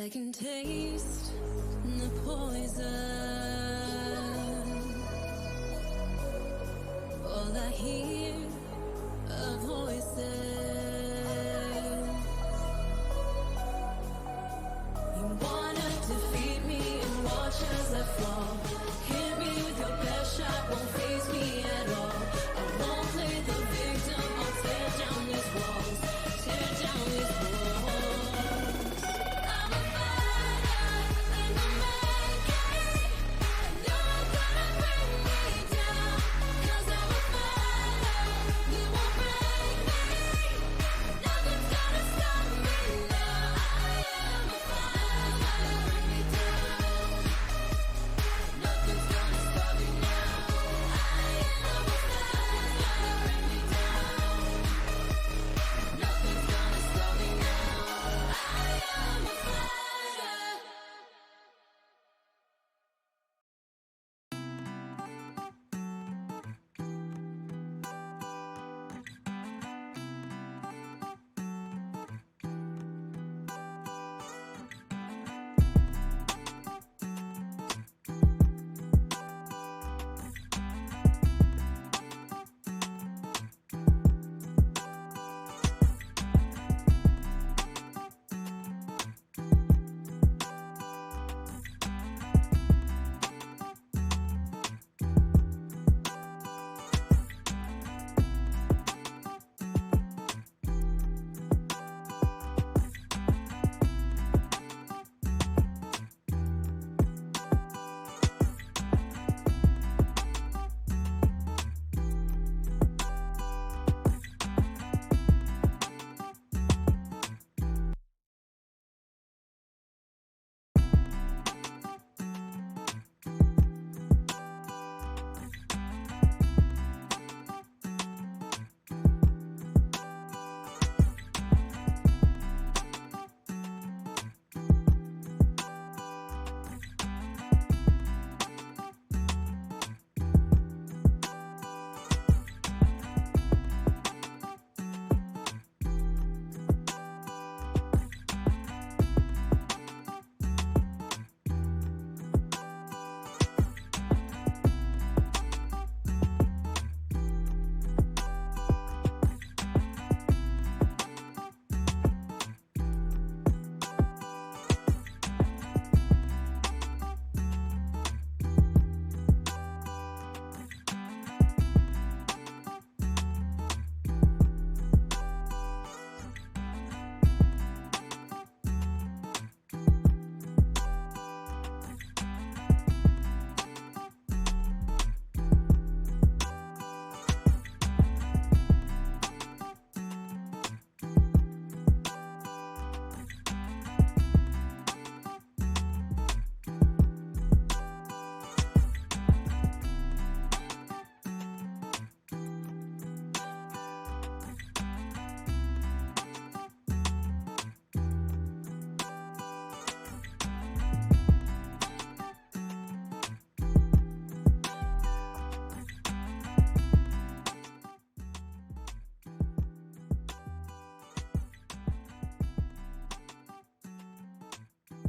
I can taste the poison. All I hear are voices. You wanna defeat me and watch as I fall. Hit me with your best shot, won't face me at all. I won't play the victim, I'll tear down these walls. Tear down these walls. I'm a fighter in the making. You're gonna bring me down, 'cause I'm a fighter. You won't break me. Nothing's gonna stop me now. I am a fighter. Bring me down. Nothing's gonna stop me now. I am a fighter. Bring me down. Nothing's gonna stop me now. I am a fighter.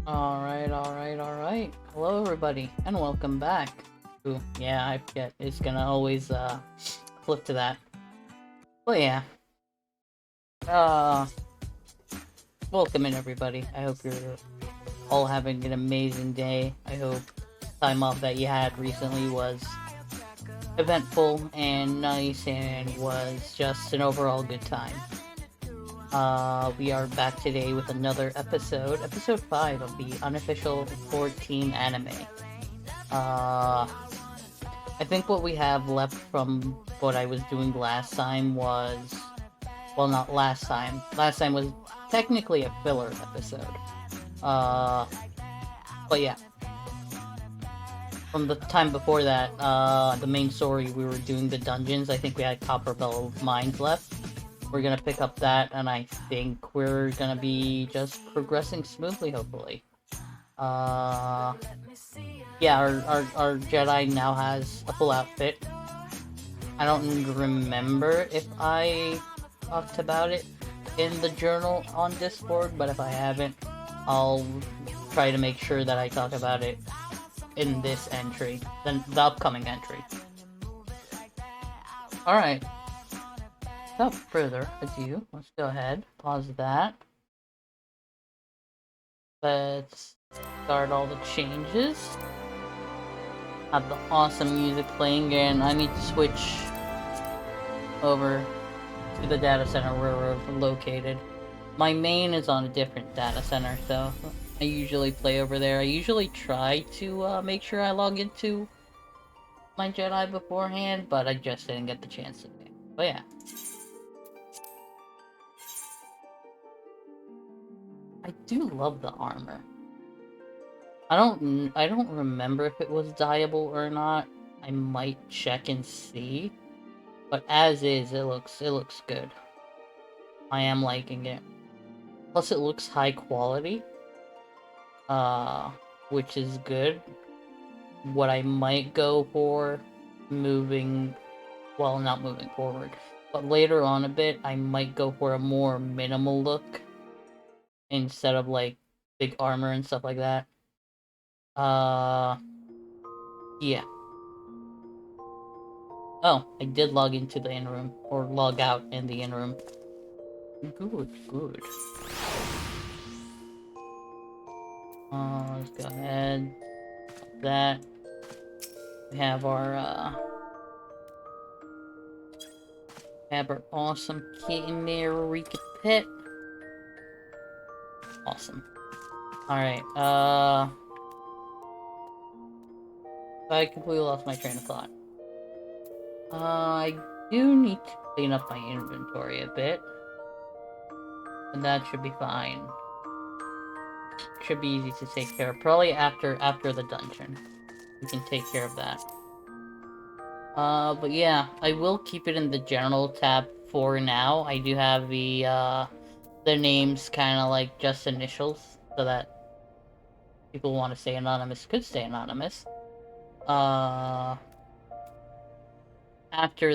Alright. Hello, everybody, and welcome back. Ooh, yeah, I forget. It's gonna always, flip to that. But yeah. Welcome in, everybody. I hope you're all having an amazing day. I hope the time off that you had recently was eventful and nice and was just an overall good time. We are back today with another episode 5 of the Unofficial 14 anime. I think what we have left from what I was doing last time was, well, not last time. Last time was technically a filler episode. But yeah. From the time before that, the main story, we were doing the dungeons. I think we had Copper Bell Mines left. We're gonna pick up that, and I think we're gonna be just progressing smoothly, hopefully. Yeah, our Jedi now has a full outfit. I don't remember if I talked about it in the journal on Discord, but if I haven't, I'll try to make sure that I talk about it in this entry, the upcoming entry. Alright. Without further ado, let's go ahead, pause that. Let's start all the changes. Have the awesome music playing, and I need to switch over to the data center where we're located. My main is on a different data center, so I usually play over there. I usually try to make sure I log into my Jedi beforehand, but I just didn't get the chance today. But yeah. I do love the armor. I don't remember if it was dyeable or not. I might check and see. But as is, it looks good. I am liking it. Plus it looks high quality. Which is good. What I might go for not moving forward, but later on a bit, I might go for a more minimal look instead of like big armor and stuff like that. Yeah. Oh, I did log into the in-room, or log out in the in-room. Good. Let's go ahead. That. We have our, awesome kit in there, Rika Pit. Awesome. Alright, I completely lost my train of thought. I do need to clean up my inventory a bit. And that should be fine. Should be easy to take care of. Probably after the dungeon. We can take care of that. But yeah, I will keep it in the general tab for now. I do have the names kind of like just initials, so that people who want to stay anonymous could stay anonymous. After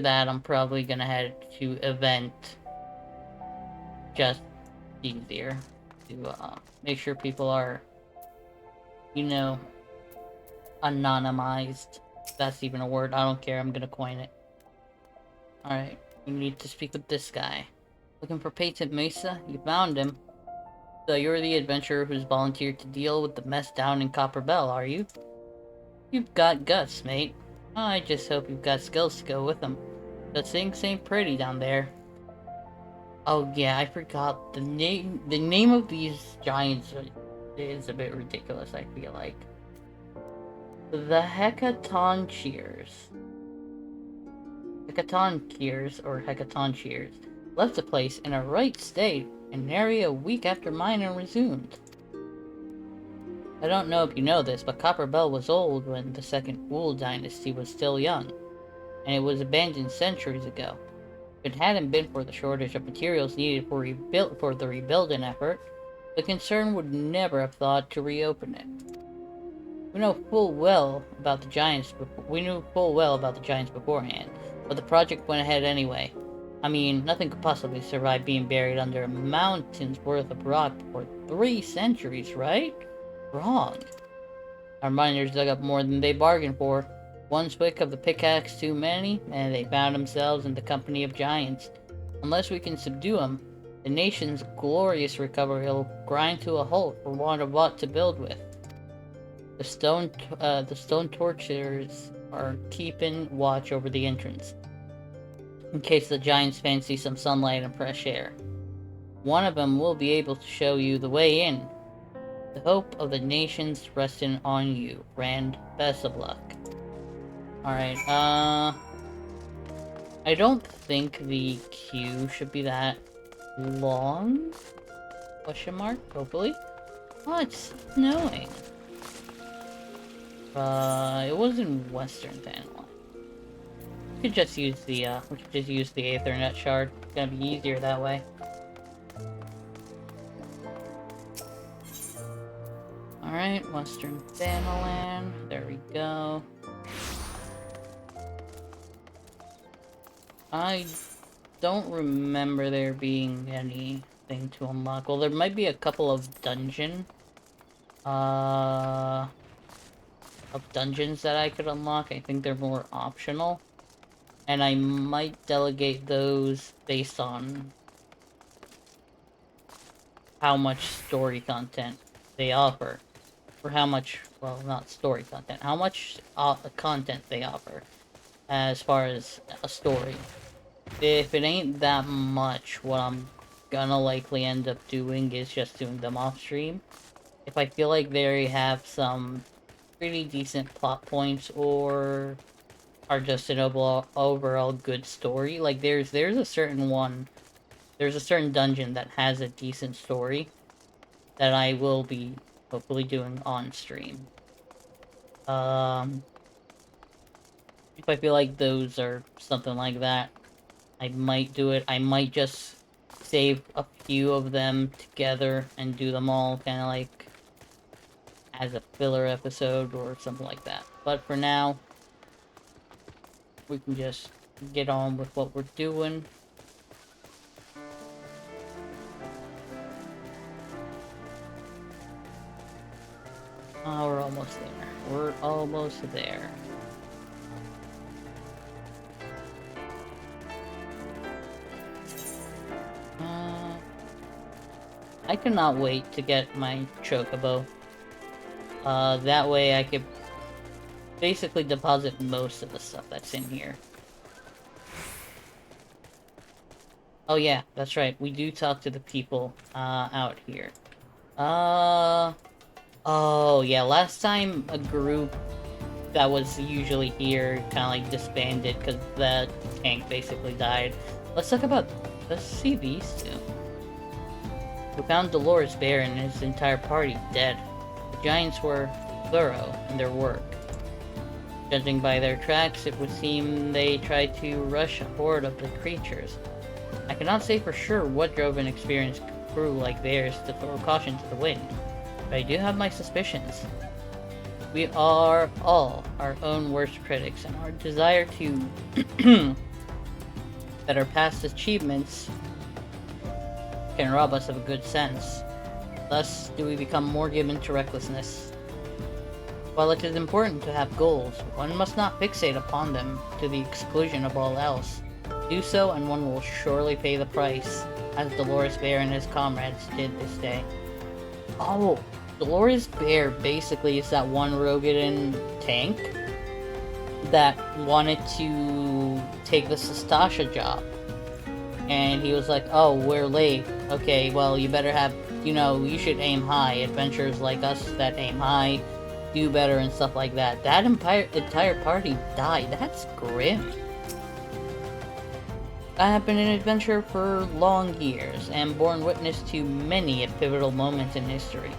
that, I'm probably gonna head to event. Just easier to make sure people are, anonymized. If that's even a word. I don't care. I'm gonna coin it. Alright, you need to speak with this guy. Looking for Peyton Mesa? You found him. So you're the adventurer who's volunteered to deal with the mess down in Copper Bell, are you? You've got guts, mate. I just hope you've got skills to go with them. The things ain't pretty down there. Oh yeah, I forgot the name. The name of these giants is a bit ridiculous, I feel like. The Hecatoncheers. Hecatoncheers left the place in a right state in an area a week after mine and resumed. I don't know if you know this, but Copper Bell was old when the Second Wool Dynasty was still young, and it was abandoned centuries ago. If it hadn't been for the shortage of materials needed for the rebuilding effort, the concern would never have thought to reopen it. We knew full well about the giants beforehand, but the project went ahead anyway. I mean, nothing could possibly survive being buried under a mountain's worth of rock for 3 centuries, right? Wrong. Our miners dug up more than they bargained for. One swick of the pickaxe too many, and they found themselves in the company of giants. Unless we can subdue them, the nation's glorious recovery will grind to a halt for want of what to build with. The stone torchers are keeping watch over the entrance, in case the giants fancy some sunlight and fresh air. One of them will be able to show you the way in. The hope of the nation's resting on you, Rand. Best of luck. Alright, I don't think the queue should be that long? Question mark, hopefully. Oh, it's snowing. It was in Western Panama. We could just use the Aethernet shard. It's gonna be easier that way. Alright, Western Thanalan. There we go. I don't remember there being anything to unlock. Well, there might be a couple of dungeon uh, of dungeons that I could unlock. I think they're more optional. And I might delegate those based on how much story content they offer. Or how much, well, not story content, how much content they offer as far as a story. If it ain't that much, what I'm gonna likely end up doing is just doing them off stream. If I feel like they have some pretty decent plot points or are just an overall good story, like there's a certain dungeon that has a decent story that I will be hopefully doing on stream. If I feel like those are something like that, I might do it. I might just save a few of them together and do them all kind of like as a filler episode or something like that. But for now, we can just get on with what we're doing. Oh, we're almost there. We're almost there. I cannot wait to get my chocobo. That way I could basically deposit most of the stuff that's in here. Oh yeah, that's right. We do talk to the people, out here. Oh yeah, last time a group that was usually here kind of like disbanded because the tank basically died. Let's see these two. We found Dolores Bear and his entire party dead. The Giants were thorough in their work. Judging by their tracks, it would seem they tried to rush a horde of the creatures. I cannot say for sure what drove an experienced crew like theirs to throw caution to the wind, but I do have my suspicions. We are all our own worst critics, and our desire to that our past achievements can rob us of a good sense. Thus do we become more given to recklessness. While it is important to have goals, one must not fixate upon them to the exclusion of all else. Do so and one will surely pay the price, as Dolores Bear and his comrades did this day. Oh, Dolores Bear basically is that one Rogadin tank that wanted to take the Sastasha job. And he was like, oh, we're late. Okay, well, you better have, you should aim high. Adventurers like us that aim high do better and stuff like that. That entire party died. That's grim. I have been an adventurer for long years, and borne witness to many pivotal moments in history.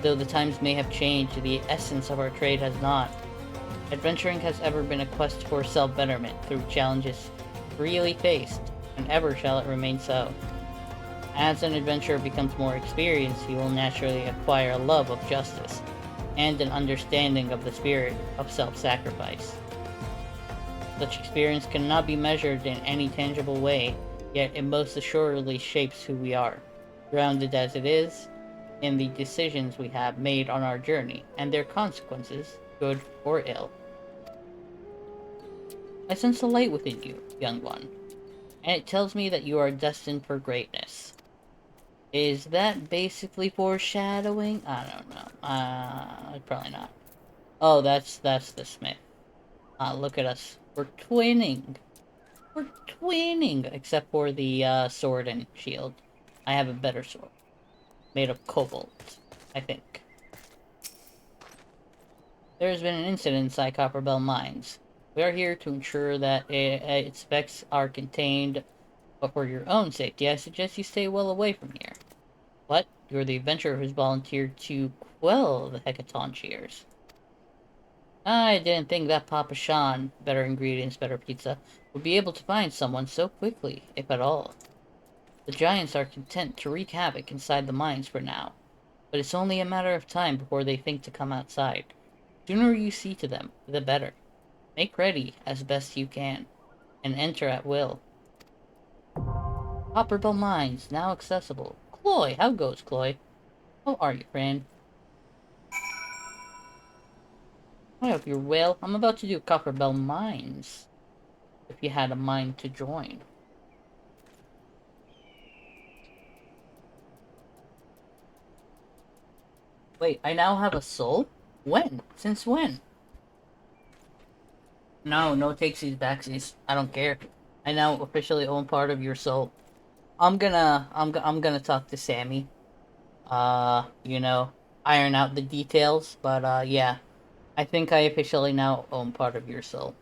Though the times may have changed, the essence of our trade has not. Adventuring has ever been a quest for self-betterment through challenges freely faced, and ever shall it remain so. As an adventurer becomes more experienced, he will naturally acquire a love of justice, and an understanding of the spirit of self-sacrifice. Such experience cannot be measured in any tangible way, yet it most assuredly shapes who we are, grounded as it is in the decisions we have made on our journey, and their consequences, good or ill. I sense a light within you, young one, and it tells me that you are destined for greatness. Is that basically foreshadowing? I don't know. Probably not. Oh, that's the Smith. Look at us. We're twinning. We're twinning! Except for the, sword and shield. I have a better sword. Made of cobalt, I think. There has been an incident inside Copperbell Mines. We are here to ensure that its specs are contained, but for your own safety, I suggest you stay well away from here. What? You're the adventurer who's volunteered to quell the Hecaton cheers. I didn't think that Papa Sean, better ingredients, better pizza, would be able to find someone so quickly, if at all. The Giants are content to wreak havoc inside the mines for now, but it's only a matter of time before they think to come outside. The sooner you see to them, the better. Make ready as best you can, and enter at will. Copperbell Mines, now accessible. Cloy, how goes, Cloy? How are you, friend? I hope you're well. I'm about to do Copperbell Mines. If you had a mind to join. Wait, I now have a soul? When? Since when? No, no takesies, backsies. I don't care. I now officially own part of your soul. I'm gonna talk to Sammy. You know, iron out the details, but yeah. I think I officially now own part of your soul.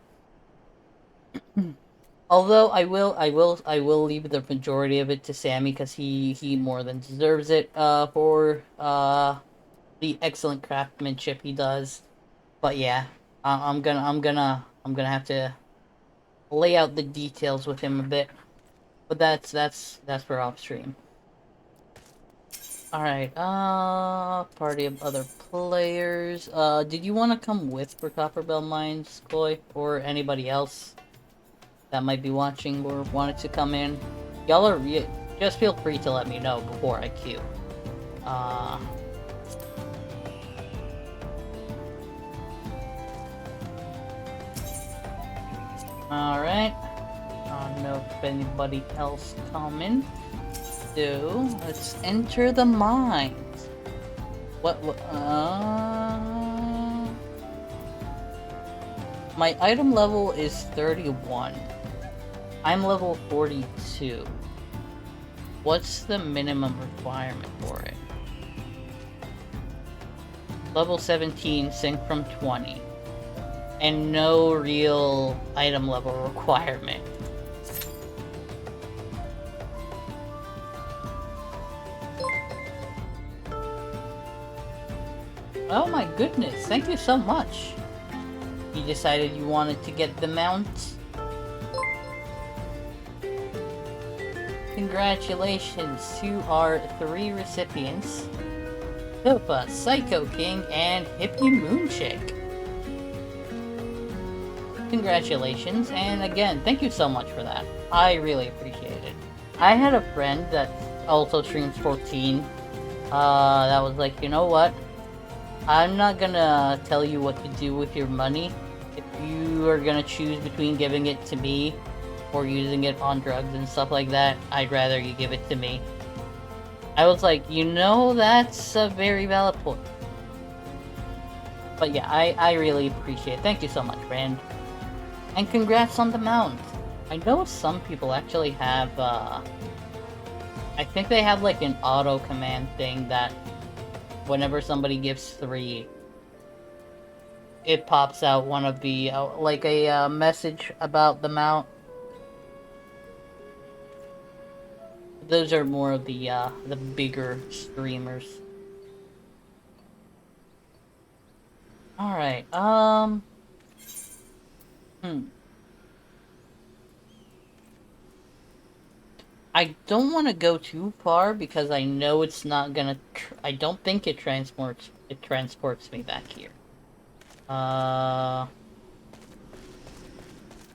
Although I will leave the majority of it to Sammy because he more than deserves it for the excellent craftsmanship he does. But yeah, I'm gonna have to lay out the details with him a bit. But that's for off stream. Alright, party of other players. Did you want to come with for Copperbell Mines, Chloe? Or anybody else that might be watching or wanted to come in? Y'all are, just feel free to let me know before I queue. Alright. I don't know if anybody else coming. So, let's enter the mines. My item level is 31. I'm level 42. What's the minimum requirement for it? Level 17, sync from 20. And no real item level requirement. Oh my goodness, thank you so much. You decided you wanted to get the mount? Congratulations to our 3 recipients. Topa, Psycho King, and Hippie Moonchick. Congratulations, and again, thank you so much for that. I really appreciate it. I had a friend that also streams 14, that was like, you know what? I'm not gonna tell you what to do with your money. If you are gonna choose between giving it to me or using it on drugs and stuff like that, I'd rather you give it to me. I was like, you know, that's a very valid point. But yeah, I really appreciate it. Thank you so much, friend. And congrats on the mount. I know some people actually have, I think they have like an auto command thing that whenever somebody gives 3, it pops out one of the, like a message about the mount. Those are more of the bigger streamers. Alright, I don't want to go too far because I know it's not gonna. I don't think it transports me back here. So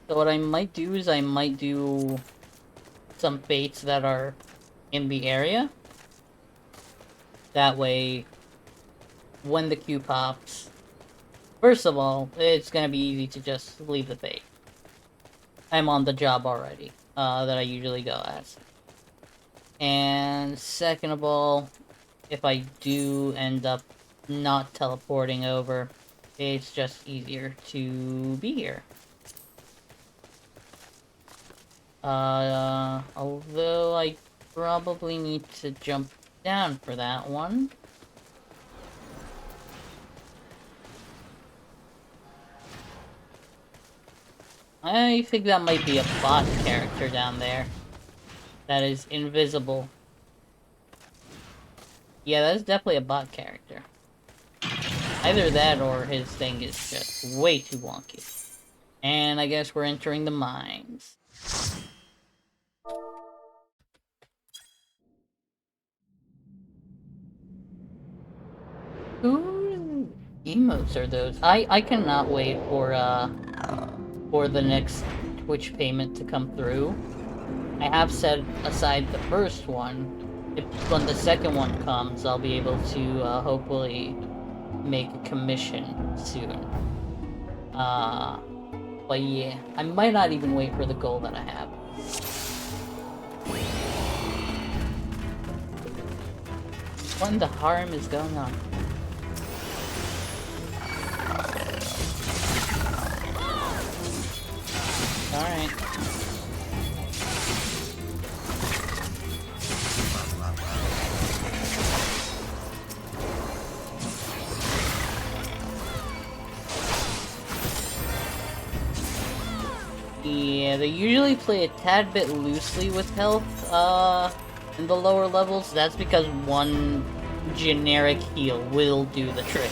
what I might do is I might do some fates that are in the area. That way, when the queue pops, first of all, it's gonna be easy to just leave the fate. I'm on the job already, that I usually go as. And second of all, if I do end up not teleporting over, it's just easier to be here. Although I probably need to jump down for that one. I think that might be a bot character down there. That is invisible. Yeah, that's definitely a bot character. Either that or his thing is just way too wonky. And I guess we're entering the mines. Whose emotes are those? I cannot wait for the next Twitch payment to come through. I have set aside the first one. When the second one comes, I'll be able to hopefully make a commission soon. But yeah, I might not even wait for the goal that I have. What in the harm is going on? Alright. Yeah, they usually play a tad bit loosely with health, in the lower levels. That's because one generic heal will do the trick.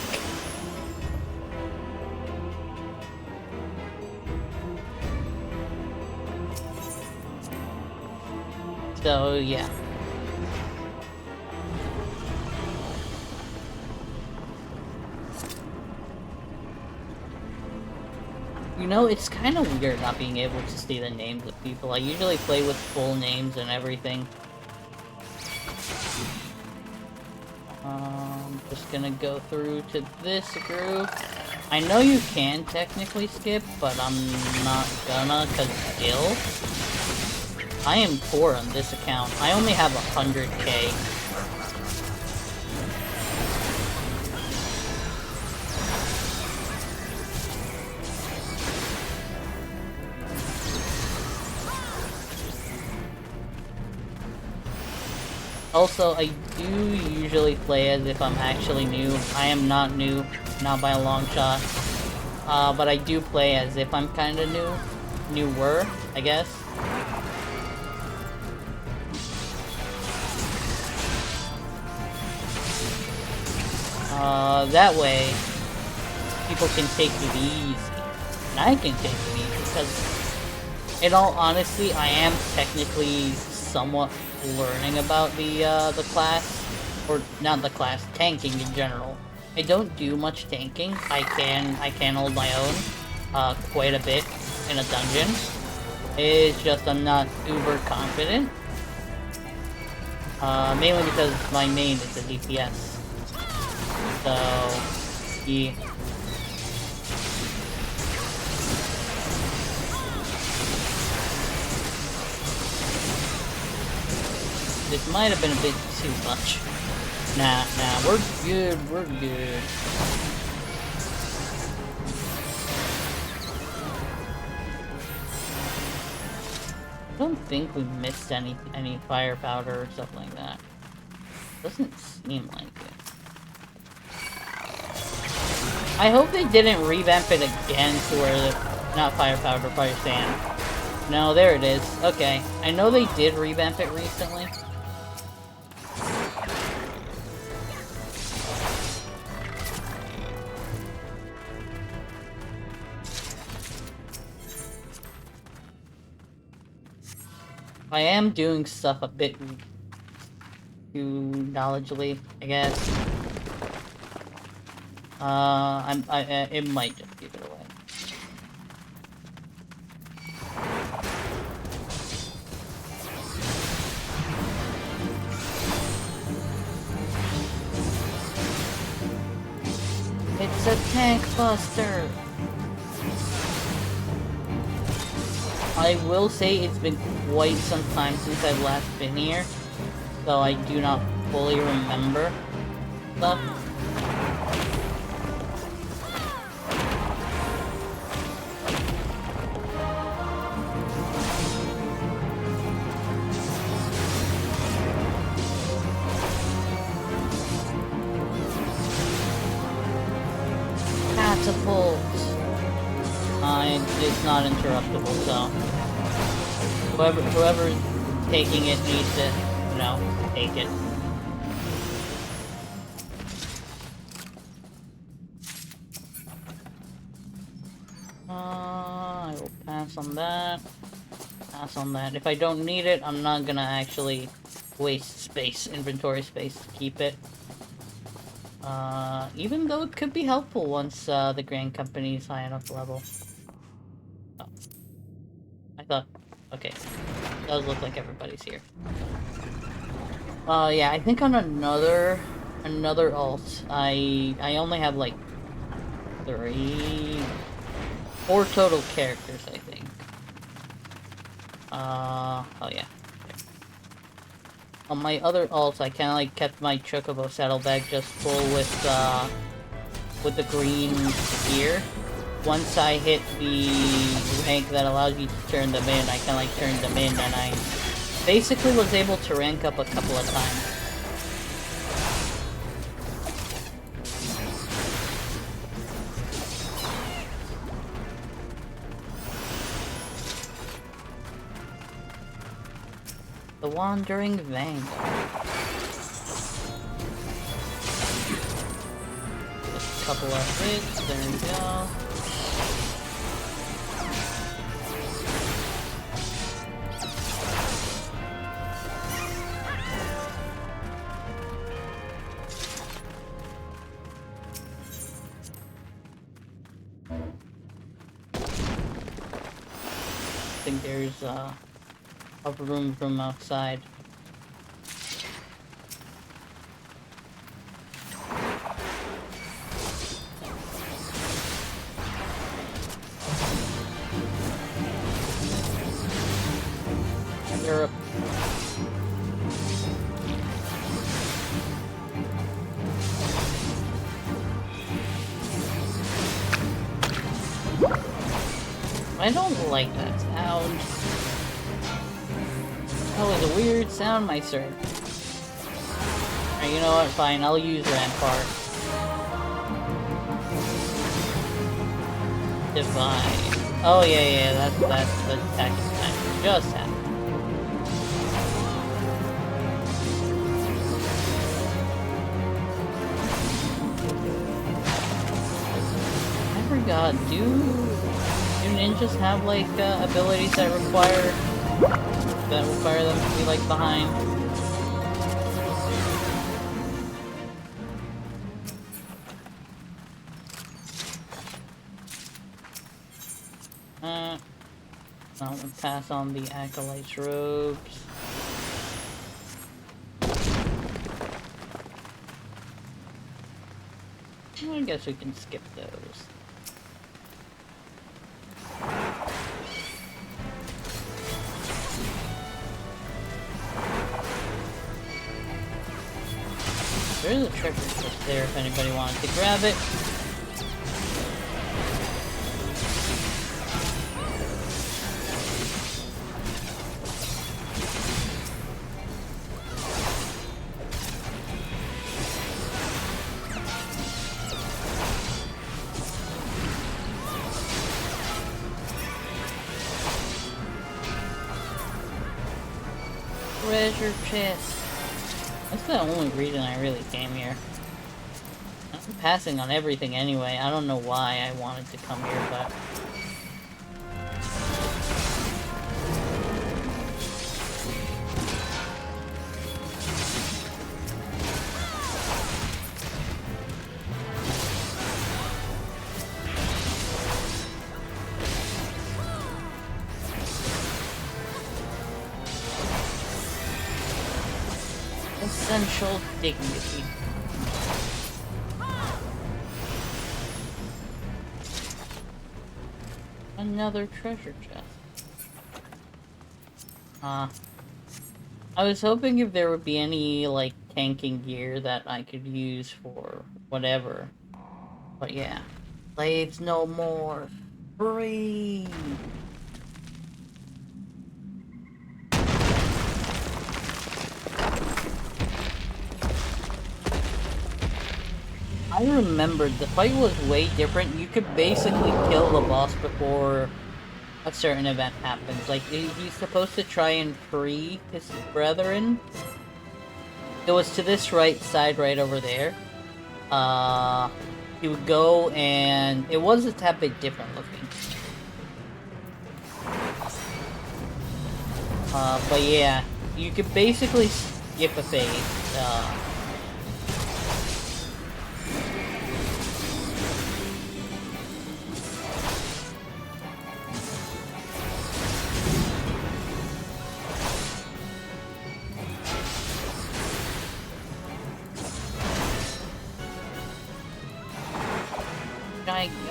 So, yeah. You know, it's kind of weird not being able to see the names of people. I usually play with full names and everything. Just gonna go through to this group. I know you can technically skip, but I'm not gonna, cause still, I am poor on this account. I only have 100k. Also, I do usually play as if I'm actually new. I am not new, not by a long shot. But I do play as if I'm kinda new. Newer, I guess. That way, people can take it easy. And I can take it easy, because, in all honesty, I am technically somewhat learning about the class, or not the class, tanking in general. I don't do much tanking. I can hold my own, quite a bit in a dungeon. It's just I'm not uber confident. Mainly because my main is a DPS. So, yeah. This might have been a bit too much. Nah, we're good, we're good. I don't think we missed any fire powder or something like that. Doesn't seem like it. I hope they didn't revamp it again to where the... not fire powder, fire sand. No, there it is. Okay. I know they did revamp it recently. I am doing stuff a bit too knowledgeably, I guess. It might just give it away. It's a tank buster! I will say it's been quite some time since I've last been here, so I do not fully remember stuff. Catapult! It's not interruptible, so whoever's taking it needs to, you know, take it. I will pass on that. Pass on that. If I don't need it, I'm not gonna actually waste space, inventory space, to keep it. Even though it could be helpful once the Grand Company is high enough level. Oh. I thought, okay, it does look like everybody's here. Yeah, I think on another alt, I only have like 3 4 total characters, I think. Oh yeah. On my other alts, I kinda like kept my Chocobo saddlebag just full with the green gear. Once I hit the rank that allows you to turn them in, I kinda like turned them in, and I basically was able to rank up a couple of times. The Wandering Vanguard. Just a couple of hits, there we go. I think there's a room from outside. Europe. I don't like that sound. That was a weird sound, my sir. Alright, you know what? Fine, I'll use Rampart. Divine. Oh yeah, that's the attacking time. Just happened. I forgot. Do ninjas have like abilities that require them to be like behind? I'm gonna pass on the Acolyte's robes. I guess we can skip those. There's a treasure chest there if anybody wanted to grab it. Treasure chest. That's the only reason I really came here. I'm passing on everything anyway. I don't know why I wanted to come here, but... Essential dignity. Another treasure chest. I was hoping if there would be any, like, tanking gear that I could use for whatever. But yeah. Blades no more. Free! I remembered the fight was way different. You could basically kill the boss before a certain event happens. Like, he's supposed to try and free his brethren. It was to this right side right over there. He would go and it was a tad bit different looking. But yeah, you could basically skip a phase.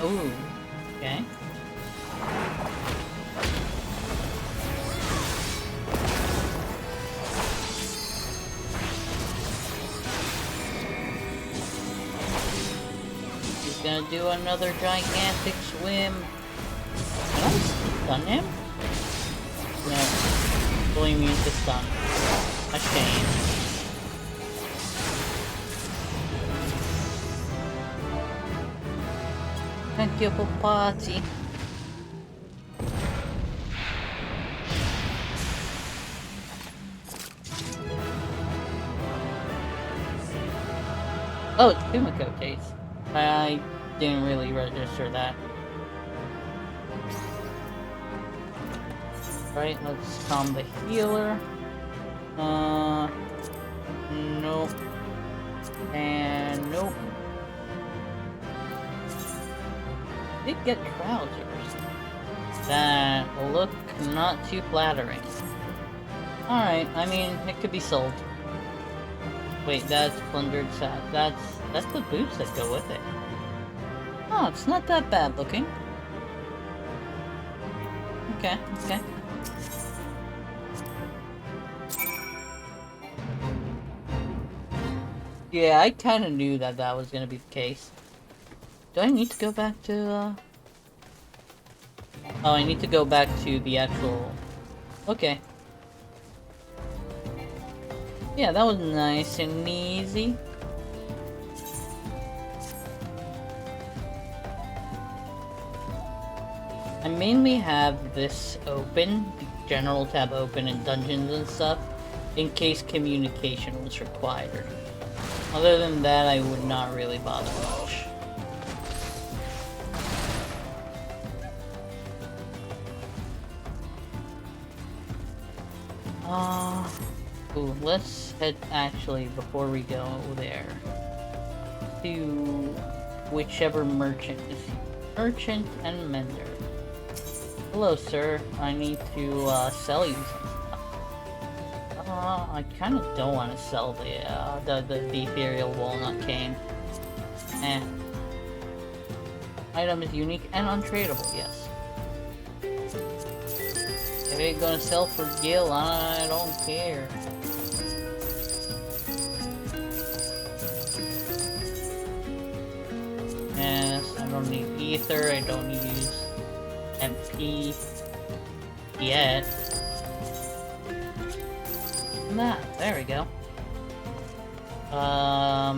Ooh, okay. do another gigantic swim. Can I stun him? No. Fully immune to stun. A shame. Thank you for party. Oh, it's Kumiko case. I didn't really register that. Right, let's calm the healer. Nope. And nope. Did get trousers that look not too flattering. Alright, I mean, it could be sold. Wait, that's plundered sat. That's the boots that go with it. Oh, it's not that bad looking. Okay, okay. Yeah, I kind of knew that that was gonna be the case. Do I need to go back to, Oh, I need to go back to the actual... Okay. Yeah, that was nice and easy. I mainly have this open, the general tab open in dungeons and stuff, in case communication was required. Other than that, I would not really bother much. Ooh, let's head, actually, before we go there, to whichever merchant is here. Merchant and mender. Hello, sir. I need to, sell you some stuff. I kind of don't want to sell the ethereal walnut cane. Item is unique and untradeable, yes. If it ain't gonna sell for gil, I don't care. Yes, I don't need ether, I don't use MP yet. There we go. I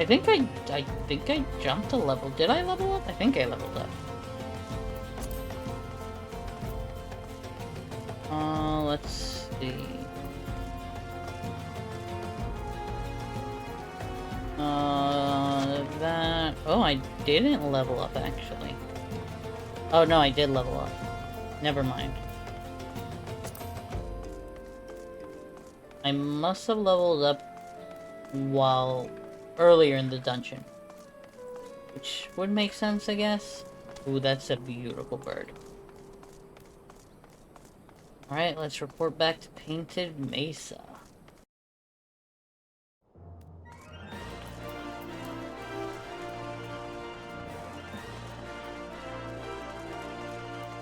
think I jumped a level. Did I level up? I think I leveled up. Let's see. That... Oh, I didn't level up, actually. Oh, no, I did level up. Never mind. I must have leveled up while earlier in the dungeon. Which would make sense, I guess. Ooh, that's a beautiful bird. Alright, let's report back to Painted Mesa.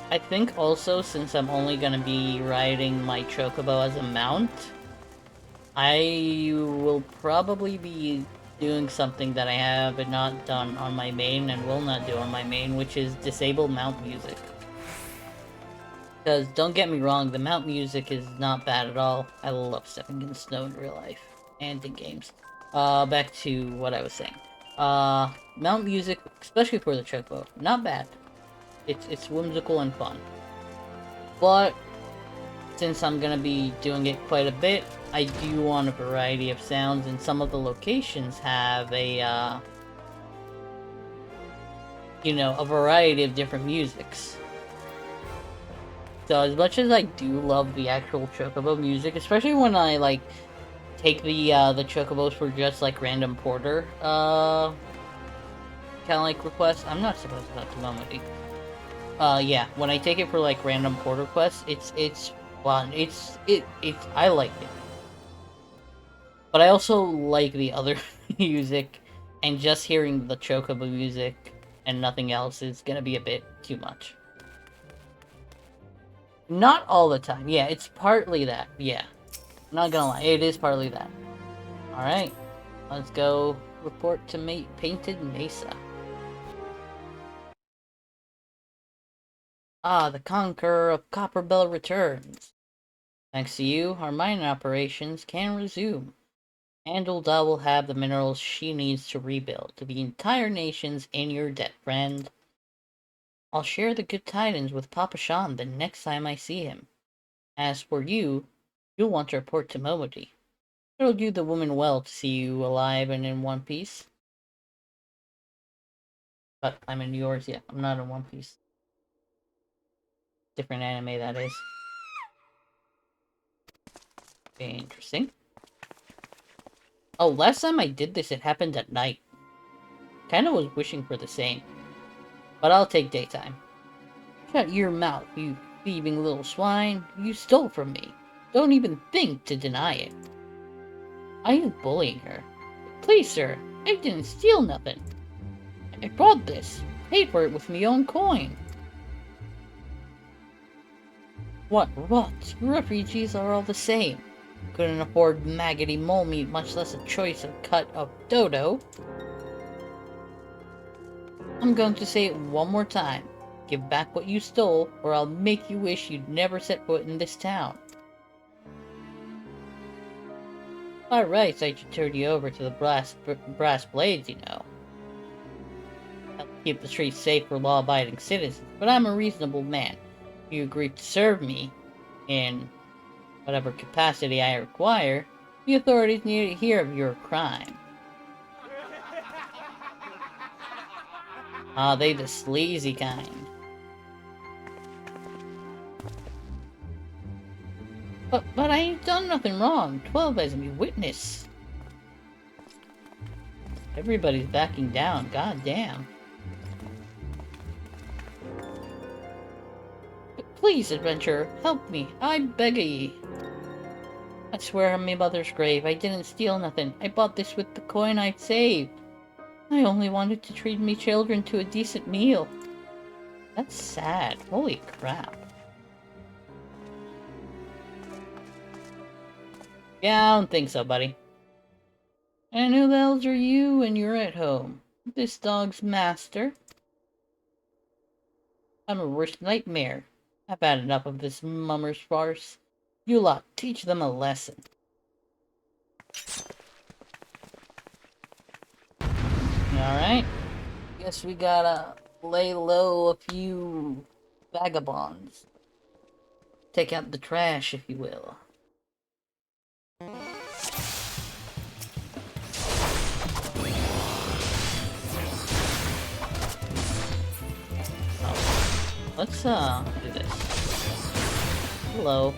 I think also, since I'm only gonna be riding my chocobo as a mount, I will probably be doing something that I have not done on my main and will not do on my main, which is disable mount music. Because, don't get me wrong, the mount music is not bad at all. I love stepping in snow in real life and in games. Back to what I was saying. Mount music, especially for the chocobo, not bad. It's whimsical and fun. But since I'm gonna be doing it quite a bit, I do want a variety of sounds, and some of the locations have a, you know, a variety of different musics. So as much as I do love the actual chocobo music, especially when I, like, take the chocobos for just, like, random porter, kind of, like, requests. I'm not supposed to talk to Momody. Yeah, when I take it for, like, random porter quests, it's fun. I like it. But I also like the other music, and just hearing the chocobo music and nothing else is gonna be a bit too much. Not all the time. Yeah, it's partly that. Yeah. Not gonna lie, it is partly that. Alright. Let's go report to Painted Mesa. Ah, the Conqueror of Copperbell returns. Thanks to you, our mining operations can resume. And Ulda will have the minerals she needs to rebuild. The entire nation's in your debt, friend. I'll share the good tidings with Papa Shan the next time I see him. As for you, you'll want to report to Momodi. It'll do the woman well to see you alive and in one piece. But I'm in yours, yeah. I'm not in One Piece. Different anime, that is. Interesting. Oh, last time I did this, it happened at night. Kinda was wishing for the same. But I'll take daytime. Shut your mouth, you thieving little swine. You stole from me. Don't even think to deny it. I ain't bullying her. Please, sir, I didn't steal nothing. I bought this. Paid for it with me own coin. What rot? Refugees are all the same. Couldn't afford maggoty mole meat, much less a choice of cut of dodo. I'm going to say it one more time. Give back what you stole, or I'll make you wish you'd never set foot in this town. By rights, I should turn you over to the brass blades, you know. Help keep the streets safe for law-abiding citizens, but I'm a reasonable man. If you agree to serve me, in whatever capacity I require, the authorities need to hear of your crime. Ah, they the sleazy kind. But I ain't done nothing wrong. 12 as me witness. Everybody's backing down, god damn. But please, adventurer, help me, I beg of ye. I swear on my mother's grave, I didn't steal nothing. I bought this with the coin I'd saved. I only wanted to treat me children to a decent meal. That's sad. Holy crap. Yeah, I don't think so, buddy. And who the hell's are you when you're at home? This dog's master? I'm a worst nightmare. I've had enough of this mummer's farce. You lot, teach them a lesson. Alright. Guess we gotta lay low a few vagabonds. Take out the trash, if you will. Let's, do this. Hello.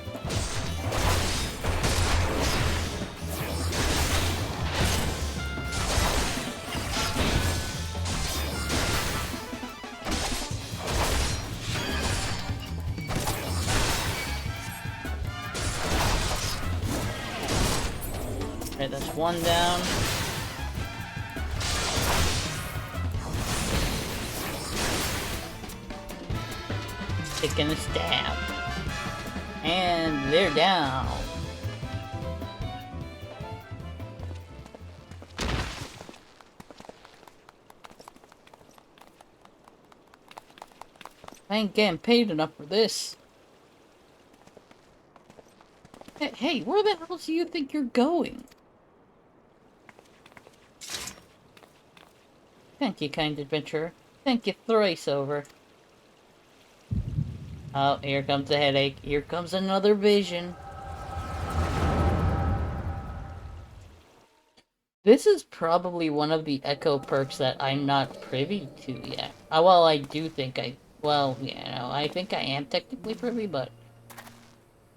Alright, that's one down. Taking a stab. And they're down. I ain't getting paid enough for this. Hey, where the hell do you think you're going? Thank you, kind adventurer. Thank you thrice over. Oh, here comes the headache. Here comes another vision. This is probably one of the echo perks that I'm not privy to yet. Well, I do think well, yeah, no, I think I am technically privy, but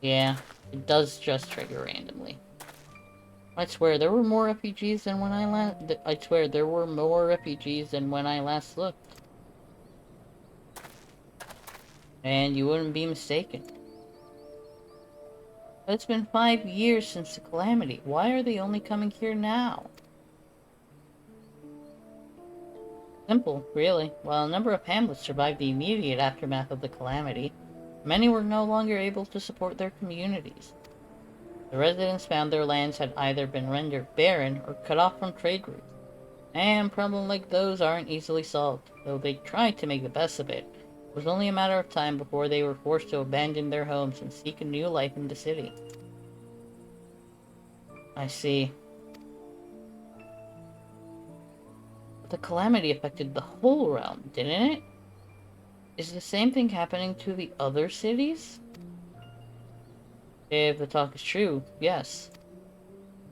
yeah, it does just trigger randomly. I swear there were more refugees than when I last looked. And you wouldn't be mistaken. But it's been 5 years since the calamity. Why are they only coming here now? Simple, really. While a number of hamlets survived the immediate aftermath of the calamity, many were no longer able to support their communities. The residents found their lands had either been rendered barren or cut off from trade routes. And problems like those aren't easily solved, though they tried to make the best of it. It was only a matter of time before they were forced to abandon their homes and seek a new life in the city. I see. But the calamity affected the whole realm, didn't it? Is the same thing happening to the other cities? If the talk is true, yes.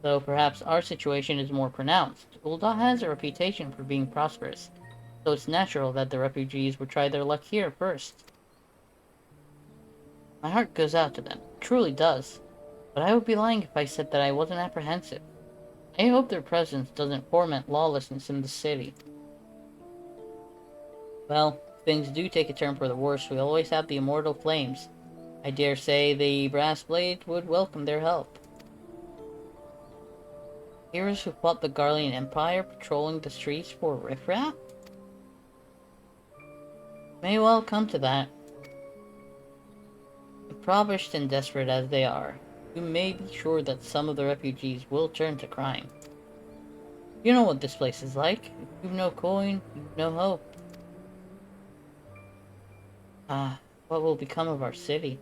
Though perhaps our situation is more pronounced. Ul'dah has a reputation for being prosperous, so it's natural that the refugees would try their luck here first. My heart goes out to them, it truly does. But I would be lying if I said that I wasn't apprehensive. I hope their presence doesn't foment lawlessness in the city. Well, if things do take a turn for the worse, we always have the immortal flames. I dare say the brass blade would welcome their help. Heroes who fought the Garlean Empire patrolling the streets for riffraff? May well come to that. Impoverished and desperate as they are, you may be sure that some of the refugees will turn to crime. You know what this place is like. If you've no coin, you've no hope. What will become of our city?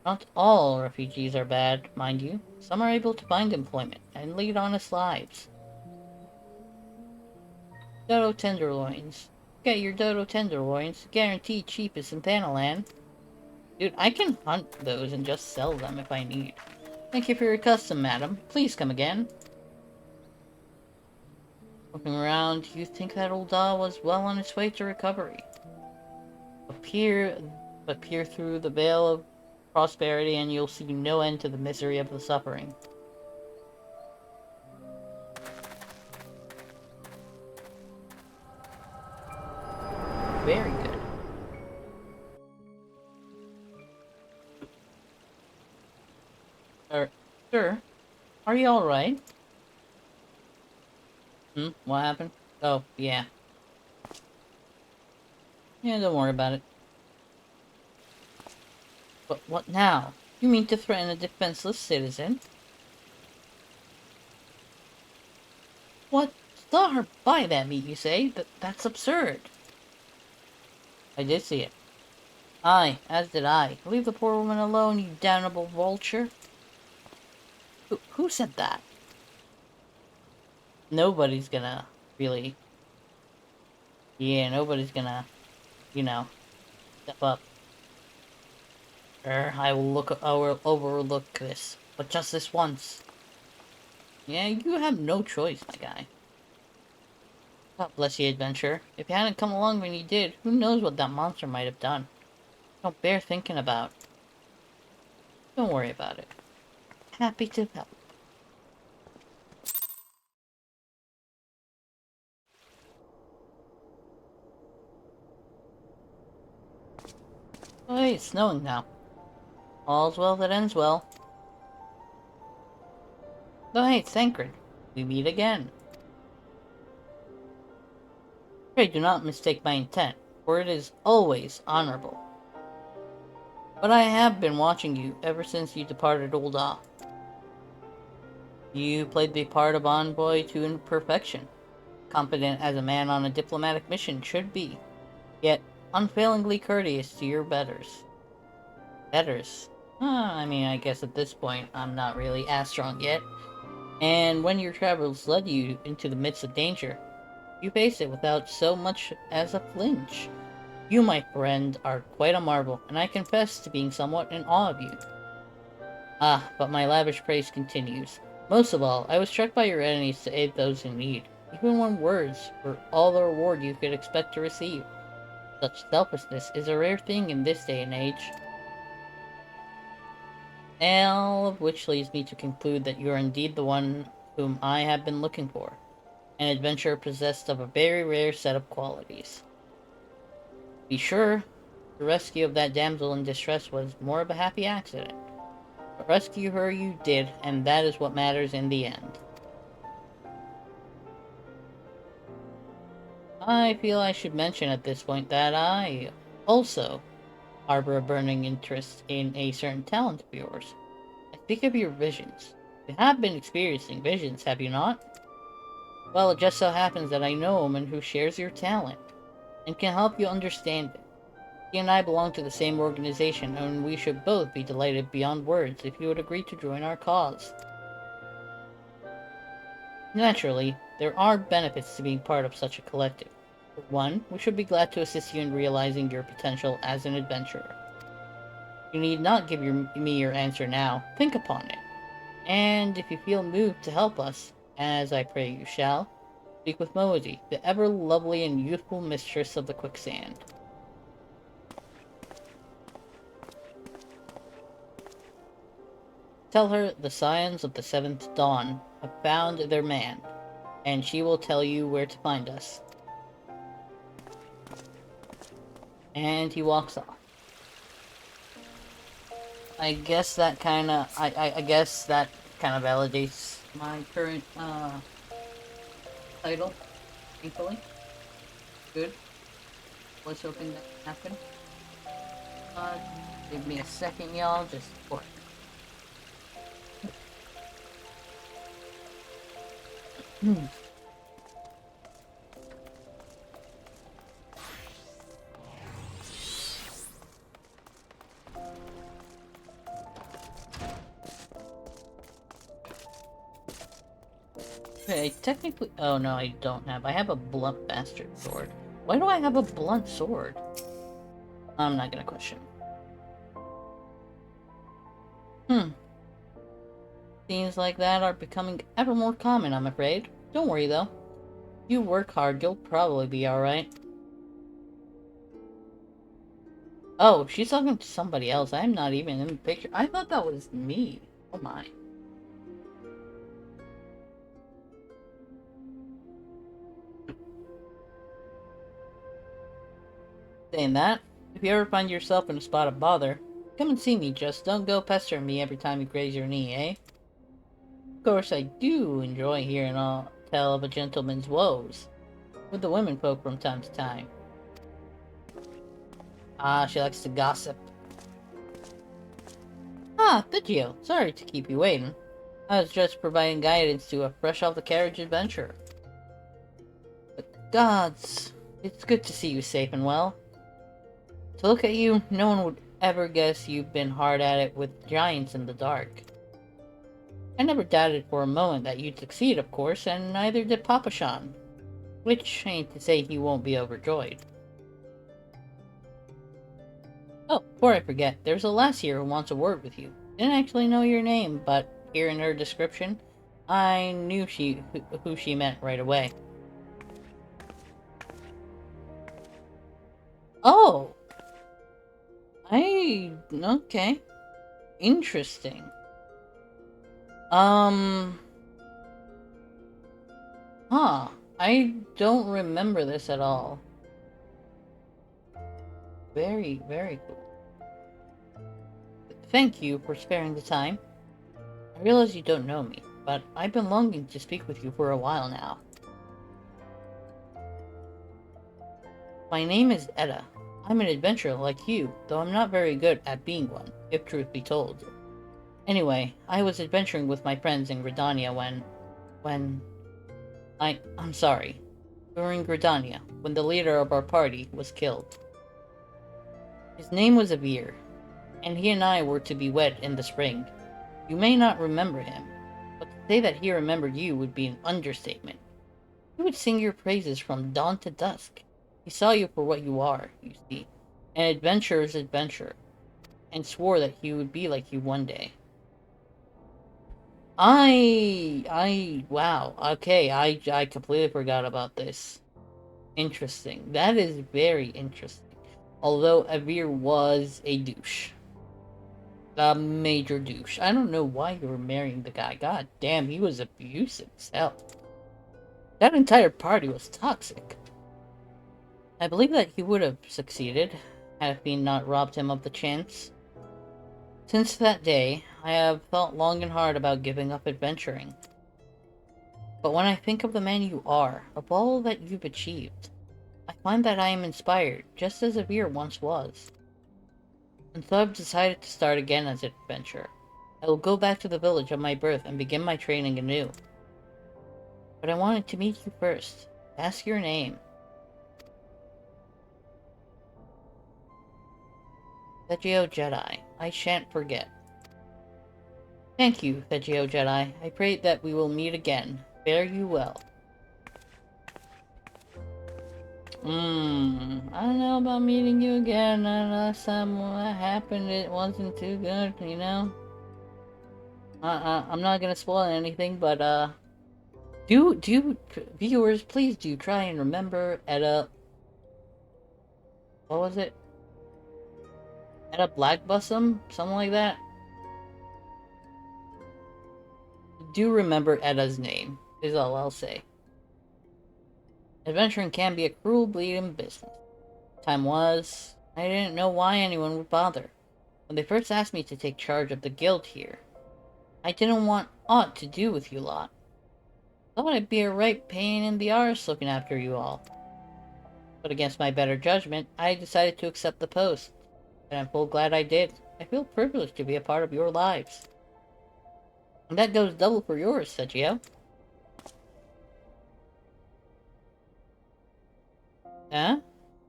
Not all refugees are bad, mind you. Some are able to find employment and lead honest lives. Dodo tenderloins. Get your dodo tenderloins, guaranteed cheapest in Thanalan. Dude, I can hunt those and just sell them if I need. Thank you for your custom, madam. Please come again. Looking around, you think that Ul'dah was well on its way to recovery. But peer through the veil of prosperity and you'll see no end to the misery of the suffering. Very good. Sir, are you alright? What happened? Oh, yeah. Yeah, don't worry about it. But what now? You mean to threaten a defenseless citizen? What? Saw her buy that meat, you say? That's absurd. I did see it. Aye, as did I. Leave the poor woman alone, you damnable vulture. Who said that? Nobody's gonna really... Yeah, nobody's gonna, step up. I will overlook this, but just this once. Yeah, you have no choice, my guy. God bless you, adventurer. If you hadn't come along when you did, who knows what that monster might have done. Don't bear thinking about. Don't worry about it. Happy to help. Oh, hey, it's snowing now. All's well that ends well. Oh, hey, it's Thancred. We meet again. Pray do not mistake my intent, for it is always honorable. But I have been watching you ever since you departed Ul'dah. You played the part of envoy to perfection, competent as a man on a diplomatic mission should be, yet unfailingly courteous to your betters. Betters? I mean, I guess at this point, I'm not really as strong yet. And when your travels led you into the midst of danger, you faced it without so much as a flinch. You, my friend, are quite a marvel, and I confess to being somewhat in awe of you. But my lavish praise continues. Most of all, I was struck by your enemies to aid those in need, even when words were all the reward you could expect to receive. Such selflessness is a rare thing in this day and age. All of which leads me to conclude that you are indeed the one whom I have been looking for, an adventurer possessed of a very rare set of qualities. Be sure, the rescue of that damsel in distress was more of a happy accident. But rescue her you did, and that is what matters in the end. I feel I should mention at this point that I also harbor a burning interest in a certain talent of yours. I speak of your visions. You have been experiencing visions, have you not? Well, it just so happens that I know a woman who shares your talent and can help you understand it. He and I belong to the same organization, and we should both be delighted beyond words if you would agree to join our cause. Naturally, there are benefits to being part of such a collective. For one, we should be glad to assist you in realizing your potential as an adventurer. You need not give me your answer now. Think upon it. And if you feel moved to help us, as I pray you shall, speak with Moody, the ever lovely and youthful mistress of the quicksand. Tell her the Scions of the Seventh Dawn have found their man, and she will tell you where to find us. And he walks off. I guess that kinda validates my current title, thankfully. Good. Was hoping that would happen. Give me a second, y'all, just for it. Okay, technically... Oh, no, I don't have... I have a blunt bastard sword. Why do I have a blunt sword? I'm not gonna question. Things like that are becoming ever more common, I'm afraid. Don't worry, though. You work hard, you'll probably be alright. Oh, she's talking to somebody else. I'm not even in the picture. I thought that was me. Oh my. Saying that, if you ever find yourself in a spot of bother, come and see me, just don't go pestering me every time you graze your knee, eh? Of course, I do enjoy hearing all tell of a gentleman's woes, with the women folk from time to time. Ah, she likes to gossip. Ah, Vigio, sorry to keep you waiting. I was just providing guidance to a fresh-off-the-carriage adventurer. But gods, it's good to see you safe and well. To look at you, no one would ever guess you've been hard at it with giants in the dark. I never doubted for a moment that you'd succeed, of course, and neither did Papa Shan. Which ain't to say he won't be overjoyed. Oh, before I forget, there's a lass here who wants a word with you. Didn't actually know your name, but hearing her description, I knew who she meant right away. Oh! Okay. Interesting. I don't remember this at all. Very, very cool. Thank you for sparing the time. I realize you don't know me, but I've been longing to speak with you for a while now. My name is Etta. I'm an adventurer like you, though I'm not very good at being one, if truth be told. Anyway, I was adventuring with my friends in Gridania I'm sorry. During Gridania, when the leader of our party was killed. His name was Avir, and he and I were to be wed in the spring. You may not remember him, but to say that he remembered you would be an understatement. He would sing your praises from dawn to dusk. He saw you for what you are, you see, an adventurer's adventurer, and swore that he would be like you one day. Wow, okay, I completely forgot about this. Interesting. That is very interesting. Although Avir was a douche. A major douche. I don't know why you were marrying the guy. God damn, he was abusive as hell. That entire party was toxic. I believe that he would have succeeded, had Fiend not robbed him of the chance. Since that day, I have thought long and hard about giving up adventuring. But when I think of the man you are, of all that you've achieved, I find that I am inspired, just as Avir once was. And so I've decided to start again as an adventurer. I will go back to the village of my birth and begin my training anew. But I wanted to meet you first. Ask your name. Thegio Jedi. I shan't forget. Thank you, Thegio Jedi. I pray that we will meet again. Fare you well. I don't know about meeting you again. Last time what happened, it wasn't too good, you know? I'm not gonna spoil anything, but, viewers, please do try and remember Etta... What was it? Etta Blackbussum? Something like that? Do remember Etta's name, is all I'll say. Adventuring can be a cruel, bleeding business. Time was, I didn't know why anyone would bother. When they first asked me to take charge of the guild here, I didn't want aught to do with you lot. Thought I'd be a right pain in the arse looking after you all. But against my better judgment, I decided to accept the post. And I'm full glad I did. I feel privileged to be a part of your lives. And that goes double for yours, Sergio. Huh?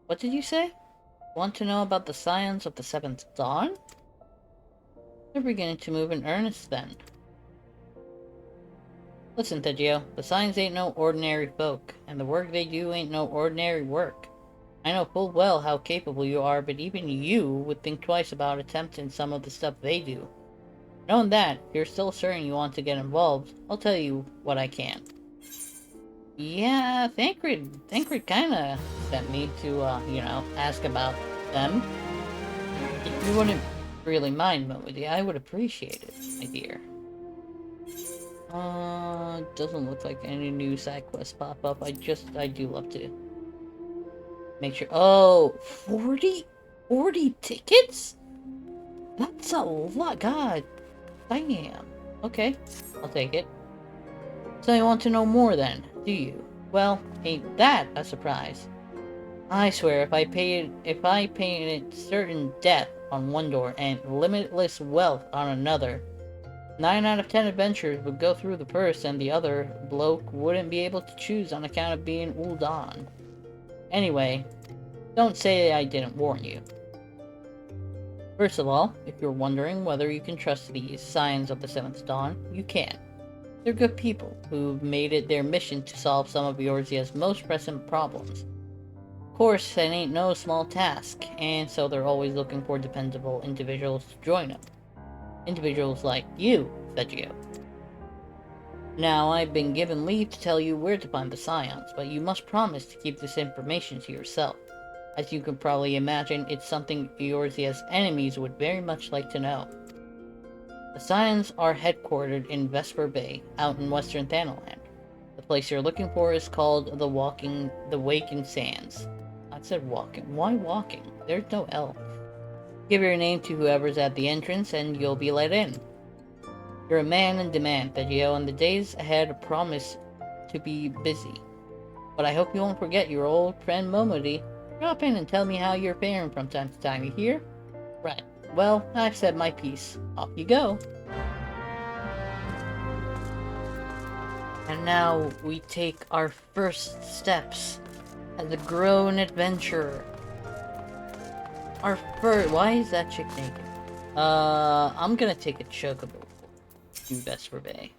What did you say? Want to know about the Scions of the Seventh Dawn? They're beginning to move in earnest then. Listen, Thegio, the Scions ain't no ordinary folk, and the work they do ain't no ordinary work. I know full well how capable you are, but even you would think twice about attempting some of the stuff they do. Knowing that, if you're still certain you want to get involved, I'll tell you what I can. Yeah, Thancred kinda sent me to, you know, ask about them. If you wouldn't really mind, Momody, I would appreciate it, my dear. Doesn't look like any new side quests pop up. I do love to make sure. Oh, 40 tickets? That's a lot. God damn. Okay, I'll take it. So you want to know more then, do you? Well, ain't that a surprise? I swear, if I painted certain death on one door and limitless wealth on another, 9 out of 10 adventurers would go through the purse and the other bloke wouldn't be able to choose on account of being Ul'Dan. Anyway, don't say I didn't warn you. First of all, if you're wondering whether you can trust these Scions of the Seventh Dawn, you can. They're good people who've made it their mission to solve some of Eorzea's most pressing problems. Of course, that ain't no small task, and so they're always looking for dependable individuals to join them. Individuals like you, Thegio. Now, I've been given leave to tell you where to find the Scions, but you must promise to keep this information to yourself. As you can probably imagine, it's something Eorzea's enemies would very much like to know. The Scions are headquartered in Vesper Bay, out in western Thanaland. The place you're looking for is called the Waking Sands. I said walking. Why walking? There's no L. Give your name to whoever's at the entrance and you'll be let in. You're a man in demand, Thegio, and the days ahead promise to be busy. But I hope you won't forget your old friend Momody. Drop in and tell me how you're faring from time to time, you hear? Right. Well, I've said my piece. Off you go. And now we take our first steps as a grown adventurer. Why is that chick naked? I'm gonna take a chocobo to Vesper Bay.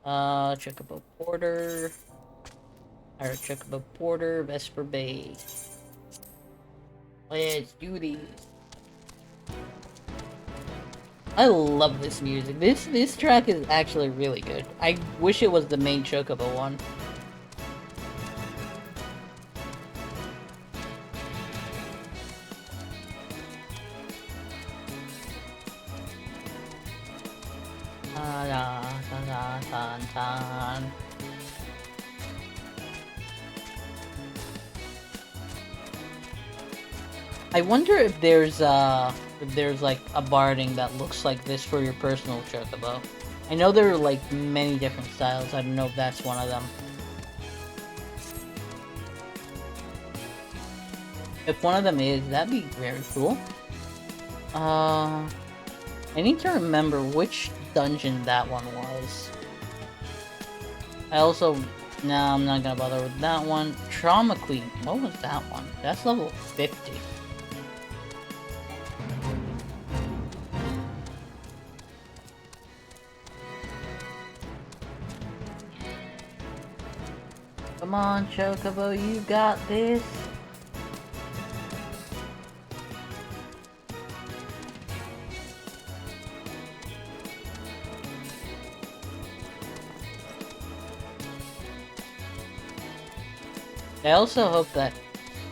Chocobo Porter. Alright, Chocobo Porter, Vesper Bay. Let's do these. I love this music. This track is actually really good. I wish it was the main Chocobo one. I wonder if there's like a barding that looks like this for your personal chocobo. I know there are like many different styles. I don't know if that's one of them. If one of them is, that'd be very cool. I need to remember which dungeon that one was. I also... Nah, I'm not gonna bother with that one. Trauma Queen. What was that one? That's level 50. Come on, Chocobo, you got this. I also hope that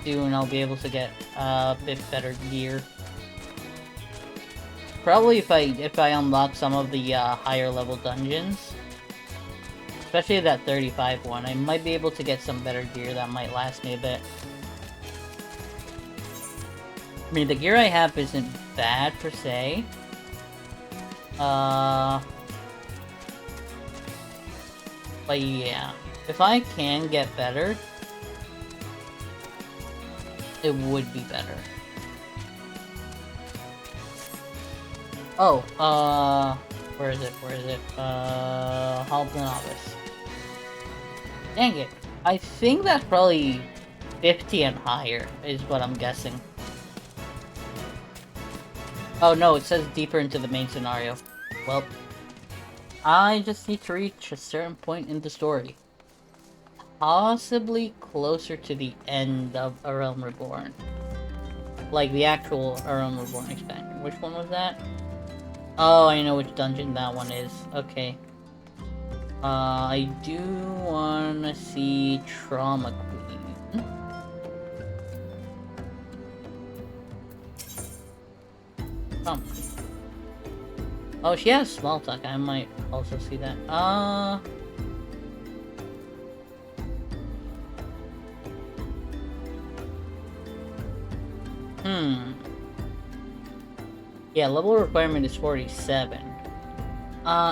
soon I'll be able to get a bit better gear. Probably if I unlock some of the higher level dungeons. Especially that 35 one, I might be able to get some better gear that might last me a bit. I mean, the gear I have isn't bad per se. But yeah, if I can get better, it would be better. Oh, where is it? Where is it? Hall of the Novice. Dang it. I think that's probably 50 and higher, is what I'm guessing. Oh no, it says deeper into the main scenario. Well, I just need to reach a certain point in the story. Possibly closer to the end of A Realm Reborn. Like the actual A Realm Reborn expansion. Which one was that? Oh, I know which dungeon that one is. Okay. I do wanna see Trauma Queen. Trauma Queen. Oh, she has small talk. I might also see that. Yeah, level requirement is 47.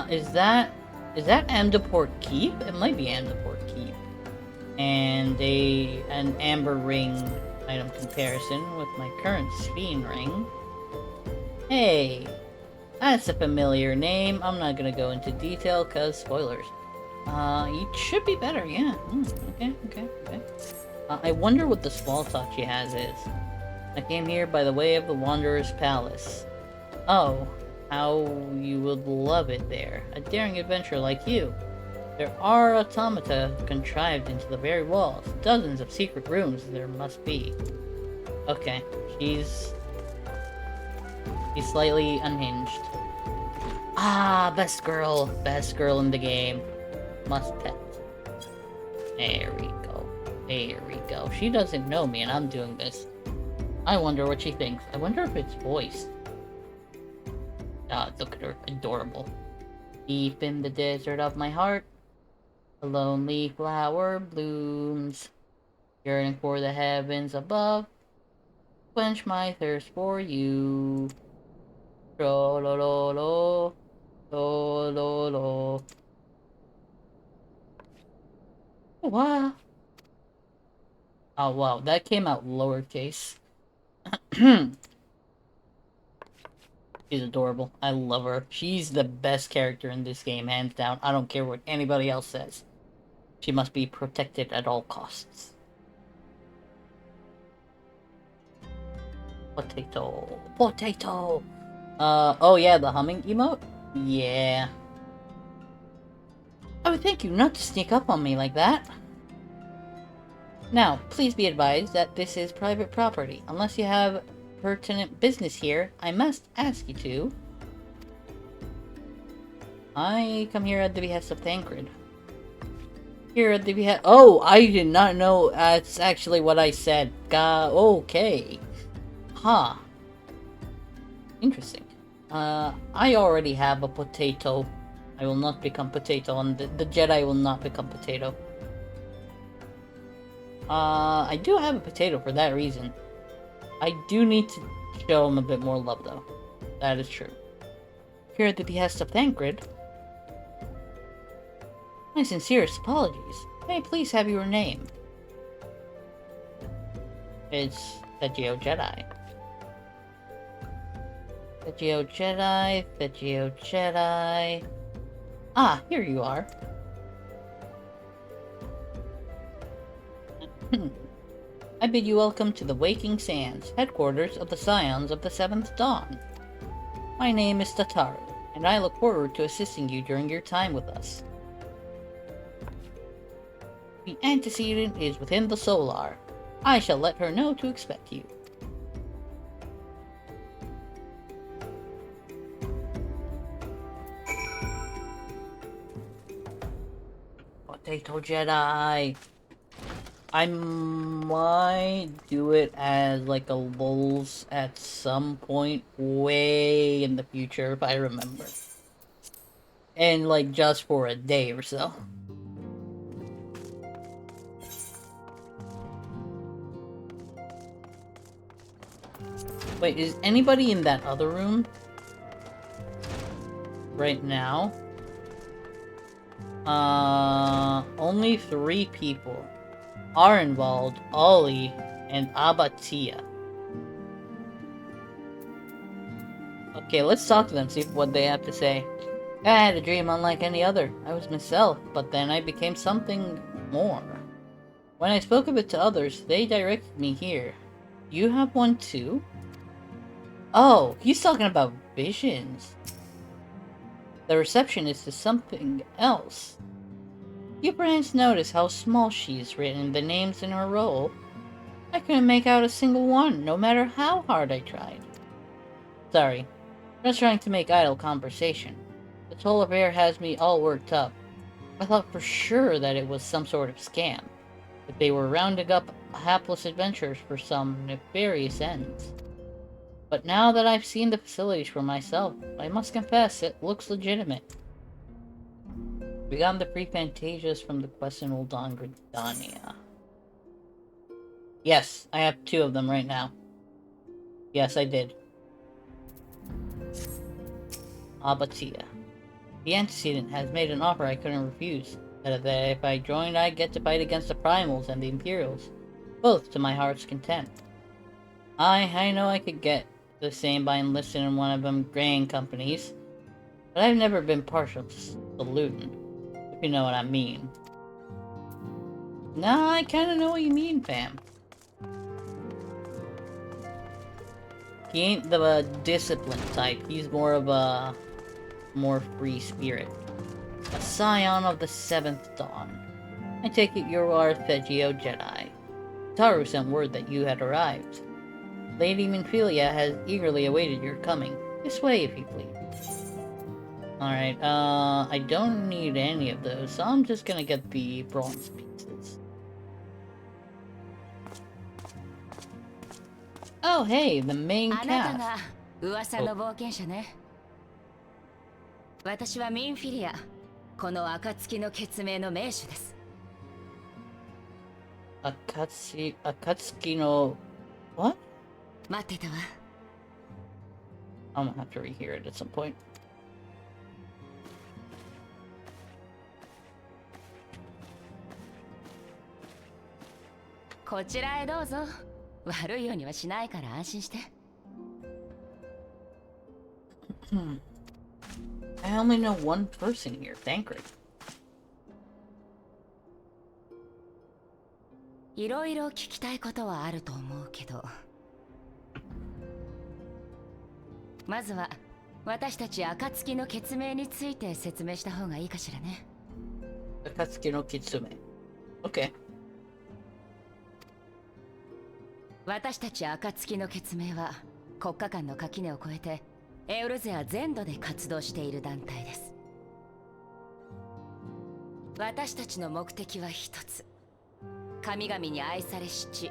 Is that Amdaport Keep? It might be Amdaport Keep. And an Amber Ring item comparison with my current Scion ring. Hey, that's a familiar name. I'm not gonna go into detail, cause spoilers. It should be better, yeah. Okay. I wonder what the small talk she has is. I came here by the way of the Wanderer's Palace. Oh, how you would love it there. A daring adventurer like you. There are automata contrived into the very walls. Dozens of secret rooms there must be. Okay, she's slightly unhinged. Ah, best girl in the game. Must pet. There we go. She doesn't know me and I'm doing this. I wonder what she thinks. I wonder if it's voiced. Ah, look at her. Adorable. Deep in the desert of my heart, a lonely flower blooms, yearning for the heavens above. Quench my thirst for you. Lo. Wow. Oh wow, that came out lowercase. She's adorable. I love her. She's the best character in this game, hands down. I don't care what anybody else says. She must be protected at all costs. Potato! Oh yeah, the humming emote? Yeah. I would thank you not to sneak up on me like that. Now, please be advised that this is private property. Unless you have pertinent business here, I must ask you to. I come here at the behest of Thancred. Here at the behest... Oh, I did not know that's actually what I said. Okay. Huh. Interesting. I already have a potato. I will not become potato, and the Jedi will not become potato. I do have a potato for that reason. I do need to show him a bit more love, though. That is true. Here at the behest of Thancred. My sincerest apologies. May I please have your name? It's the Geo Jedi. The Geo Jedi, the Geo Jedi. Ah, here you are. I bid you welcome to the Waking Sands, headquarters of the Scions of the Seventh Dawn. My name is Tataru, and I look forward to assisting you during your time with us. The antecedent is within the Solar. I shall let her know to expect you. Potato Jedi. I might do it as like a lulz at some point way in the future if I remember. And like just for a day or so. Wait, is anybody in that other room? Right now? Only 3 people are involved. Ollie and Abatia. Okay, let's talk to them, see what they have to say. I had a dream unlike any other. I was myself, but then I became something more. When I spoke of it to others, they directed me here. You have one too? Oh, he's talking about visions. The receptionist is something else. You perhaps notice how small she's written the names in her roll. I couldn't make out a single one, no matter how hard I tried. Sorry, just trying to make idle conversation. This whole affair has me all worked up. I thought for sure that it was some sort of scam, that they were rounding up hapless adventurers for some nefarious ends. But now that I've seen the facilities for myself, I must confess it looks legitimate. We got the free Fantasias from the quest in Old Gridania. Yes, I have 2 of them right now. Yes, I did. Abatia. The antecedent has made an offer I couldn't refuse. That if I joined, I'd get to fight against the Primals and the Imperials, both to my heart's content. I know I could get the same by enlisting in one of them grain companies, but I've never been partial to saluting, if you know what I mean. Nah, I kinda know what you mean, fam. He ain't the disciplined type, he's more of a more free spirit. A Scion of the 7th Dawn. I take it you are the Geo Jedi. Taru sent word that you had arrived. Lady Minfilia has eagerly awaited your coming. This way, if you please. Alright, I don't need any of those, so I'm just gonna get the bronze pieces. Oh, hey, the main cast. 噂の冒険者ね。私はミンフィリア。この暁の決命の名手です。Akatsuki no... What? 待ってたわ。I'm gonna have to rehear it at some point. こちらへどうぞ。悪いようにはしないから安心して。I only know one person here, Thancred. いろいろ聞きたいことはあると思うけど。まずは私たち暁の決命について説明した方がいいかしらね。Akatsuki no Kitsume. Okay. 私たち暁の決命は国家間の垣根を越えてエウルゼア全土で活動している団体です。私たちの目的は一つ。神々に愛されし地、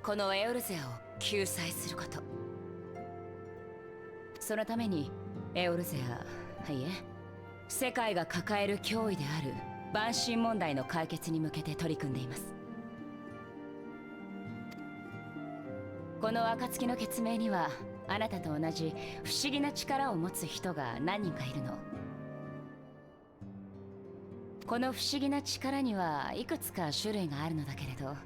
このエウルゼアを救済すること。そのためにエウルゼア、いえ、世界が抱える脅威である万神問題の解決に向けて取り組んでいます。この暁の決命にはあなたと同じ不思議な力を持つ人が何人かいるの。この不思議な力にはいくつか種類があるのだけれど、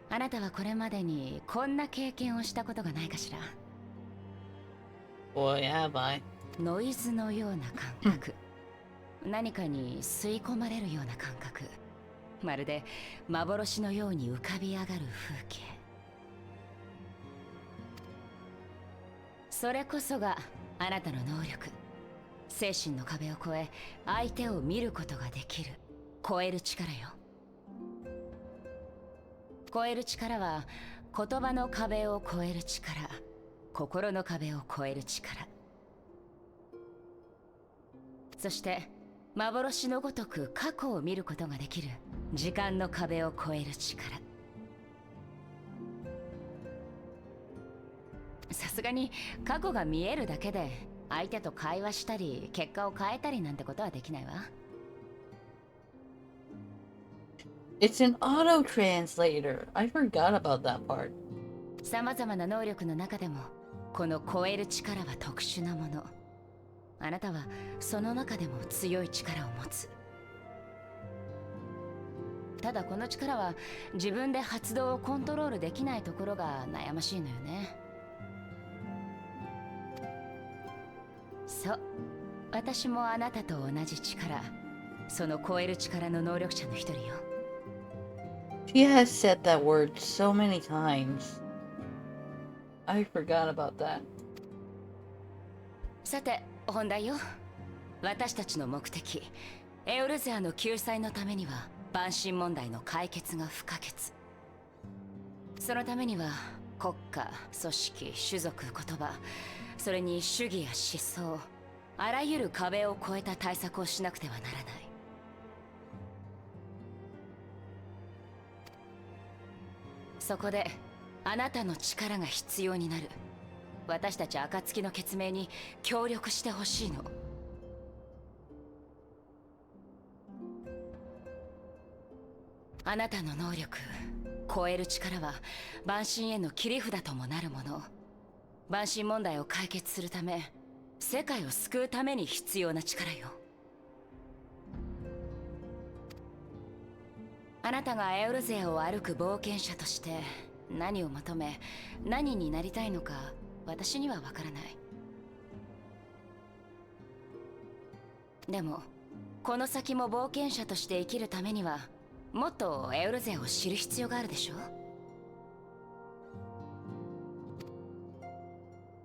あなたはこれまでにこんな経験をしたことがないかしら。 Boy, have I. ノイズのような感覚、何かに吸い込まれるような感覚、まるで幻のように浮かび上がる風景。それこそがあなたの能力。精神の壁を越え相手を見ることができる、超える力よ。超える力は言葉の壁を越える力、心の壁を越える力、そして幻のごとく過去を見ることができる時間の壁を越える力。さすがに過去が見えるだけで相手と会話したり結果を変えたりなんてことはできないわ。 It's an auto translator. I forgot about that part. さまざまな能力の中でもこの超える力は特殊なもの。あなたはその中でも強い力を持つ。ただこの力は自分で発動をコントロールできないところが悩ましいのよね。そう、私もあなたと同じ力、その超える力の能力者の一人よ。 She has said that word so many times. I forgot about that. さて本題よ。私たちの目的、エオルゼアの救済のためには万神問題の解決が不可欠。そのためには国家、組織、種族、言葉、それに主義や思想、あらゆる壁を越えた対策をしなくてはならない。そこであなたの力が必要になる。私たち暁の決命に協力してほしいの。あなたの能力、超える力は万神への切り札ともなるもの。万神問題を解決するため、世界を救うために必要な力よ。あなたがエオルゼアを歩く冒険者として何を求め、何になりたいのか私にはわからない。でもこの先も冒険者として生きるためにはもっとエオルゼアを知る必要があるでしょ。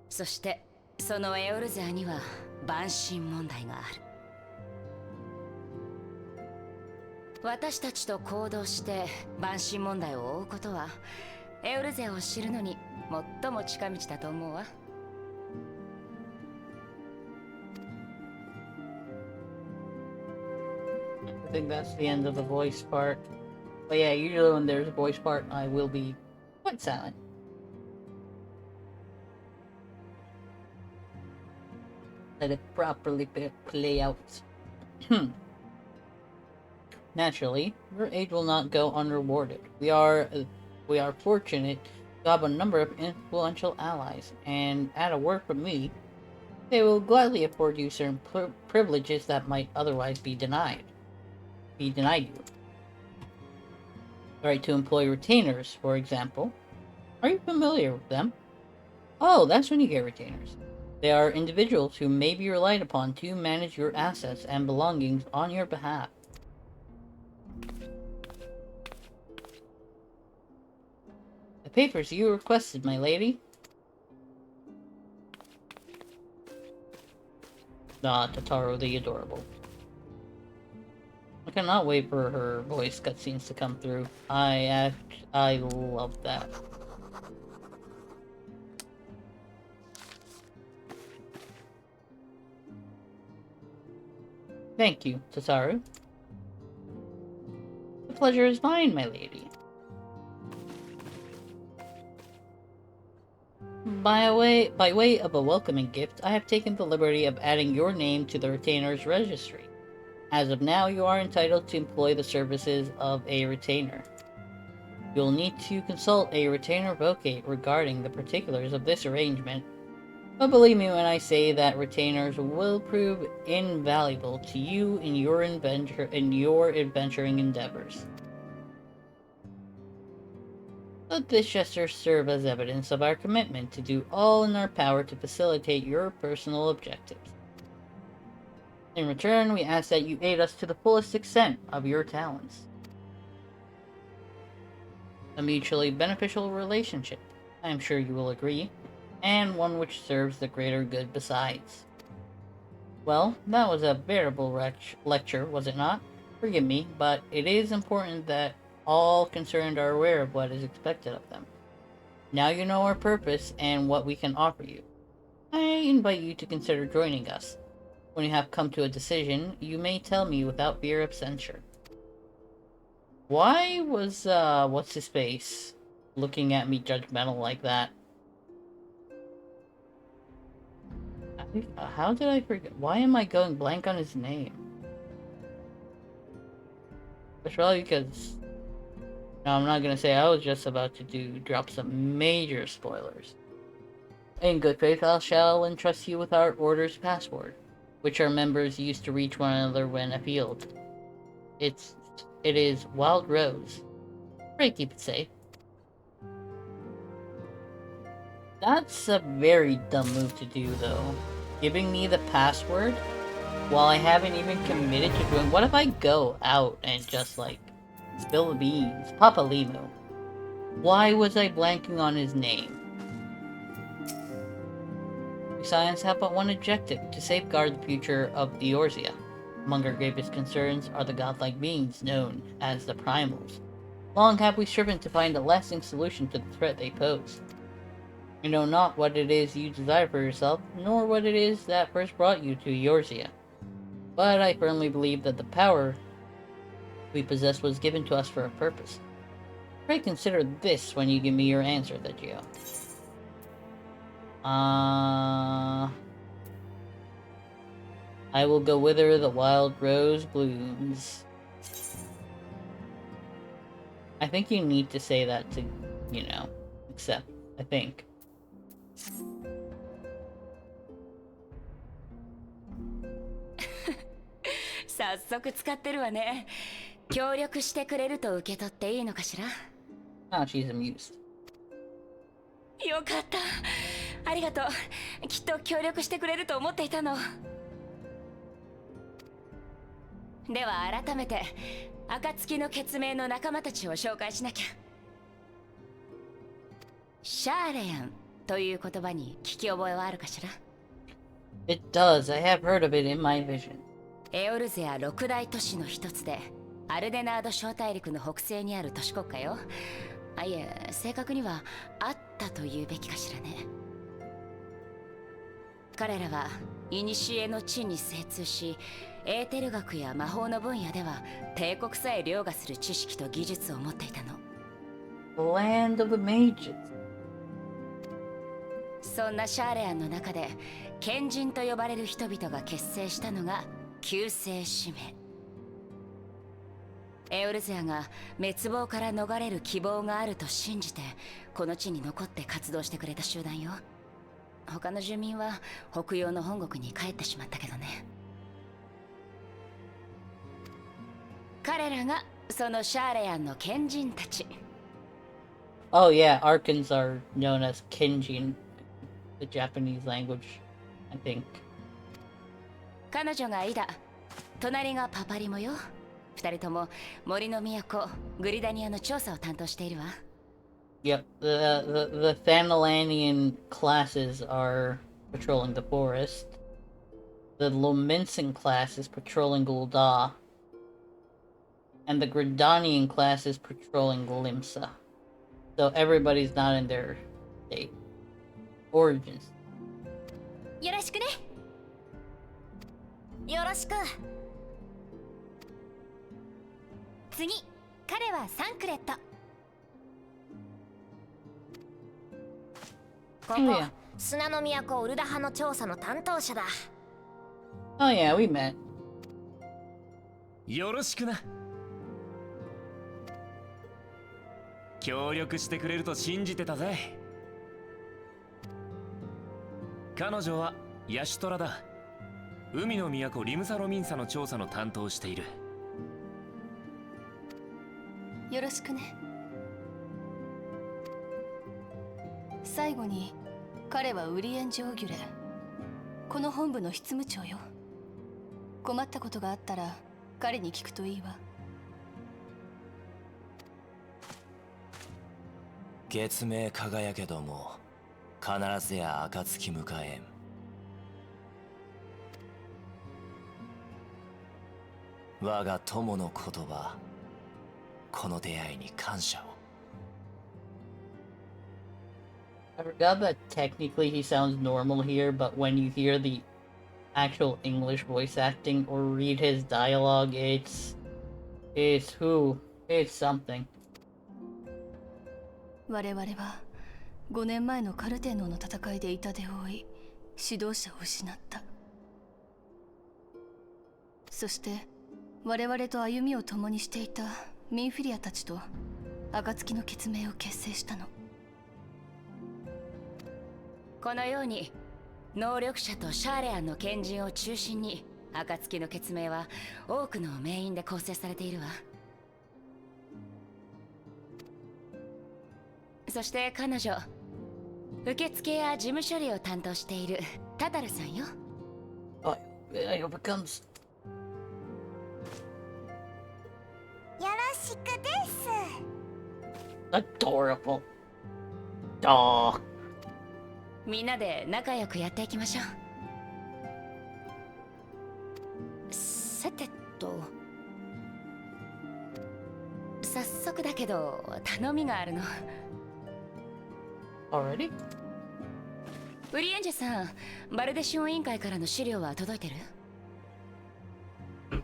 そしてそのエオルゼアには万神問題がある。私たちと行動して万神問題を追うことはエオルゼアを知るのに最も近道だと思うわ。I think that's the end of the voice part. But yeah, usually when there's a voice part, I will be quite silent. Let it properly play out. Naturally, your aid will not go unrewarded. We are fortunate to have a number of influential allies, and at a word from me, they will gladly afford you certain privileges that might otherwise be denied you. The right to employ retainers, for example. Are you familiar with them? Oh, that's when you get retainers. They are individuals who may be relied upon to manage your assets and belongings on your behalf. The papers you requested, my lady. Ah, Totaro the Adorable. I cannot wait for her voice cutscenes to come through. I love that. Thank you, Totaro. The pleasure is mine, my lady. By way of a welcoming gift, I have taken the liberty of adding your name to the retainer's registry. As of now, you are entitled to employ the services of a retainer. You'll need to consult a retainer vocate regarding the particulars of this arrangement, but believe me when I say that retainers will prove invaluable to you in your adventuring endeavors. Let this gesture serve as evidence of our commitment to do all in our power to facilitate your personal objectives. In return, we ask that you aid us to the fullest extent of your talents. A mutually beneficial relationship, I am sure you will agree, and one which serves the greater good besides. Well, that was a veritable lecture, was it not? Forgive me, but it is important that all concerned are aware of what is expected of them. Now you know our purpose and what we can offer you. I invite you to consider joining us. When you have come to a decision, you may tell me without fear of censure. Why was, what's-his-face looking at me judgmental like that? How did I forget? Why am I going blank on his name? It's probably because... No, I'm not gonna say. I was just about to drop some major spoilers. In good faith, I shall entrust you with our order's password, which our members use to reach one another when afield. It is Wild Rose. Pray keep it safe. That's a very dumb move to do, though. Giving me the password while I haven't even committed to doing. What if I go out and just like spill the beans? Papa Limu. Why was I blanking on his name? We Scions have but one objective: to safeguard the future of the Eorzea. Among our gravest concerns are the godlike beings known as the Primals. Long have we striven to find a lasting solution to the threat they pose. I know not what it is you desire for yourself, nor what it is that first brought you to Eorzea. But I firmly believe that the power we possess was given to us for a purpose. Pray consider this when you give me your answer, the Geo. I will go whither the wild rose blooms. I think you need to say that to, you know, accept, I think.早速使ってるわね。協力してくれると受け取っていいのかしら。 Ah, she's amused. よかった。ありがとう。きっと協力してくれると思っていたの。では改めて暁の血盟の仲間たちを紹介しなきゃ。シャーレヤンという言葉に聞き覚えはあるかしら。 It does. I have heard of it in my vision. エオルゼア六大都市の一つで、アルデナード小大陸の北西にある都市国家よ。あ、いえ、正確にはあったと言うべきかしらね。彼らは古の地に精通し、エーテル学や魔法の分野では帝国さえ凌駕する知識と技術を持っていたの。 The land of the mages. そんなシャーレアンの中で賢人と呼ばれる人々が結成したのが救世使命。エオルゼアが滅亡から逃れる希望があると信じてこの地に残って活動してくれた集団よ。他の住民は北洋の本国に帰ってしまったけどね。彼らがそのシャーレアンの賢人たち。 Oh yeah, Arkans are known as Kinjin, the Japanese language, I think. 彼女がイダ、隣がパパリモよ。二人とも森の都グリダニアの調査を担当しているわ。 Yep, the Thanalanian classes are patrolling the forest. The Lominsan class is patrolling Gul'da. And the Gridanian class is patrolling Limsa. So everybody's not in their state. Origins. よろしくね。よろしく。次、彼はサンクレット。ここ、Oh yeah. 砂の都ウルダ派の調査の担当者だ。Oh yeah, we met. よろしくな。協力してくれると信じてたぜ。彼女はヤシュトラだ。海の都リムサロミンサの調査の担当をしている。よろしくね。最後に、彼はウリエン・ジョーギュレ、この本部の執務長よ。困ったことがあったら彼に聞くといいわ。月明輝けども必ずや暁迎えん。我が友の言葉、この出会いに感謝を。I forgot that technically he sounds normal here, but when you hear the actual English voice acting or read his dialogue, it's something. 我々は5年前のカルテノの戦いで痛手を負い、指導者を失った。そして我々と歩みを共にしていたミンフィリアたちと暁の血盟を結成したの。このように能力者とシャーレアンの賢人を中心に暁の血盟は多くの名員で構成されているわ。そして彼女、受付や事務処理を担当しているタタルさんよ。I hope it comes. よろしくです。 Adorable. Aw. みんなで仲良くやっていきましょう。さてと、早速だけど頼みがあるの。Already? ウリエンジェさん、バルデシオン委員会からの資料は届いてる？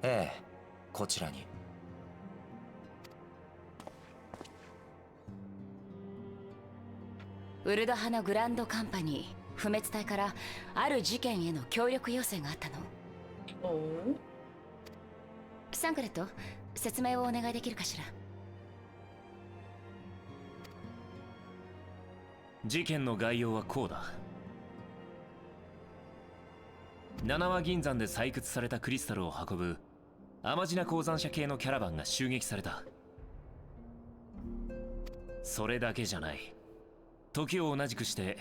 ええ、こちらに。ウルド派のグランドカンパニー不滅隊からある事件への協力要請があったの。Oh. サンクレット、説明をお願いできるかしら。事件の概要はこうだ。七輪銀山で採掘されたクリスタルを運ぶアマジナ鉱山社系のキャラバンが襲撃された。それだけじゃない。時を同じくして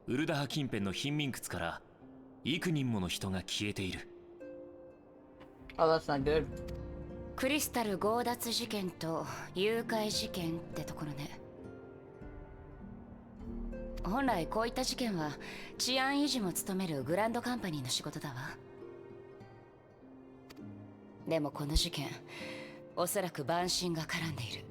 ウルダハ近辺の貧民窟から幾人もの人が消えている。Oh, that's not good. クリスタル強奪事件と誘拐事件ってところね。本来こういった事件は治安維持も務めるグランドカンパニーの仕事だわ。でもこの事件、おそらく蛮神が絡んでいる。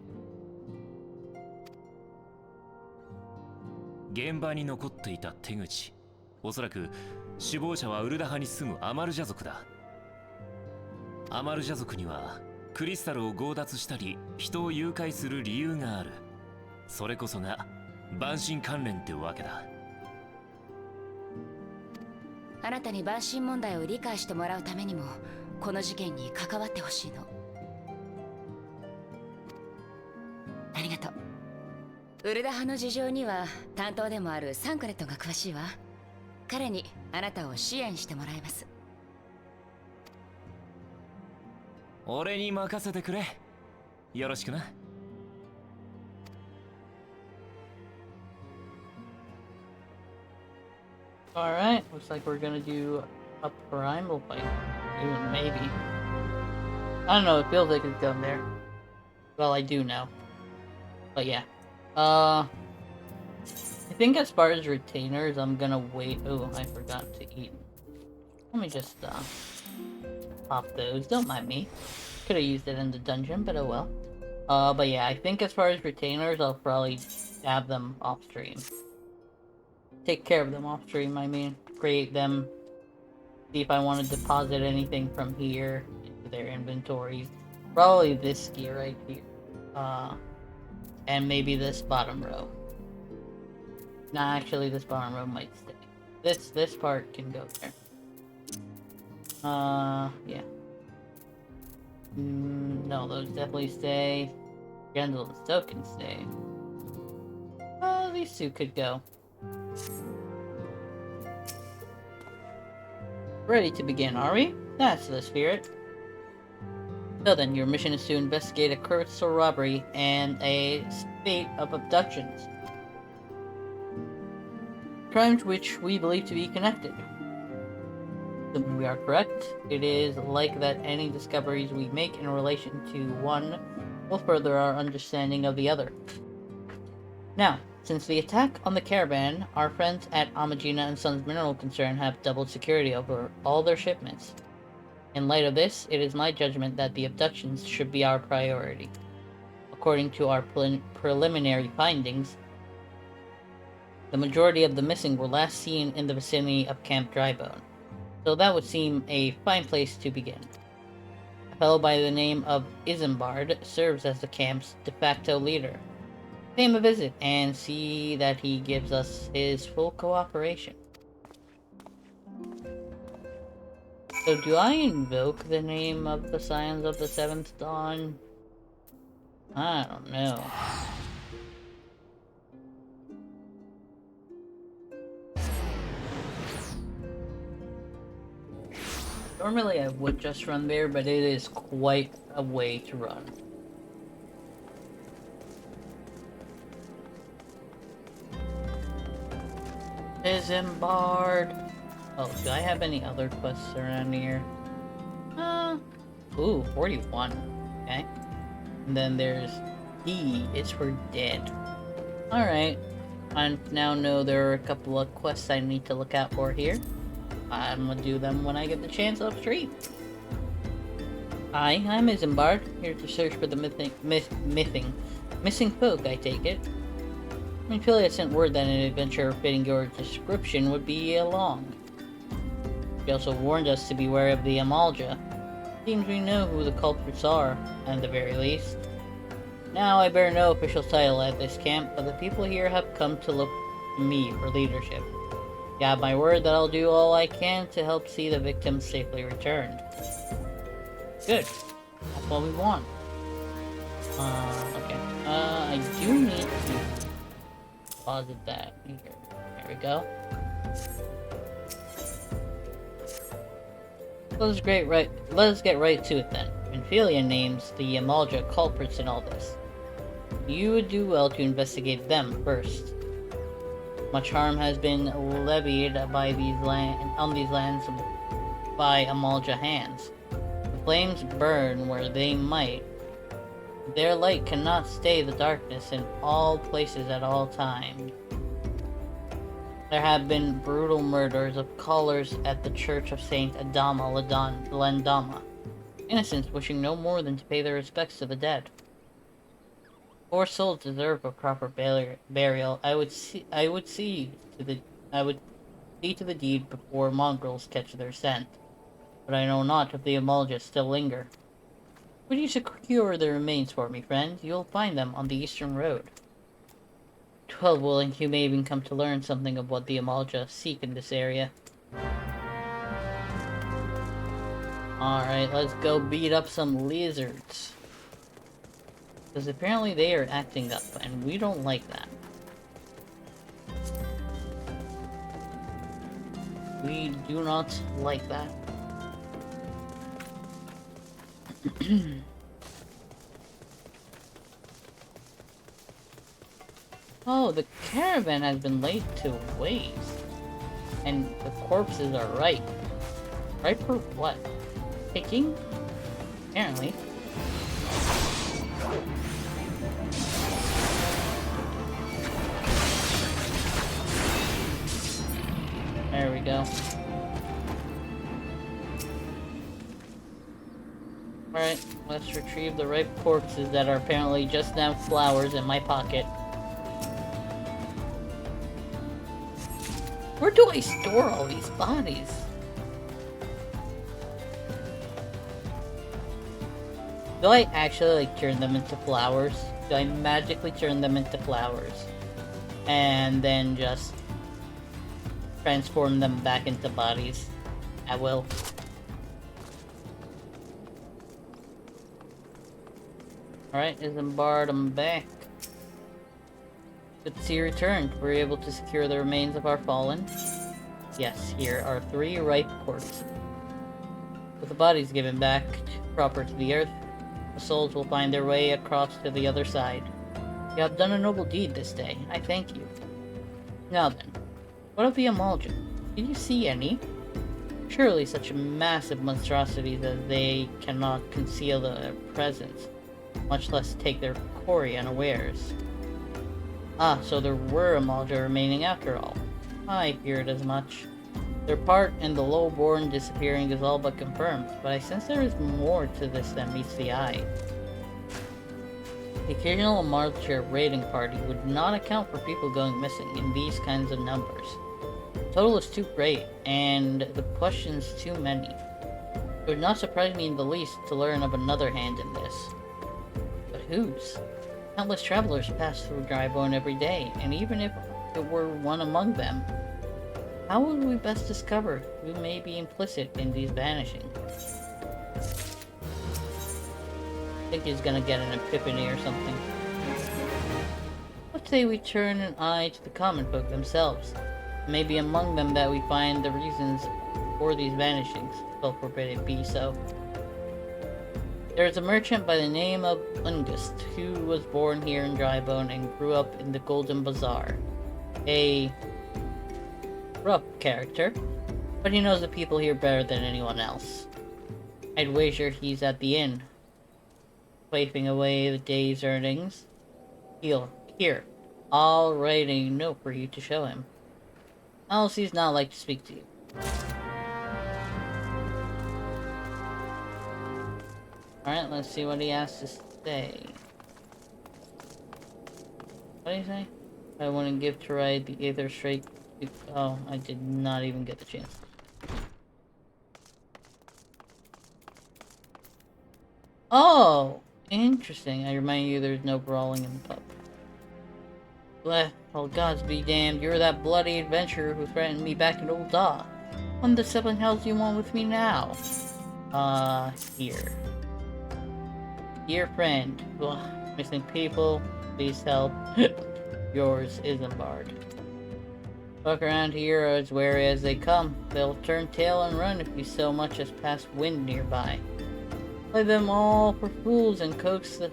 現場に残っていた手口、おそらく首謀者はウルダ派に住むアマルジャ族だ。アマルジャ族にはクリスタルを強奪したり人を誘拐する理由がある。それこそが蛮神関連ってわけだ。あなたに蛮神問題を理解してもらうためにもこの事件に関わってほしいの。ありがとう。ウルダ派の事情には担当でもあるサンクレットが詳しいわ。彼にあなたを支援してもらいます。俺に任せてくれ。よろしくな。Alright, looks like we're gonna do a primal fight. Even maybe. I don't know, it feels like it's done there. Well, I do know. But yeah. I think as far as retainers, I'm gonna wait. Oh, I forgot to eat. Let me just, pop those. Don't mind me. Could've used it in the dungeon, but oh well. But yeah, I think as far as retainers, I'll probably have them off stream. Take care of them off stream, I mean. Create them. See if I want to deposit anything from here into their inventories. Probably this gear right here. And maybe this bottom row. Nah, actually this bottom row might stay. This part can go there. Yeah. No, those definitely stay. Grendel and Stoke can stay. Oh, these two could go. Ready to begin, are we? That's the spirit. So then, your mission is to investigate a crystal robbery and a spate of abductions. crimes which we believe to be connected. Assuming we are correct, it is like that any discoveries we make in relation to one will further our understanding of the other. Now, since the attack on the caravan, our friends at Amagina and Sons Mineral Concern have doubled security over all their shipments. In light of this, it is my judgment that the abductions should be our priority. According to our preliminary findings, the majority of the missing were last seen in the vicinity of Camp Drybone, so that would seem a fine place to begin. A fellow by the name of Isambard serves as the camp's de facto leader. Pay him a visit and see that he gives us his full cooperation. So do I invoke the name of the Scions of the Seventh Dawn? I don't know. Normally I would just run there, but it is quite a way to run. Isambard. Oh, do I have any other quests around here? Ooh, 41. Okay. And then there's D, it's for dead. Alright. I now know there are a couple of quests I need to look out for here. I'm gonna do them when I get the chance off stream. Hi, I'm Isambard, here to search for the missing folk, I take it. Unofficial sent word that an adventure fitting your description would be along. She also warned us to be wary of the Amalja. Seems we know who the culprits are, at the very least. Now, I bear no official title at this camp, but the people here have come to look to me for leadership. You have my word that I'll do all I can to help see the victims safely returned. Good. That's what we want. Okay. I do need to deposit that here. There we go. Let us get right to it then. Ophelia names the Amalja culprits in all this. You would do well to investigate them first. Much harm has been levied by on these lands by Amalja hands. The flames burn where they might. Their light cannot stay the darkness in all places at all times. There have been brutal murders of callers at the Church of Saint Adama Landama, innocents wishing no more than to pay their respects to the dead. Poor souls deserve a proper burial. I would see to the deed before mongrels catch their scent. But I know not if the Amalja still linger. Would you secure the remains for me, friend? You'll find them on the eastern road. 12 willing, you may even come to learn something of what the Amalja seek in this area. Alright, let's go beat up some lizards. Because apparently they are acting up, and we don't like that. We do not like that. Oh, the caravan has been laid to waste. And the corpses are ripe. Ripe for what? Picking? Apparently. There we go. Alright, let's retrieve the ripe corpses that are apparently just now flowers in my pocket. Where do I store all these bodies? Do I actually turn them into flowers? Do I magically turn them into flowers? And then just transform them back into bodies at will? Alright, Isambard, I'm back. Good to see you returned. Were you able to secure the remains of our fallen? Yes, here are 3 ripe corpses. With the bodies given back proper to the earth, the souls will find their way across to the other side. You have done a noble deed this day. I thank you. Now then, What of the Amalgam? Did you see any? Surely such massive monstrosities as they cannot conceal their presence, much less take their quarry unawares. Ah, so there were Amalgam remaining after all. I feared as much. Their part in the lowborn disappearing is all but confirmed, but I sense there is more to this than meets the eye. The occasional Amalgam raiding party would not account for people going missing in these kinds of numbers. The total is too great, and the questions too many. It would not surprise me in the least to learn of another hand in this. But whose? Countless travelers pass through Drybone every day, and even if it were one among them, how would we best discover who may be implicit in these vanishings? I think he's gonna get an epiphany or something. Let's say we turn an eye to the common folk themselves. Maybe among them that we find the reasons for these vanishings. God forbid it be so. There is a merchant by the name of Ungust who was born here in Drybone and grew up in the Golden Bazaar. A rough character, but he knows the people here better than anyone else. I'd wager he's at the inn, wafting away the day's earnings. Here, I'll write a note for you to show him. Else he's not like to speak to you. Alright, let's see what he has to say. What did he say? I wouldn't give to ride the Aether straight. Oh, I did not even get the chance. Oh! Interesting. I remind you there's no brawling in the pub. Bleh, all gods be damned, you're that bloody adventurer who threatened me back in Old Da. What the seven hells do you want with me now? Here. Dear friend, ugh, missing people, please help. Yours, Isambard. Folk around here are as wary as they come. They'll turn tail and run if you so much as pass wind nearby. Play them all for fools and coax the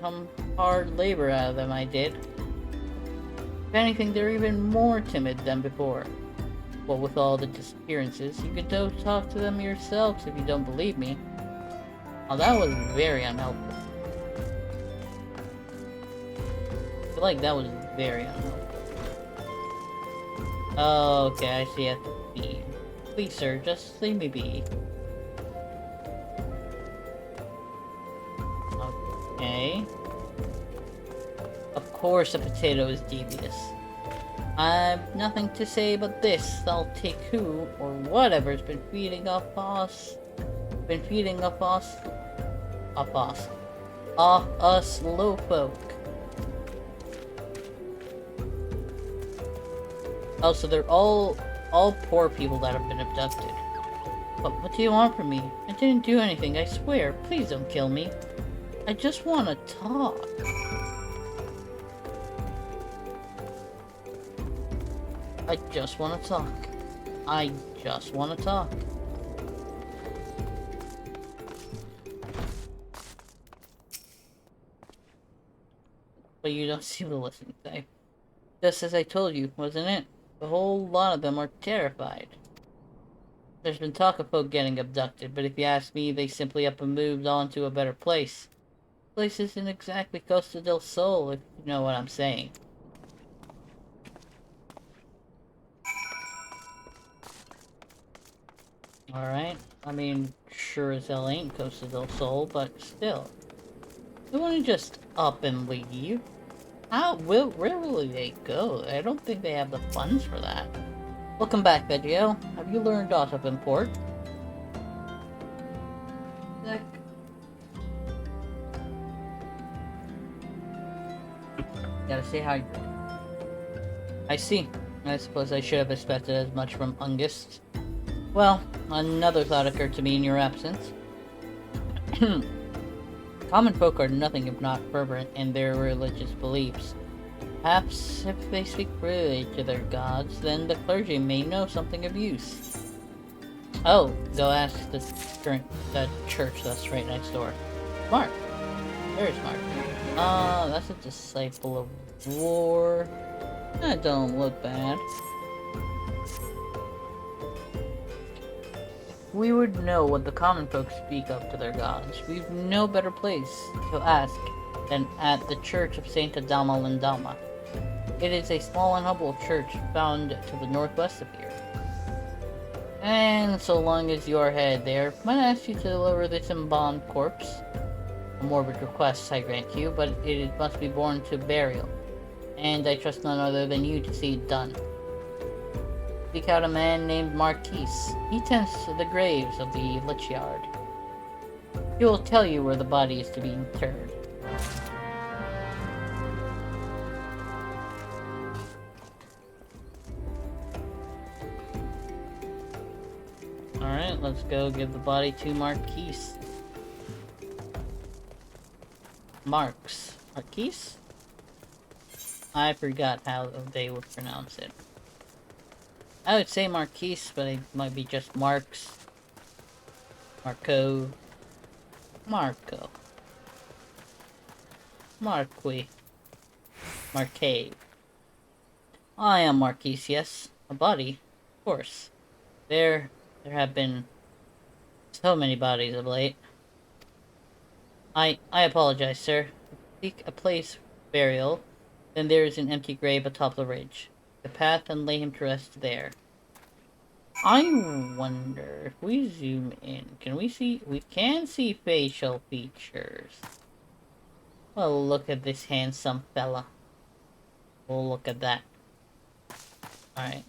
hard labor out of them, I did. If anything, they're even more timid than before. What with all the disappearances, you could go talk to them yourselves if you don't believe me. Oh, that was very unhelpful. I feel like that was very unhelpful. Oh, okay, I see a theme. Please, sir, just leave me be. Okay. Of course a potato is devious. I've nothing to say but this. I'll take who, or whatever's been feeding off us low folk. Oh, so they're all poor people that have been abducted. But what do you want from me? I didn't do anything, I swear. Please don't kill me. I just want to talk. I just want to talk. I just want to talk. But you don't seem to listen, Dave. Just as I told you, wasn't it? A whole lot of them are terrified. There's been talk of folk getting abducted, but if you ask me, they simply up and moved on to a better place. The place isn't exactly Costa del Sol, if you know what I'm saying. Alright, I mean, sure as hell ain't Costa del Sol, but still. They wouldn't just up and leave. Where will they go? I don't think they have the funds for that. Welcome back, Vegio. Have you learned aught of import? Sick. Gotta say hi. I see. I suppose I should have expected as much from Ungust. Well, another thought occurred to me in your absence. Common folk are nothing if not fervent in their religious beliefs. Perhaps if they speak freely to their gods, then the clergy may know something of use. Oh, go ask the church that's right next door. Smart. Very smart. That's a disciple of war. That don't look bad. we would know what the common folk speak of to their gods, we've no better place to ask than at the Church of Saint Adama Lindama. It is a small and humble church found to the northwest of here. And so long as you are headed there, might I ask you to deliver this embalmed corpse? A morbid request, I grant you, but it must be borne to burial, and I trust none other than you to see it done. Seek out a man named Marquise. He tends to the graves of the Lich Yard. He will tell you where the body is to be interred. Alright, let's go give the body to Marquise. Marquise? I forgot how they would pronounce it. I would say Marquise, but it might be just Marks. Marco. Marquis. Marquet. I am Marquise, yes. A body, of course. There have been so many bodies of late. I apologize, sir. Seek a place for burial, then there is an empty grave atop the ridge. The path and lay him to rest there. I wonder if we zoom in, can we see? We can see facial features. Well, look at this handsome fella. Well, look at that. Alright.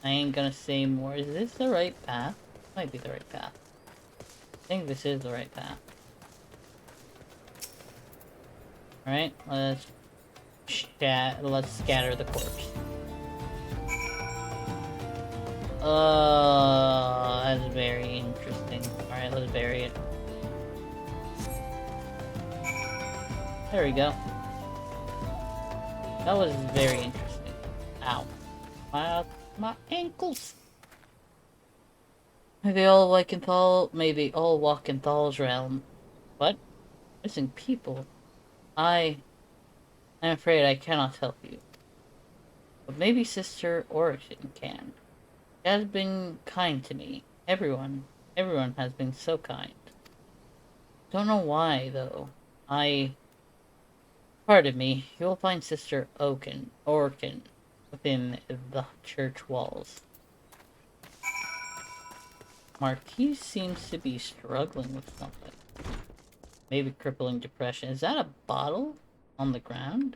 I ain't gonna say more. Is this the right path? Might be the right path. I think this is the right path. Alright, let's scatter the corpse. That's very interesting. Alright, let's bury it. There we go. That was very interesting. Ow. My ankles! Maybe all walk in Thal's realm. What? Missing people? I'm afraid I cannot help you. But maybe Sister Origin can. She has been kind to me. Everyone has been so kind. Don't know why, though. Pardon me, you will find Sister Orkin within the church walls. Marquis seems to be struggling with something. Maybe crippling depression. Is that a bottle on the ground?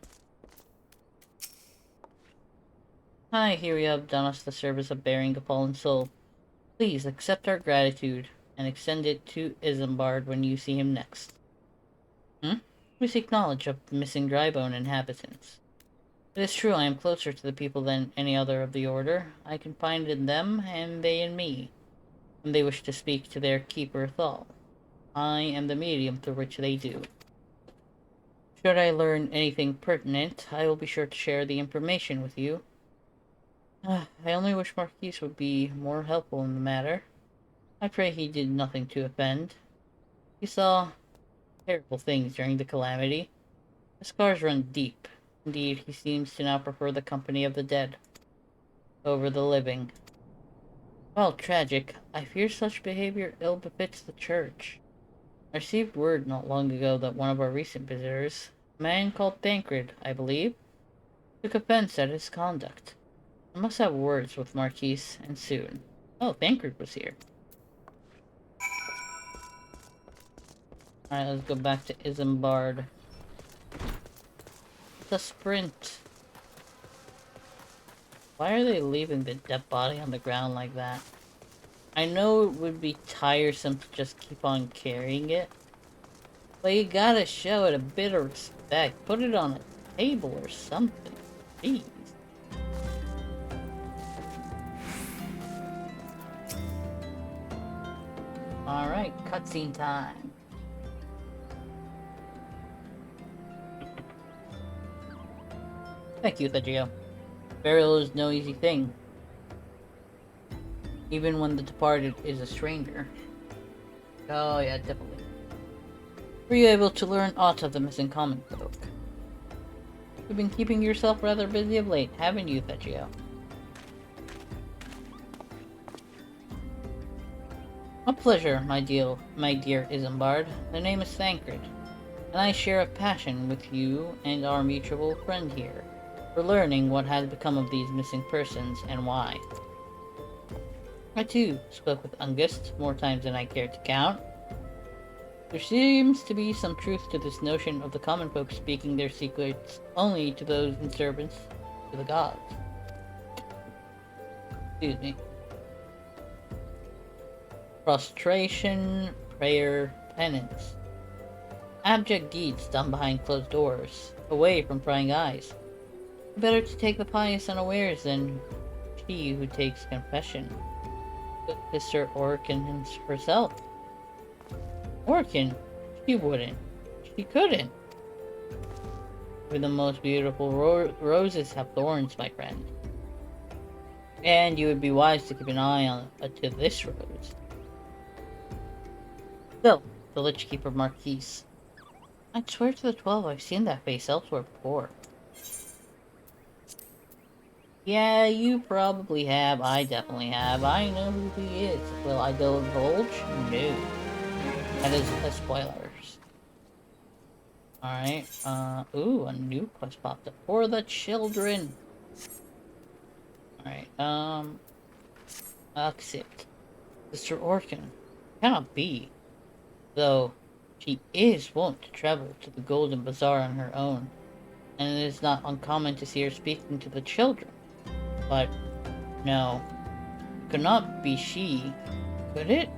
Hi, here we have done us the service of bearing a fallen soul. Please accept our gratitude and extend it to Isambard when you see him next. We seek knowledge of the missing Drybone inhabitants. It is true I am closer to the people than any other of the Order. I confide in them, and they in me, when they wish to speak to their keeper Thal. I am the medium through which they do. Should I learn anything pertinent, I will be sure to share the information with you. I only wish Marquise would be more helpful in the matter. I pray he did nothing to offend. He saw terrible things during the calamity. The scars run deep. Indeed, he seems to now prefer the company of the dead over the living. While tragic, I fear such behavior ill befits the church. I received word not long ago that one of our recent visitors, a man called Tancred, I believe, took offense at his conduct. I must have words with Marquise, and soon. Oh, Tancred was here. Alright, let's go back to Isambard. The sprint. Why are they leaving the dead body on the ground like that? I know it would be tiresome to just keep on carrying it, but you gotta show it a bit of respect. Put it on a table or something. Jeez. Alright, cutscene time. Thank you, Thegio. Burial is no easy thing, even when the departed is a stranger. Oh yeah, definitely. Were you able to learn aught of the missing common folk? You've been keeping yourself rather busy of late, haven't you, Thegio? A pleasure, my dear Isambard. The name is Thancred, and I share a passion with you and our mutual friend here for learning what has become of these missing persons and why. I too spoke with Ungust more times than I care to count. There seems to be some truth to this notion of the common folk speaking their secrets only to those in service to the gods. Excuse me. Prostration, prayer, penance. Abject deeds done behind closed doors, away from prying eyes. Better to take the pious unawares than she who takes confession. Sister Orkin herself. Orkin? She wouldn't. She couldn't. For the most beautiful roses have thorns, my friend. And you would be wise to keep an eye on to this rose. Still, the Lich Keeper Marquise. I'd swear to the 12 I've seen that face elsewhere before. Yeah, you probably have. I definitely have. I know who he is. Will I divulge? No. That is the spoilers. Alright, ooh, a new quest popped up. For the children! Alright, accept. Sister Orkin. Cannot be. Though, she is wont to travel to the Golden Bazaar on her own, and it is not uncommon to see her speaking to the children. But, no. Could not be she, could it?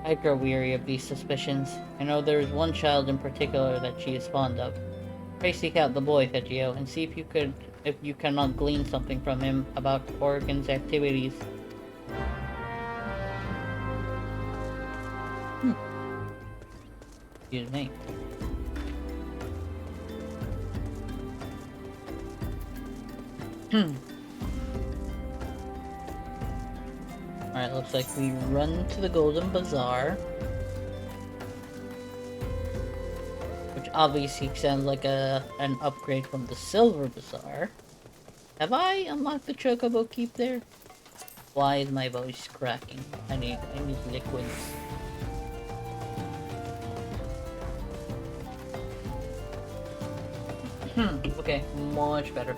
I grow weary of these suspicions. I know there is one child in particular that she is fond of. Pray seek out the boy, Thegio, and see if you cannot glean something from him about Oregon's activities. Excuse me. Alright, looks like we run to the Golden Bazaar. Which obviously sounds like an upgrade from the Silver Bazaar. Have I unlocked the Chocobo Keep there? Why is my voice cracking? I need liquids. Okay, much better.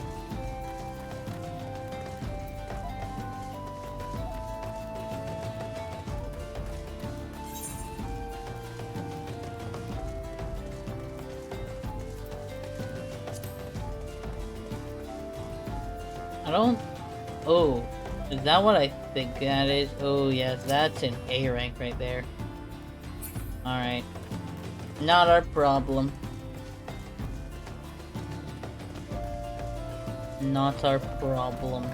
Oh, is that what I think that is? Oh yes, that's an A rank right there. Alright. Not our problem. Not our problem.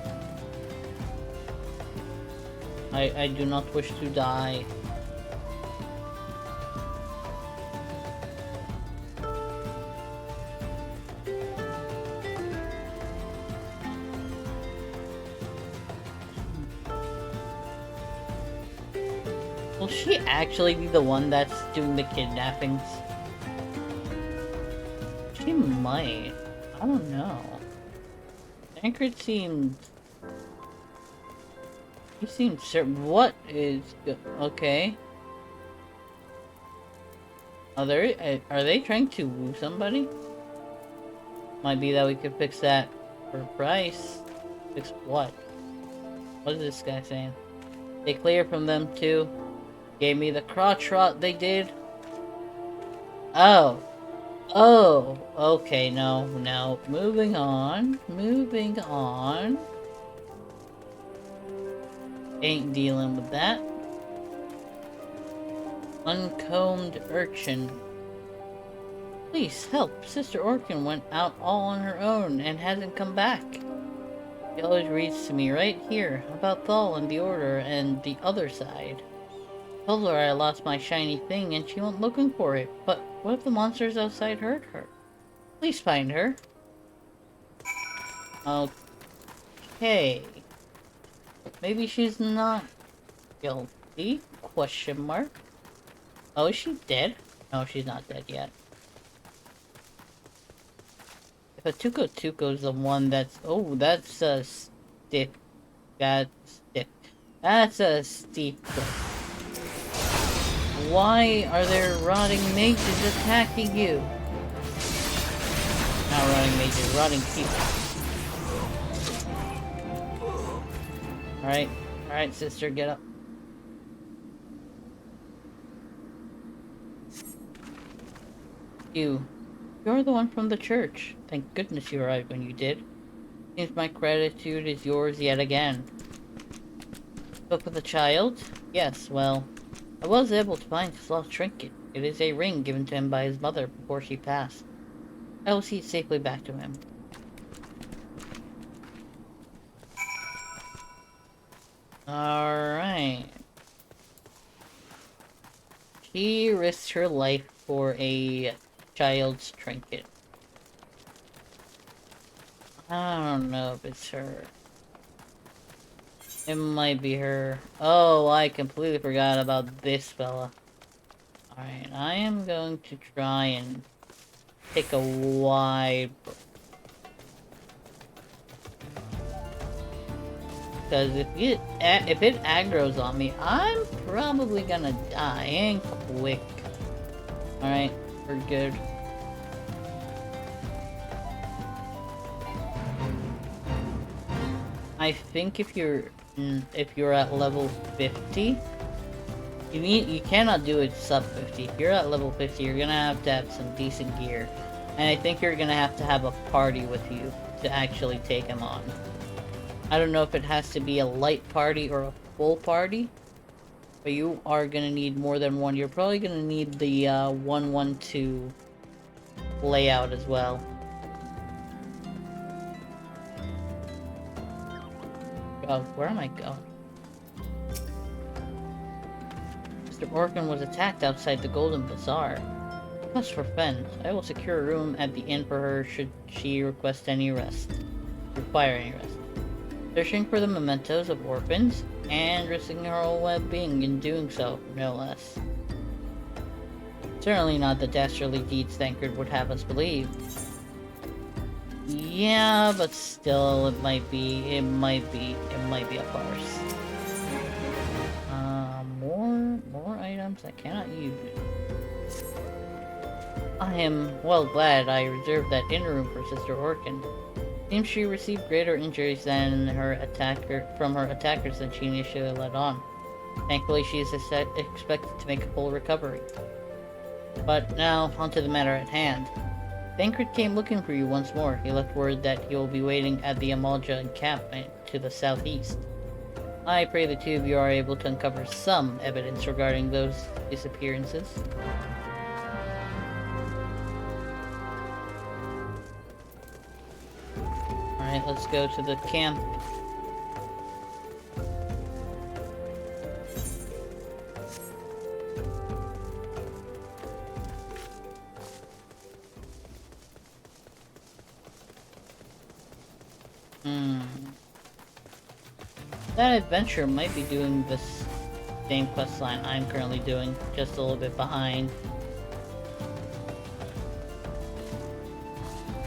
I do not wish to die. Will she actually be the one that's doing the kidnappings? She might. I don't know. Tancred seemed... He seemed certain. What is... Okay. Are they trying to woo somebody? Might be that we could fix that for a price. Fix what? What is this guy saying? They clear from them too. Gave me the crotch rot they did. Oh. Oh. Okay, no. Moving on. Moving on. Ain't dealing with that. Uncombed urchin. Please help. Sister Orkin went out all on her own and hasn't come back. She always reads to me right here about Thal and the Order and the other side. Told her I lost my shiny thing and she went looking for it, but what if the monsters outside hurt her? Please find her. Okay. Maybe she's not guilty? Question mark. Oh, is she dead? No, she's not dead yet. If a Tuco is the one that's... Oh, that's a stiff That's a steep cliff. Why are there rotting mages attacking you? Not rotting mages, rotting people. Alright, sister, get up. You're the one from the church. Thank goodness you arrived when you did. Seems my gratitude is yours yet again. Spoke with the child? Yes, well, I was able to find his lost trinket. It is a ring given to him by his mother before she passed. I will see it safely back to him. Alright. She risked her life for a child's trinket. I don't know if it's her. It might be her. Oh, I completely forgot about this fella. Alright, I am going to try and take a wide... Because if it aggroes on me, I'm probably gonna die and quick. Alright, we're good. I think if you're at level 50, you cannot do it sub 50. If you're at level 50, you're gonna have to have some decent gear, and I think you're gonna have to have a party with you to actually take him on. I don't know if it has to be a light party or a full party, but you are gonna need more than one. You're probably gonna need the 1-1-2 layout as well. Oh, where am I going? Mr. Orkin was attacked outside the Golden Bazaar. Request for friends. I will secure a room at the inn for her should she require any rest. Searching for the mementos of orphans, and risking her own well-being in doing so, no less. Certainly not the dastardly deeds Thancred would have us believe. Yeah, but still, it might be a farce. More items I cannot use. I am well glad I reserved that inner room for Sister Orkin. Seems she received greater injuries than from her attackers than she initially let on. Thankfully, she is expected to make a full recovery. But now, onto the matter at hand. Thancred came looking for you once more. He left word that he will be waiting at the Amalja encampment to the southeast. I pray the two of you are able to uncover some evidence regarding those disappearances. Alright, let's go to the camp. That adventure might be doing this same quest line I'm currently doing, just a little bit behind.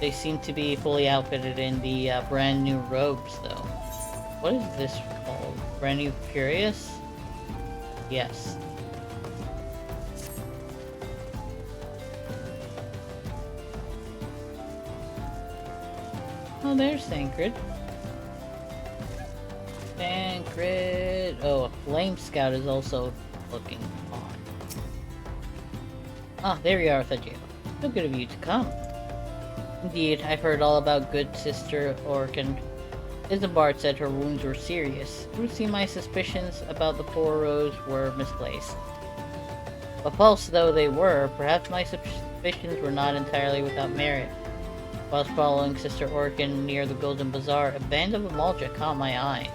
They seem to be fully outfitted in the brand new robes, though. What is this called? Brand new Furious? Yes. Oh, there's Thancred. Thancred! Oh, a Flame Scout is also looking on. Ah, there you are, Thaddeus. So good of you to come. Indeed, I've heard all about good Sister Orkin. Isambard said her wounds were serious. It would seem my suspicions about the poor Rose were misplaced. But false though they were, perhaps my suspicions were not entirely without merit. Whilst following Sister Orkin near the Golden Bazaar, a band of Amalja caught my eye.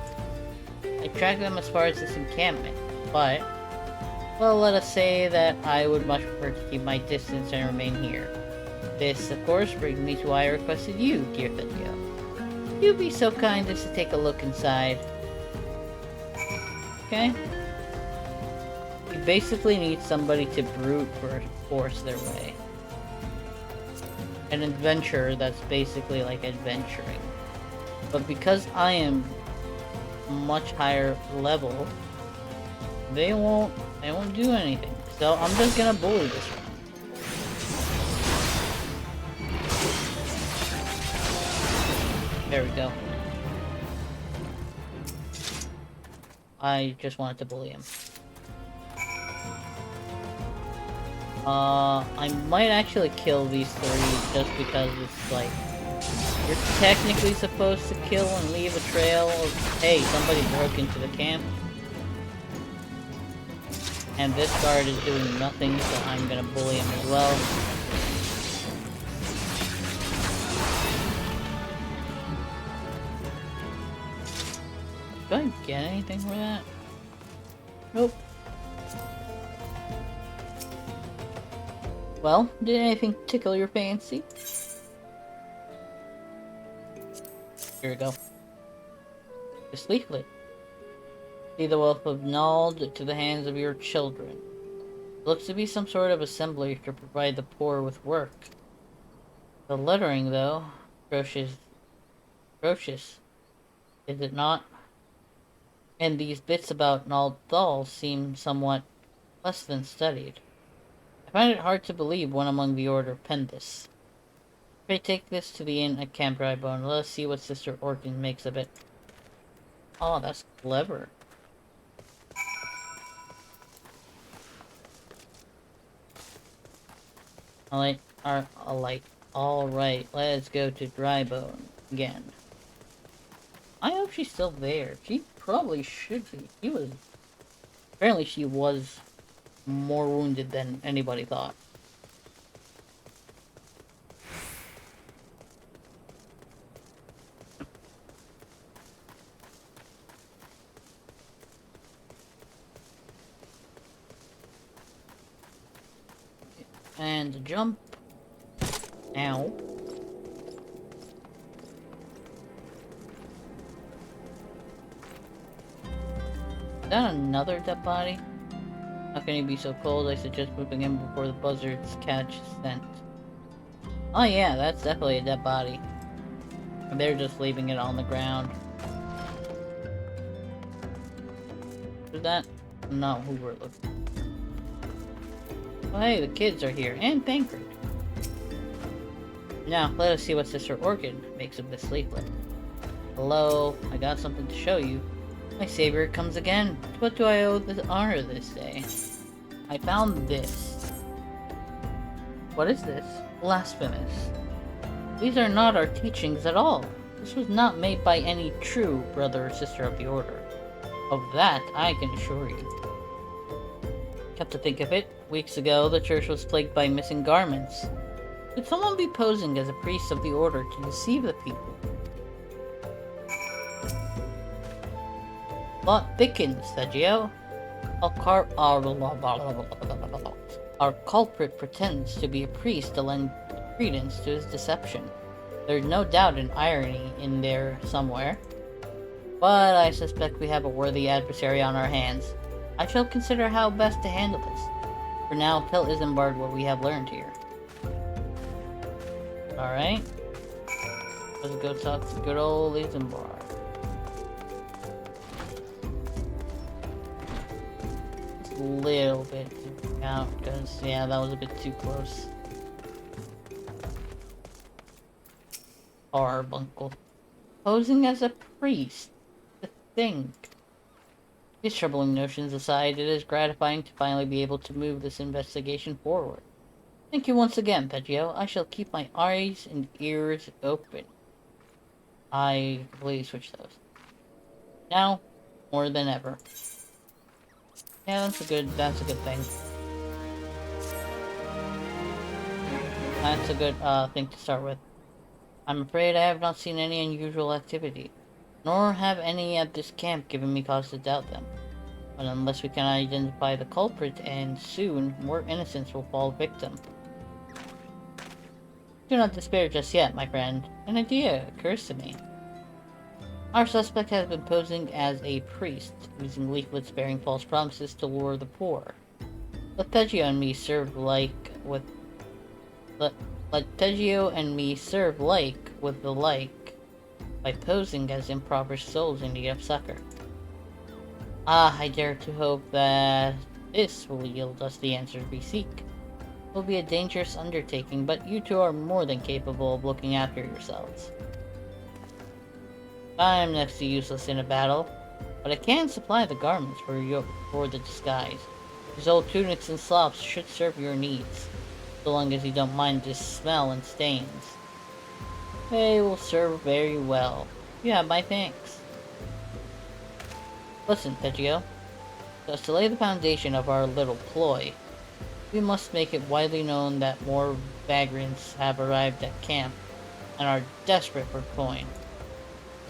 I tracked them as far as this encampment, but... well, let us say that I would much prefer to keep my distance and remain here. This, of course, brings me to why I requested you, dear Thaddeus. You'd be so kind as to take a look inside. Okay? You basically need somebody to brute force their way. An adventurer that's basically like adventuring. But because I am much higher level, they won't do anything. So I'm just gonna bully this one. There we go. I just wanted to bully him. I might actually kill these three just because it's like, you're technically supposed to kill and leave a trail of, hey, somebody broke into the camp. And this guard is doing nothing, so I'm gonna bully him as well. Do I get anything for that? Nope. Well, did anything tickle your fancy? Here we go. This leaflet. See the wealth of knowledge to the hands of your children. It looks to be some sort of assembly to provide the poor with work. The lettering, though, atrocious, is it not? And these bits about Nald Thal seem somewhat less than studied. I find it hard to believe one among the Order penned this. Pray take this to the inn at Camp Drybone. Let us see what Sister Orkin makes of it. Oh, that's clever. Alright, let's go to Drybone again. I hope she's still there. She probably should be. Apparently she was more wounded than anybody thought. And jump. Ow. Is that another dead body? How can he be so cold? I suggest moving him before the buzzards catch scent. Oh yeah, that's definitely a dead body. And they're just leaving it on the ground. Is that not who we're looking for? Oh, hey, the kids are here, and Tancred. Now, let us see what Sister Orchid makes of this leaflet. Hello, I got something to show you. My savior comes again. To what do I owe this honor this day? I found this. What is this? Blasphemous. These are not our teachings at all. This was not made by any true brother or sister of the Order. Of that, I can assure you. Come to think of it, weeks ago, the church was plagued by missing garments. Could someone be posing as a priest of the Order to deceive the people? Plot thickens, Sergio. Our culprit pretends to be a priest to lend credence to his deception. There's no doubt an irony in there somewhere. But I suspect we have a worthy adversary on our hands. I shall consider how best to handle this. For now, tell Isambard what we have learned here. Alright. Let's go talk to good old Isambard. Just a little bit to count, because, yeah, that was a bit too close. Carbuncle. Posing as a priest. To think. These troubling notions aside, it is gratifying to finally be able to move this investigation forward. Thank you once again, Peggio. I shall keep my eyes and ears open. I completely switched those. Now, more than ever. Yeah, that's a good thing. That's a good thing to start with. I'm afraid I have not seen any unusual activity, nor have any at this camp given me cause to doubt them. But unless we can identify the culprit, and soon, more innocents will fall victim. Do not despair just yet, my friend. An idea occurs to me. Our suspect has been posing as a priest, using leaflets bearing false promises to lure the poor. Let Peggio and me serve like with the like by posing as impoverished souls in need of succor. I dare to hope that this will yield us the answers we seek. It will be a dangerous undertaking, but you two are more than capable of looking after yourselves. I'm next to useless in a battle, but I can supply the garments for the disguise. These old tunics and slops should serve your needs, so long as you don't mind the smell and stains. They will serve very well. You have my thanks. Listen, Tegio. Just to lay the foundation of our little ploy, we must make it widely known that more vagrants have arrived at camp and are desperate for coin.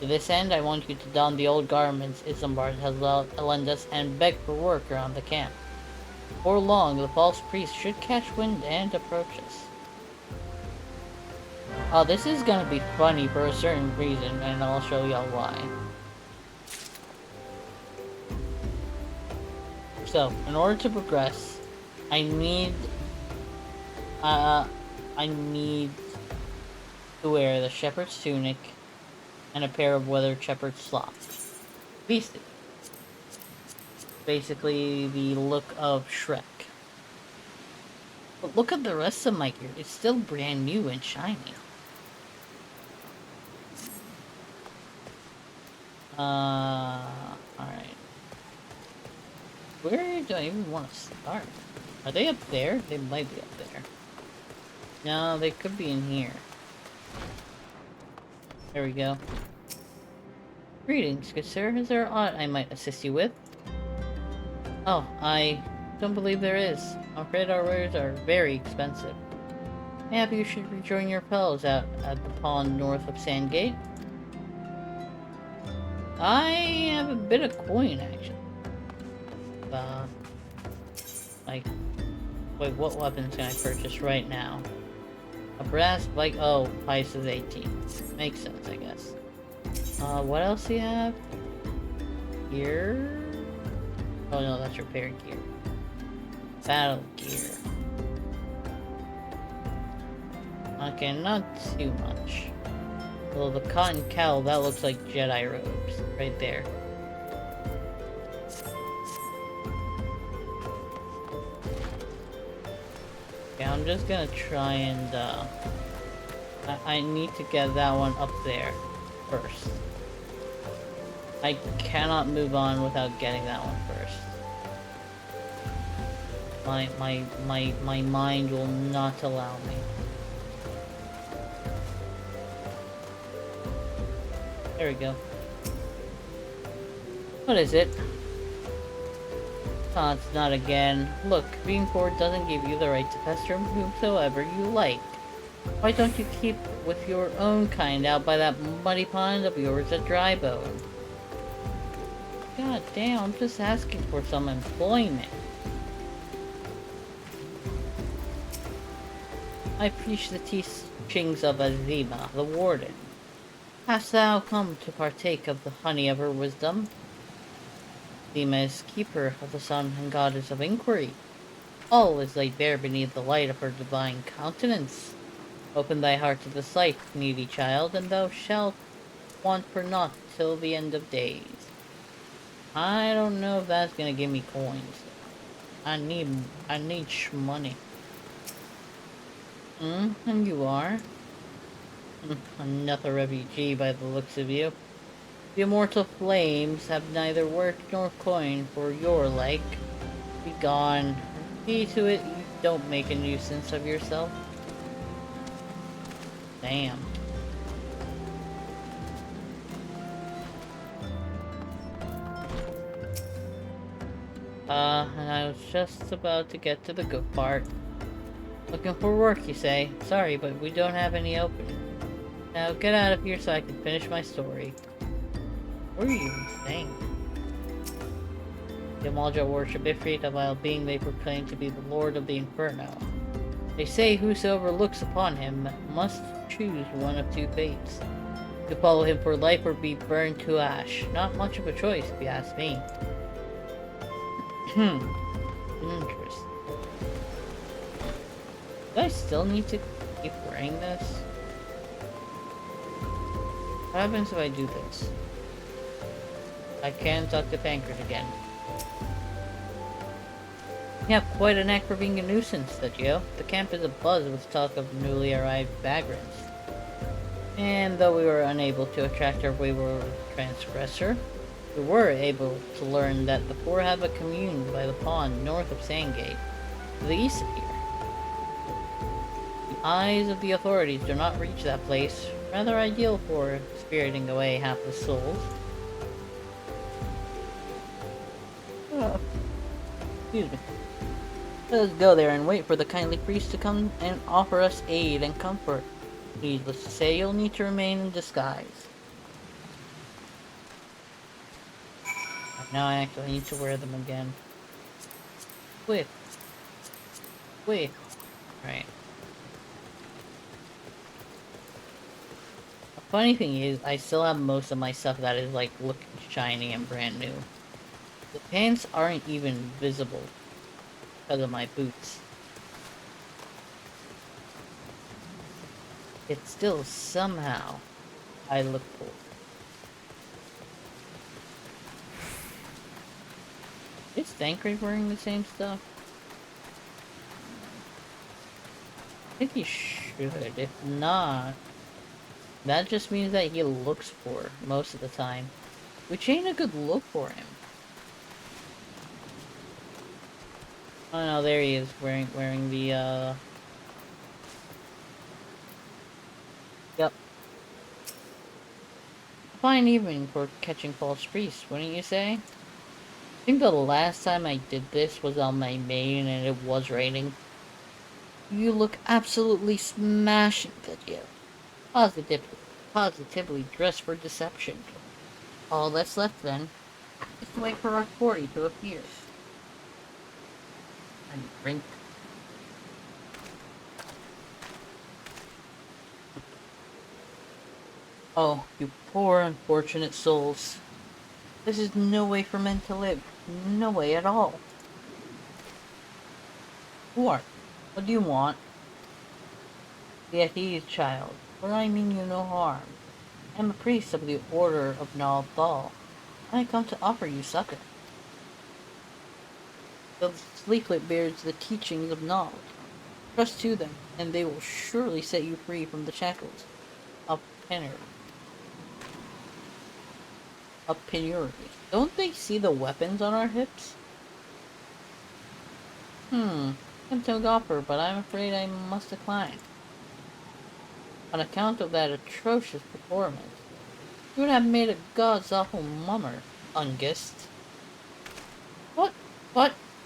To this end, I want you to don the old garments Isambard has lent us and beg for work around the camp. Before long, the false priest should catch wind and approach us. Oh, this is gonna be funny for a certain reason, and I'll show y'all why. So, in order to progress, I need to wear the shepherd's tunic and a pair of weathered shepherd's slops. Basically the look of Shrek. But look at the rest of my gear. It's still brand new and shiny. Alright. Where do I even want to start? Are they up there? They might be up there. No, they could be in here. There we go. Greetings, good sir. Is there aught I might assist you with? Oh, I don't believe there is. I'm afraid our wares are very expensive. Maybe you should rejoin your fellows out at the pond north of Sandgate. I have a bit of coin, actually. Like, wait, what weapons can I purchase right now? A brass bike. Oh, price is 18. Makes sense, I guess. What else do you have? Gear? Oh no, that's repair gear. Battle gear. Okay, not too much. Well, the cotton cowl, that looks like Jedi robes. Right there. Okay, I'm just gonna try and, I need to get that one up there first. I cannot move on without getting that one first. My mind will not allow me. There we go. What is it? Oh, it's not again. Look, being poor doesn't give you the right to pester whomsoever you like. Why don't you keep with your own kind out by that muddy pond of yours at Drybone? God damn, I'm just asking for some employment. I preach the teachings of Azima, the warden. Hast thou come to partake of the honey of her wisdom? Azima is keeper of the sun and goddess of inquiry. All is laid bare beneath the light of her divine countenance. Open thy heart to the sight, needy child, and thou shalt want for naught till the end of days. I don't know if that's gonna give me coins. I need money. And you are? Another refugee by the looks of you. The immortal flames have neither work nor coin for your like. Be gone. See to it you don't make a nuisance of yourself. Damn. And I was just about to get to the good part. Looking for work, you say? Sorry, but we don't have any opening. Now get out of here so I can finish my story. What are you even saying? The Amalja worship Ifrit, a vile being they proclaim to be the Lord of the Inferno. They say whosoever looks upon him must choose one of two fates. To follow him for life or be burned to ash. Not much of a choice, if you ask me. Interesting. Do I still need to keep wearing this? What happens if I do this? I can't talk to Pankrat again. You have quite a knack for being a nuisance, Sergio. The camp is abuzz with talk of newly arrived vagrants. And though we were unable to attract our wayward transgressor, we were able to learn that the poor have a commune by the pond north of Sandgate, to the east of here. The eyes of the authorities do not reach that place, rather ideal for spiriting away half the souls. Oh, excuse me. Let us go there and wait for the kindly priest to come and offer us aid and comfort. Needless to say, you'll need to remain in disguise. Now I actually need to wear them again. Wait. Right. The funny thing is, I still have most of my stuff that is like looking shiny and brand new. The pants aren't even visible because of my boots. It's still somehow I look cool. Is Thancred wearing the same stuff? I think he should. If not, that just means that he looks poor most of the time, which ain't a good look for him. Oh no, there he is wearing the Yep. A fine evening for catching false priests, wouldn't you say? I think the last time I did this was on my main and it was raining. You look absolutely smashing, Vidya. Positively dressed for deception. All that's left then is to wait for our 40 to appear. And drink. Oh, you poor unfortunate souls. This is no way for men to live. No way at all. Who are you? What do you want? Be at ease, child, for I mean you no harm. I am a priest of the Order of Nalthal. I come to offer you succor. The leaflet bears the teachings of knowledge. Trust to them, and they will surely set you free from the shackles of penury. Don't they see the weapons on our hips? Tempting offer, but I'm afraid I must decline. On account of that atrocious performance, you would have made a god's awful mummer, Ungist. What?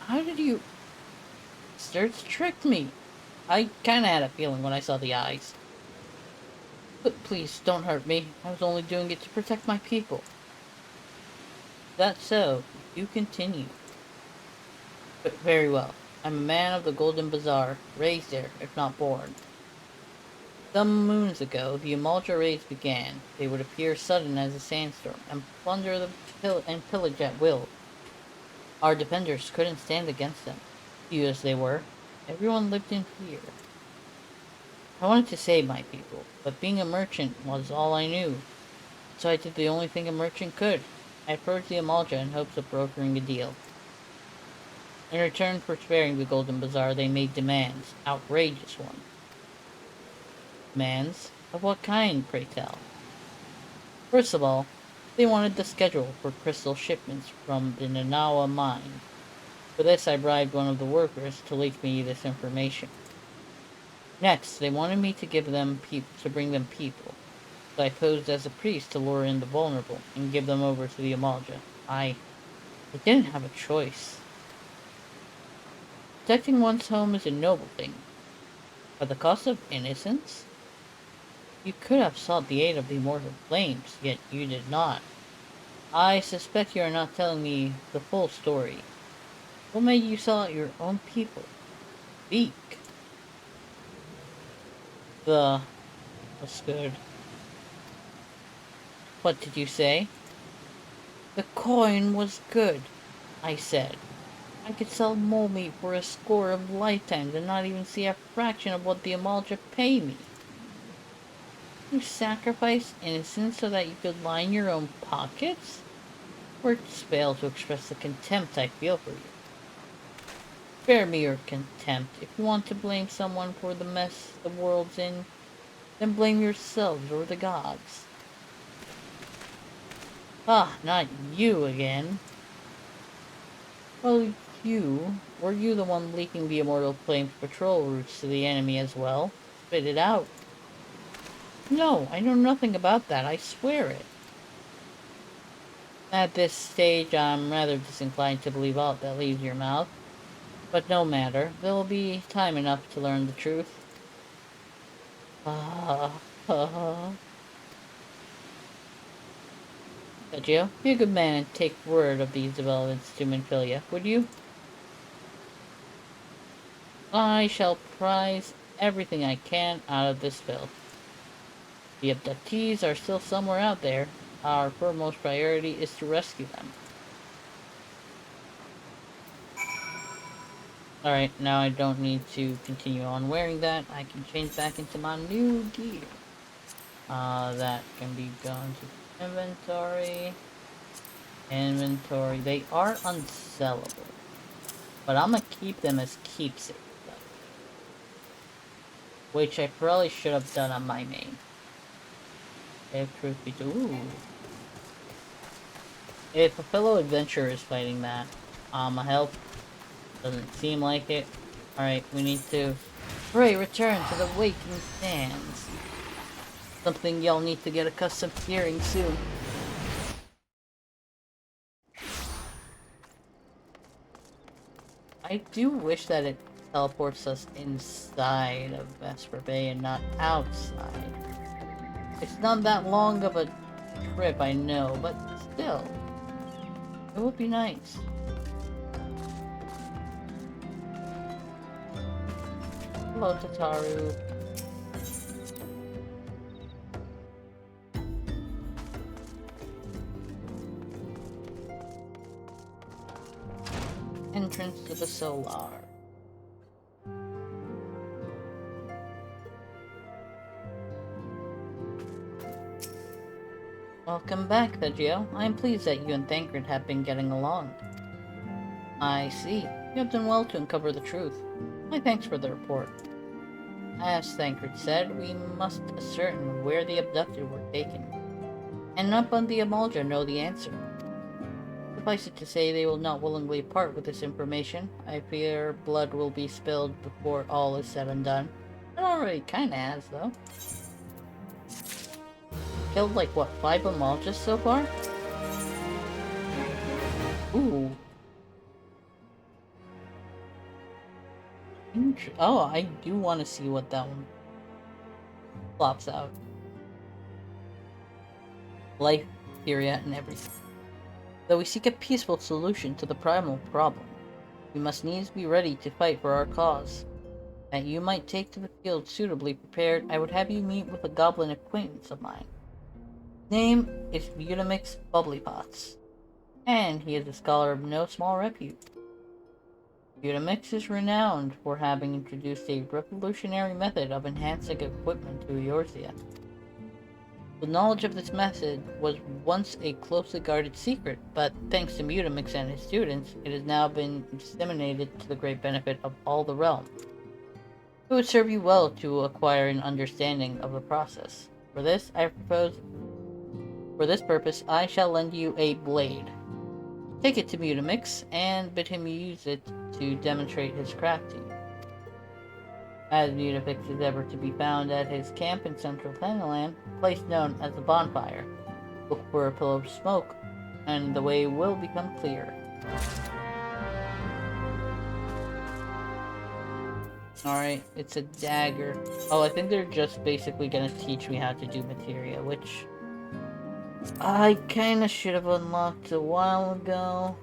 How did you... Sturts tricked me. I kinda had a feeling when I saw the eyes. But please, don't hurt me. I was only doing it to protect my people. That's so. You continue. But very well. I'm a man of the Golden Bazaar, raised there, if not born. Some moons ago, the Amalja raids began. They would appear sudden as a sandstorm, and plunder and pillage at will. Our defenders couldn't stand against them. Few as they were, everyone lived in fear. I wanted to save my people, but being a merchant was all I knew. So I did the only thing a merchant could. I approached the Amalja in hopes of brokering a deal. In return for sparing the Golden Bazaar, they made demands, outrageous ones. Demands? Of what kind, pray tell? First of all, they wanted the schedule for crystal shipments from the Nanawa mine. For this, I bribed one of the workers to leak me this information. Next, they wanted me to bring them people. So I posed as a priest to lure in the vulnerable and give them over to the Amalja. I didn't have a choice. Protecting one's home is a noble thing. At the cost of innocence? You could have sought the aid of the immortal flames, yet you did not. I suspect you are not telling me the full story. What made you sell out your own people? Speak. That's good. What did you say? The coin was good, I said. I could sell mole meat for a score of lifetimes and not even see a fraction of what the Amalja pay me. You sacrificed innocence so that you could line your own pockets? Words fail to express the contempt I feel for you. Spare me your contempt. If you want to blame someone for the mess the world's in, then blame yourselves or the gods. Ah, not you again. Well, were you the one leaking the Immortal Flame's patrol routes to the enemy as well? Spit it out. No, I know nothing about that, I swear it. At this stage, I'm rather disinclined to believe all that leaves your mouth. But no matter, there will be time enough to learn the truth. Sergio, be a good man and take word of these developments to Minfilia, would you? I shall prize everything I can out of this spill. The abductees are still somewhere out there. Our foremost priority is to rescue them. Alright, now I don't need to continue on wearing that. I can change back into my new gear. That can be gone to inventory. Inventory. They are unsellable. But I'm gonna keep them as keepsakes. Which I probably should have done on my main. If truth be told. Ooh. If a fellow adventurer is fighting that, I'ma help. Doesn't seem like it. Alright, we need to return to the waking sands. Something y'all need to get accustomed to hearing soon. I do wish that it teleports us inside of Vesper Bay and not outside. It's not that long of a trip, I know, but still. It would be nice. Hello, Tataru. Entrance to the Solar. Welcome back, Vegio. I am pleased that you and Thancred have been getting along. I see. You have done well to uncover the truth. My thanks for the report. As Thancred said, we must ascertain where the abducted were taken. And none but the Amalja know the answer. Suffice it to say, they will not willingly part with this information. I fear blood will be spilled before all is said and done. It already kinda has, though. Killed like, what, 5 Amaljas so far? Ooh. Oh, I do want to see what that one flops out. Life, Syria, and everything. Though we seek a peaceful solution to the primal problem, we must needs be ready to fight for our cause. That you might take to the field suitably prepared, I would have you meet with a goblin acquaintance of mine. His name is Mutamix Bubblypots, and he is a scholar of no small repute. Mutamix is renowned for having introduced a revolutionary method of enhancing equipment to Eorzea. The knowledge of this method was once a closely guarded secret, but thanks to Mutamix and his students, it has now been disseminated to the great benefit of all the realm. It would serve you well to acquire an understanding of the process. For this purpose, I shall lend you a blade. Take it to Mutamix, and bid him use it to demonstrate his craft to you. As Mutamix is ever to be found at his camp in central Thanalan, a place known as the Bonfire. Look for a pillar of smoke, and the way will become clear. Alright, it's a dagger. Oh, I think they're just basically gonna teach me how to do materia, which I kinda should have unlocked a while ago.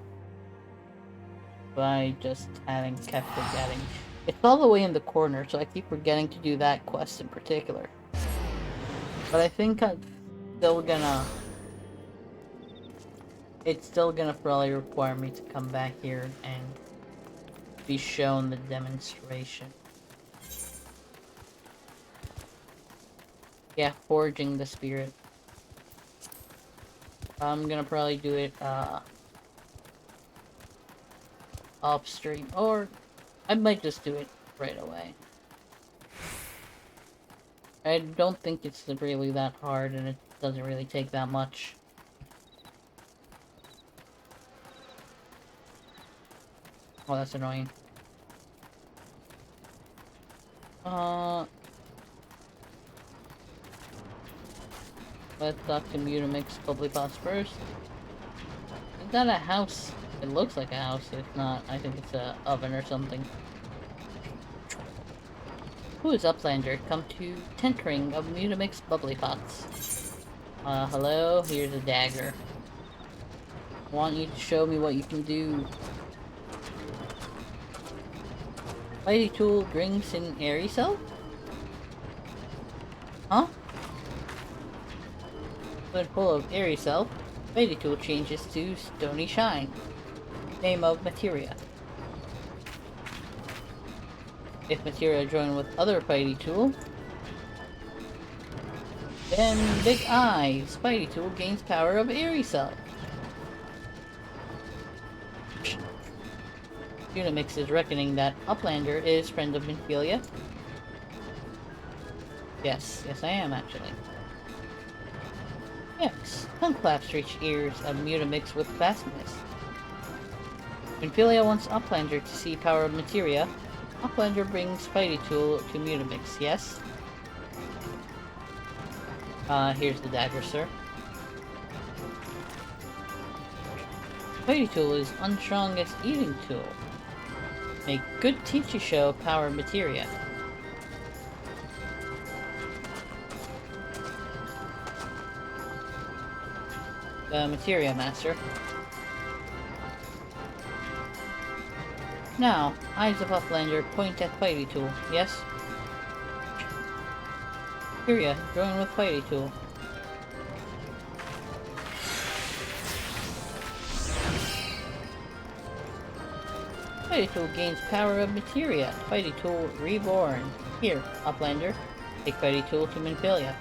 But I just haven't kept forgetting. It's all the way in the corner, so I keep forgetting to do that quest in particular. But I think I'm still gonna... It's still gonna probably require me to come back here and be shown the demonstration. Yeah, forging the spirit. I'm gonna probably do it, off stream, or I might just do it right away. I don't think it's really that hard, and it doesn't really take that much. Oh, that's annoying. Let's talk to Mutamix Bubbly Pots first. Is that a house? It looks like a house. If not, I think it's a oven or something. Who is Uplander? Come to Tentering of Mutamix Bubbly Pots. Hello? Here's a dagger. Want you to show me what you can do. Mighty Tool drinks in airy cell? Huh? When full of airy cell, Mighty Tool changes to Stony Shine. Name of materia. If materia join with other Spidey Tool, then Big Eye Spidey Tool gains power of airy cell. Unimix is reckoning that Uplander is friend of Minfilia. Yes, I am actually. Yes, tongue claps reach ears of Mutamix with fastness. Minfilia wants Uplander to see power of materia. Uplander brings Spidey Tool to Mutamix, yes? Here's the dagger, sir. Spidey Tool is unstrongest eating tool. Make good teacher show power materia. The materia master. Now, eyes of Uplander point at Spidey Tool, yes? Materia, join with Spidey Tool. Spidey Tool gains power of materia. Spidey Tool reborn. Here, Uplander. Take Spidey Tool to Minfilia.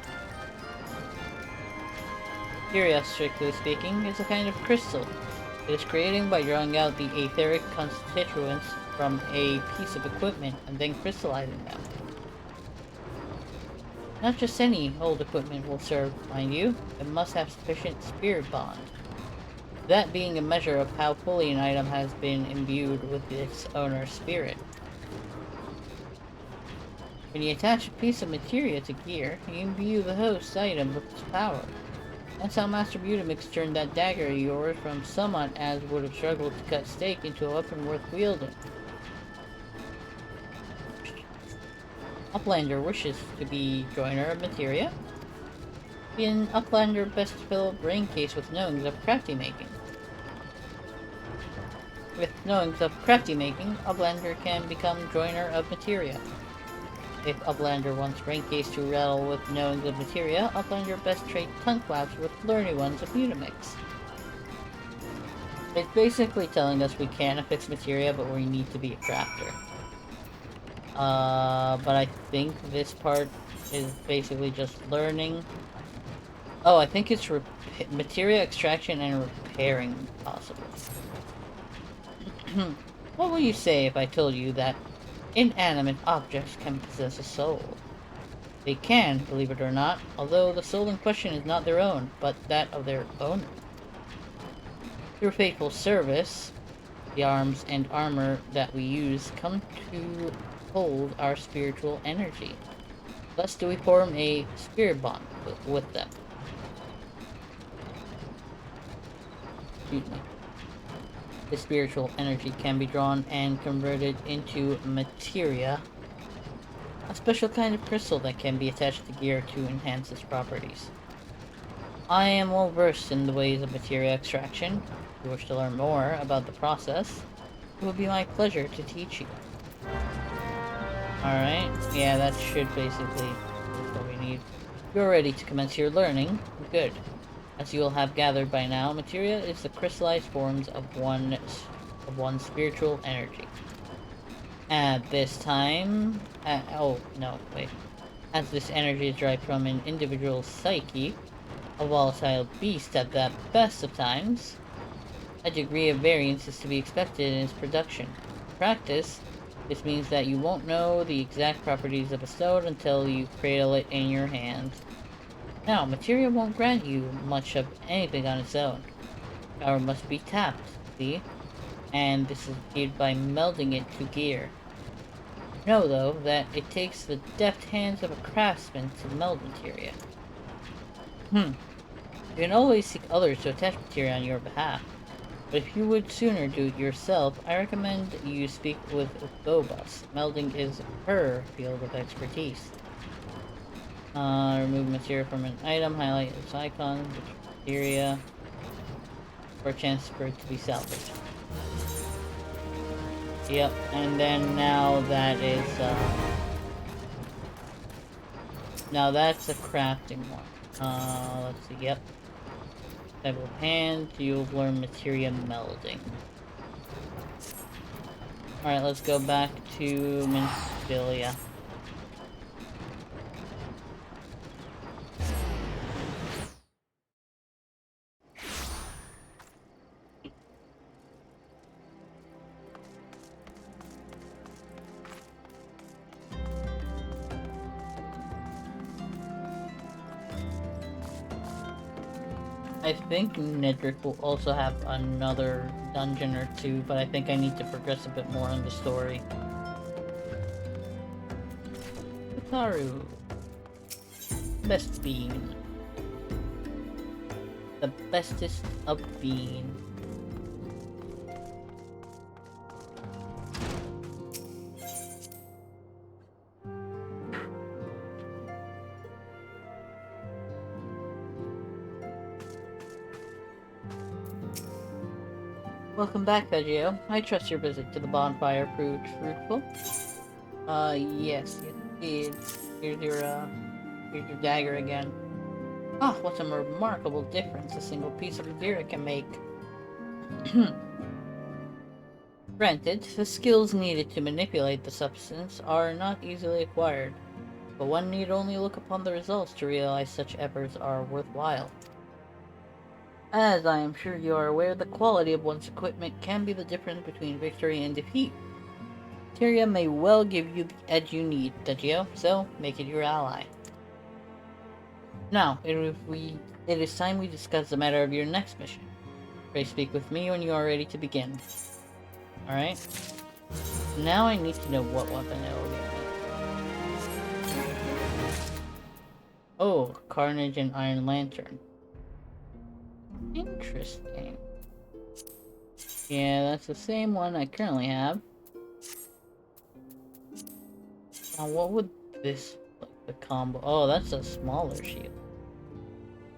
Materia, strictly speaking, is a kind of crystal. It is created by drawing out the etheric constituents from a piece of equipment and then crystallizing them. Not just any old equipment will serve, mind you. It must have sufficient spirit bond. That being a measure of how fully an item has been imbued with its owner's spirit. When you attach a piece of materia to gear, you imbue the host item with its power. That's how Master Mutamix turned that dagger of yours from someone as would have struggled to cut steak into a weapon worth wielding. Uplander wishes to be joiner of materia. In Uplander best fill brain case with knowings of crafty making. With knowings of crafty making, Uplander can become joiner of materia. If Uplander wants brain case to rattle with knowings of materia, Uplander best trade tongue claps with learning ones of Mutamix. It's basically telling us we can affix materia, but we need to be a crafter. But I think this part is basically just learning. Oh, I think it's materia extraction and repairing possible. What would you say if I told you that inanimate objects can possess a soul? They can, believe it or not, although the soul in question is not their own, but that of their owner. Through faithful service, the arms and armor that we use come to hold our spiritual energy. Thus do we form a spirit bond with them. Excuse me. The spiritual energy can be drawn and converted into materia, a special kind of crystal that can be attached to gear to enhance its properties. I am well versed in the ways of materia extraction. If you wish to learn more about the process, it will be my pleasure to teach you. Alright, yeah, that should basically be what we need. You're ready to commence your learning. Good. As you will have gathered by now, materia is the crystallized forms of one spiritual energy. At this time... oh, no, wait. As this energy is derived from an individual's psyche, a volatile beast at the best of times, a degree of variance is to be expected in its production. In practice, This means that you won't know the exact properties of a stone until you cradle it in your hands. Now, materia won't grant you much of anything on its own. Power must be tapped, see? And this is achieved by melding it to gear. Know, though, that it takes the deft hands of a craftsman to meld materia. You can always seek others to attach materia on your behalf. But if you would sooner do it yourself, I recommend you speak with Phobos. Melding is her field of expertise. Remove material from an item, highlight its icon, which materia, for a chance for it to be salvaged. Yep, and then now that is, now that's a crafting one. Let's see, yep. Type of hand, you'll learn materia melding. Alright, let's go back to Menspilia. I think Nedrick will also have another dungeon or two, but I think I need to progress a bit more in the story. Hikaru. Best bean. The bestest of bean. Welcome back, Veggio. I trust your visit to the bonfire proved fruitful. Yes, it did. Here's your dagger again. Ah, what a remarkable difference a single piece of Revera can make. Granted, the skills needed to manipulate the substance are not easily acquired, but one need only look upon the results to realize such efforts are worthwhile. As I am sure you are aware, the quality of one's equipment can be the difference between victory and defeat. Materia may well give you the edge you need, Veggio, so make it your ally. Now, it is time we discuss the matter of your next mission. Pray speak with me when you are ready to begin. Alright? Now I need to know what weapon it will be. Oh, Carnage and Iron Lantern. Interesting. Yeah, that's the same one I currently have. Now, what would this look, the combo? Oh, that's a smaller shield.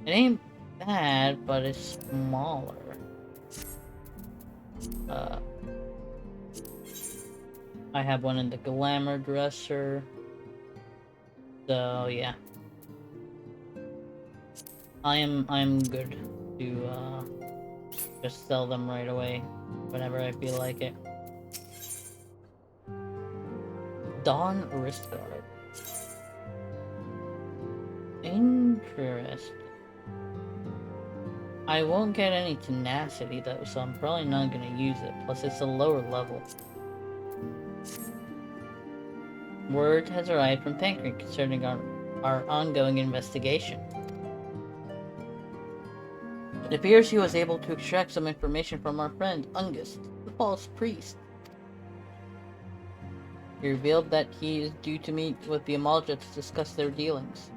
It ain't bad, but it's smaller. I have one in the Glamour Dresser. So, yeah. I'm good to just sell them right away whenever I feel like it. Dawn Wrist Guard. Interesting. I won't get any tenacity though, so I'm probably not gonna use it. Plus it's a lower level. Word has arrived from Pancreas concerning our ongoing investigation. It appears he was able to extract some information from our friend, Ungust, the false priest. He revealed that he is due to meet with the Amalja to discuss their dealings.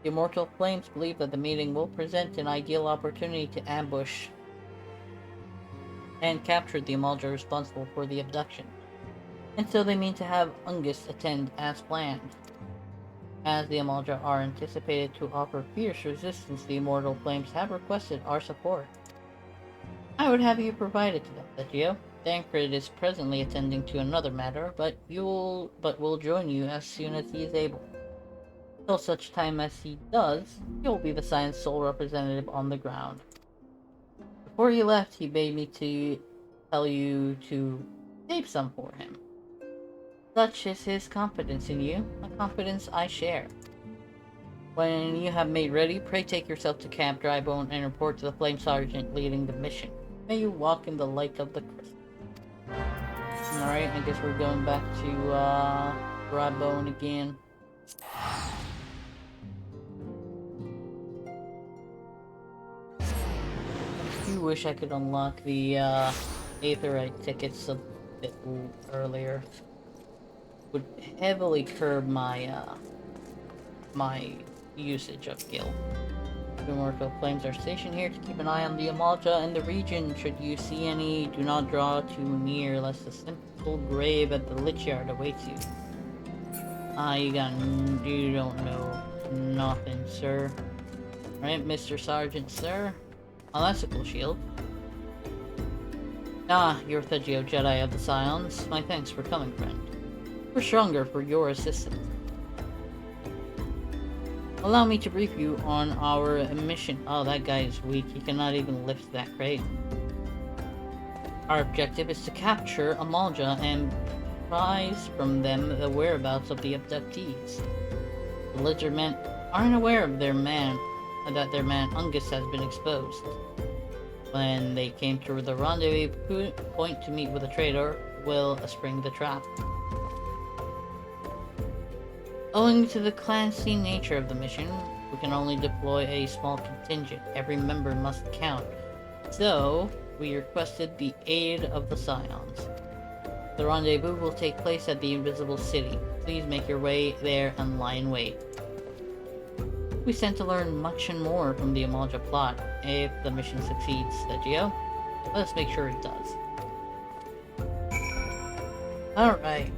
The Immortal Flames believe that the meeting will present an ideal opportunity to ambush and capture the Amalja responsible for the abduction, and so they mean to have Ungust attend as planned. As the Amalja are anticipated to offer fierce resistance, the Immortal Flames have requested our support. I would have you provide it to them, Veggio. Tancred is presently attending to another matter, but will join you as soon as he is able. Till such time as he does, he will be the Scion's sole representative on the ground. Before he left, he bade me to tell you to save some for him. Such is his confidence in you, a confidence I share. When you have made ready, pray take yourself to Camp Drybone and report to the Flame Sergeant leading the mission. May you walk in the light of the crystal. Alright, I guess we're going back to, Dry Bone again. I wish I could unlock the, Aetherite tickets a bit earlier. Would heavily curb my, my usage of Gil. Immortal Flames are stationed here to keep an eye on the Amalja in the region. Should you see any, do not draw too near, lest a simple grave at the Lich Yard awaits you. You don't know nothing, sir. Right, Mr. Sergeant, sir? Oh, that's a cool shield. You're the Geo Jedi of the Scions. My thanks for coming, friend. We're stronger for your assistance. Allow me to brief you on our mission. Oh, that guy is weak. He cannot even lift that crate. Our objective is to capture Amalja and prize from them the whereabouts of the abductees. The lizard men aren't aware of their man, that their man Ungus has been exposed. When they came to the rendezvous point to meet with a traitor, will spring the trap. Owing to the clandestine nature of the mission, we can only deploy a small contingent. Every member must count. So, we requested the aid of the Scions. The rendezvous will take place at the Invisible City. Please make your way there and lie in wait. We stand to learn much and more from the Amalja plot. If the mission succeeds, said Geo. Let's make sure it does. Alright.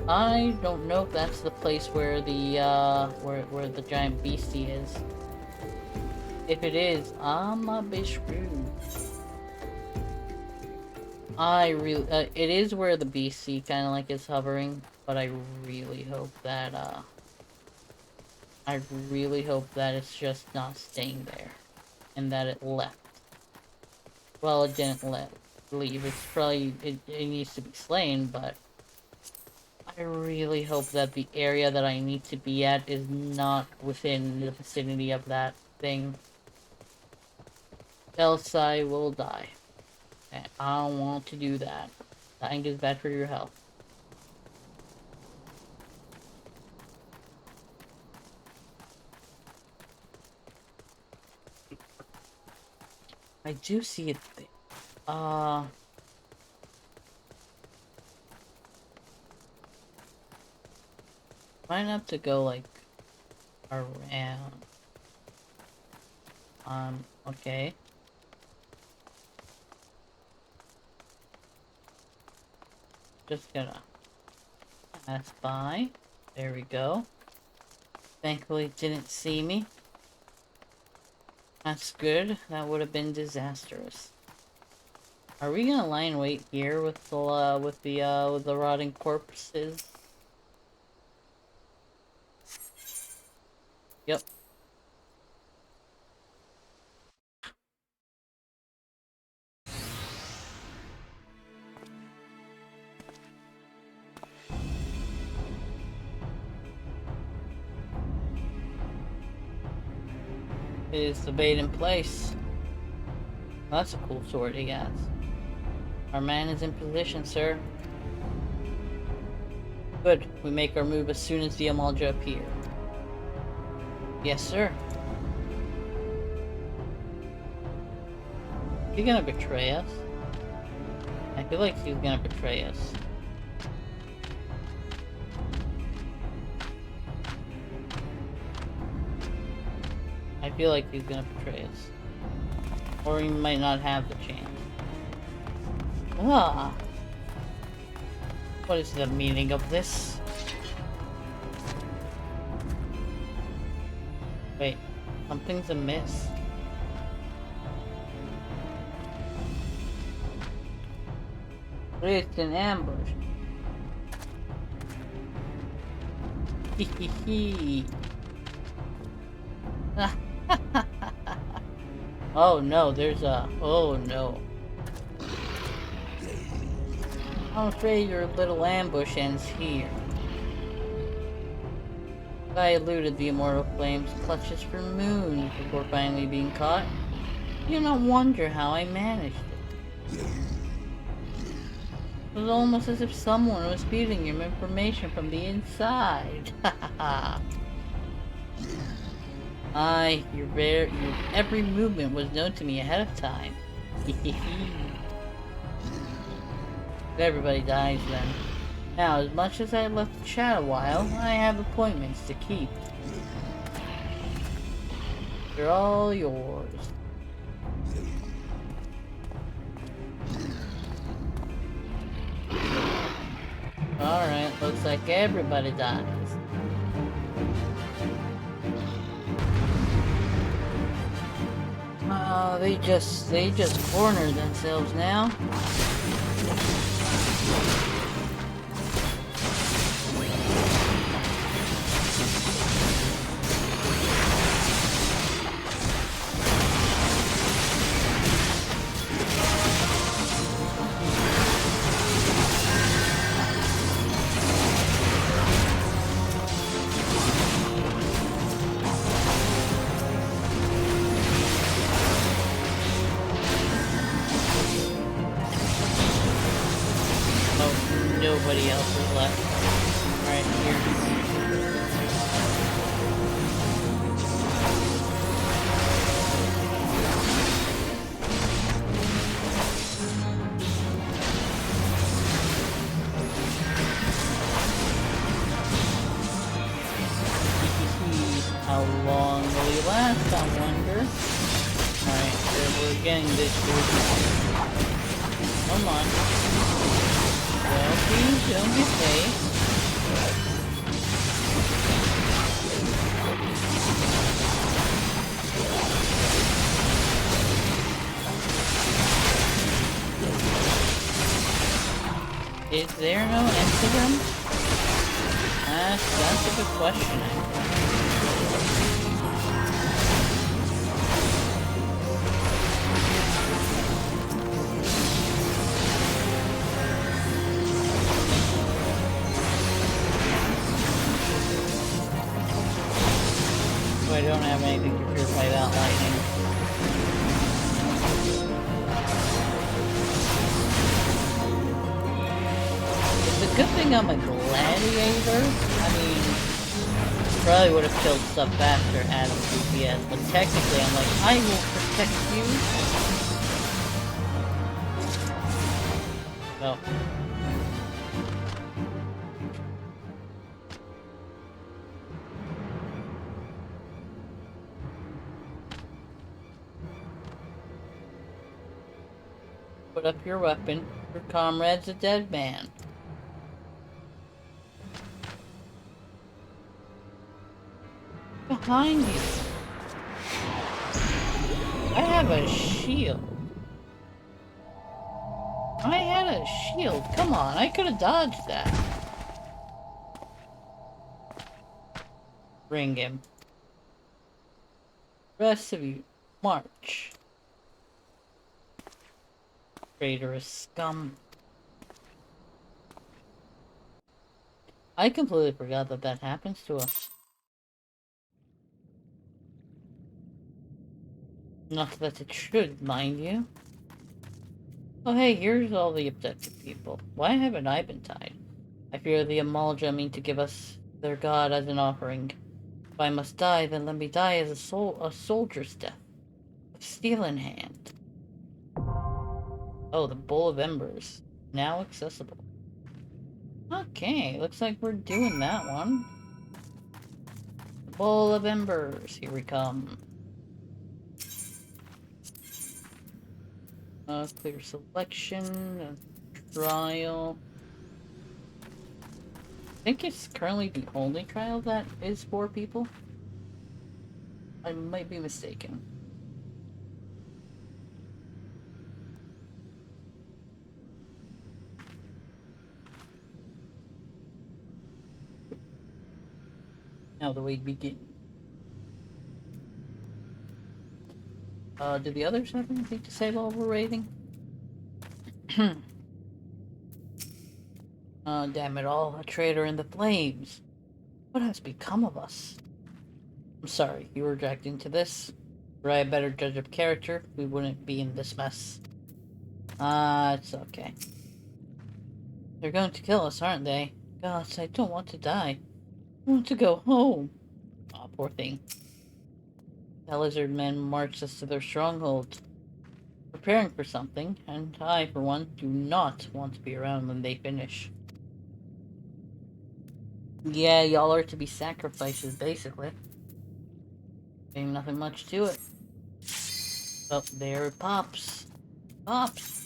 I don't know if that's the place where the, where the giant beastie is. If it is, I'm a bit screwed. It is where the beastie kind of like is hovering, but I really hope that, it's just not staying there. And that it left. Well, it didn't leave. It's probably, it needs to be slain, but I really hope that the area that I need to be at is not within the vicinity of that thing. Else I will die. And I don't want to do that. Dying is bad for your health. I do see it there. Might have to go like around. Okay. Just gonna pass by. There we go. Thankfully it didn't see me. That's good. That would have been disastrous. Are we gonna lie in wait here with the rotting corpses? Yep. Is the bait in place? That's a cool sword he has. Our man is in position, sir. Good. We make our move as soon as the Amalja appear. Yes, sir. Is he gonna betray us? I feel like he's gonna betray us. I feel like he's gonna betray us. Or he might not have the chance. Ah! What is the meaning of this? Wait, something's amiss. It's an ambush. Hee hee hee. Oh no, there's a... Oh no. I'm afraid your little ambush ends here. I eluded the immortal flames clutches for moons before finally being caught. You don't wonder how I managed it. It was almost as if someone was feeding him information from the inside. Aye, your every movement was known to me ahead of time. Everybody dies then. Now, as much as I left to chat a while, I have appointments to keep. They're all yours. Alright, looks like everybody dies. Oh, they just cornered themselves now. Nobody else is left right here. How long will he last, I wonder? Alright, so we're getting this dude. Come on. Well, please don't get paid. Is there no end to them? That's a good question, I think. I don't have anything to purify that lightning. It's a good thing I'm a gladiator. I mean, probably would have killed stuff faster as a DPS, but technically I'm like, I will protect you. Oh. Put up your weapon. Your comrade's a dead man. Behind you. I have a shield. I had a shield. Come on, I could have dodged that. Bring him. Rest of you, march. Traitorous scum. I completely forgot that that happens to us. Not that it should, mind you. Oh hey, here's all the abducted people. Why haven't I been tied? I fear the Amalja mean to give us their god as an offering. If I must die, then let me die as a soldier's death. With steel in hand. Oh, the Bowl of Embers. Now accessible. Okay, looks like we're doing that one. The Bowl of Embers. Here we come. Clear selection. Trial. I think it's currently the only trial that is 4 people. I might be mistaken. Now the wait begins. Do the others have anything to say while we're raiding? Damn it all, a traitor in the flames. What has become of us? I'm sorry, you were dragged into this. Were I a better judge of character, we wouldn't be in this mess. It's okay. They're going to kill us, aren't they? Gosh, I don't want to die. I want to go home. Aw, poor thing. The lizard men marched us to their stronghold, preparing for something, and I, for one, do not want to be around when they finish. Yeah, y'all are to be sacrifices, basically. Ain't nothing much to it. Oh, there it pops. Pops!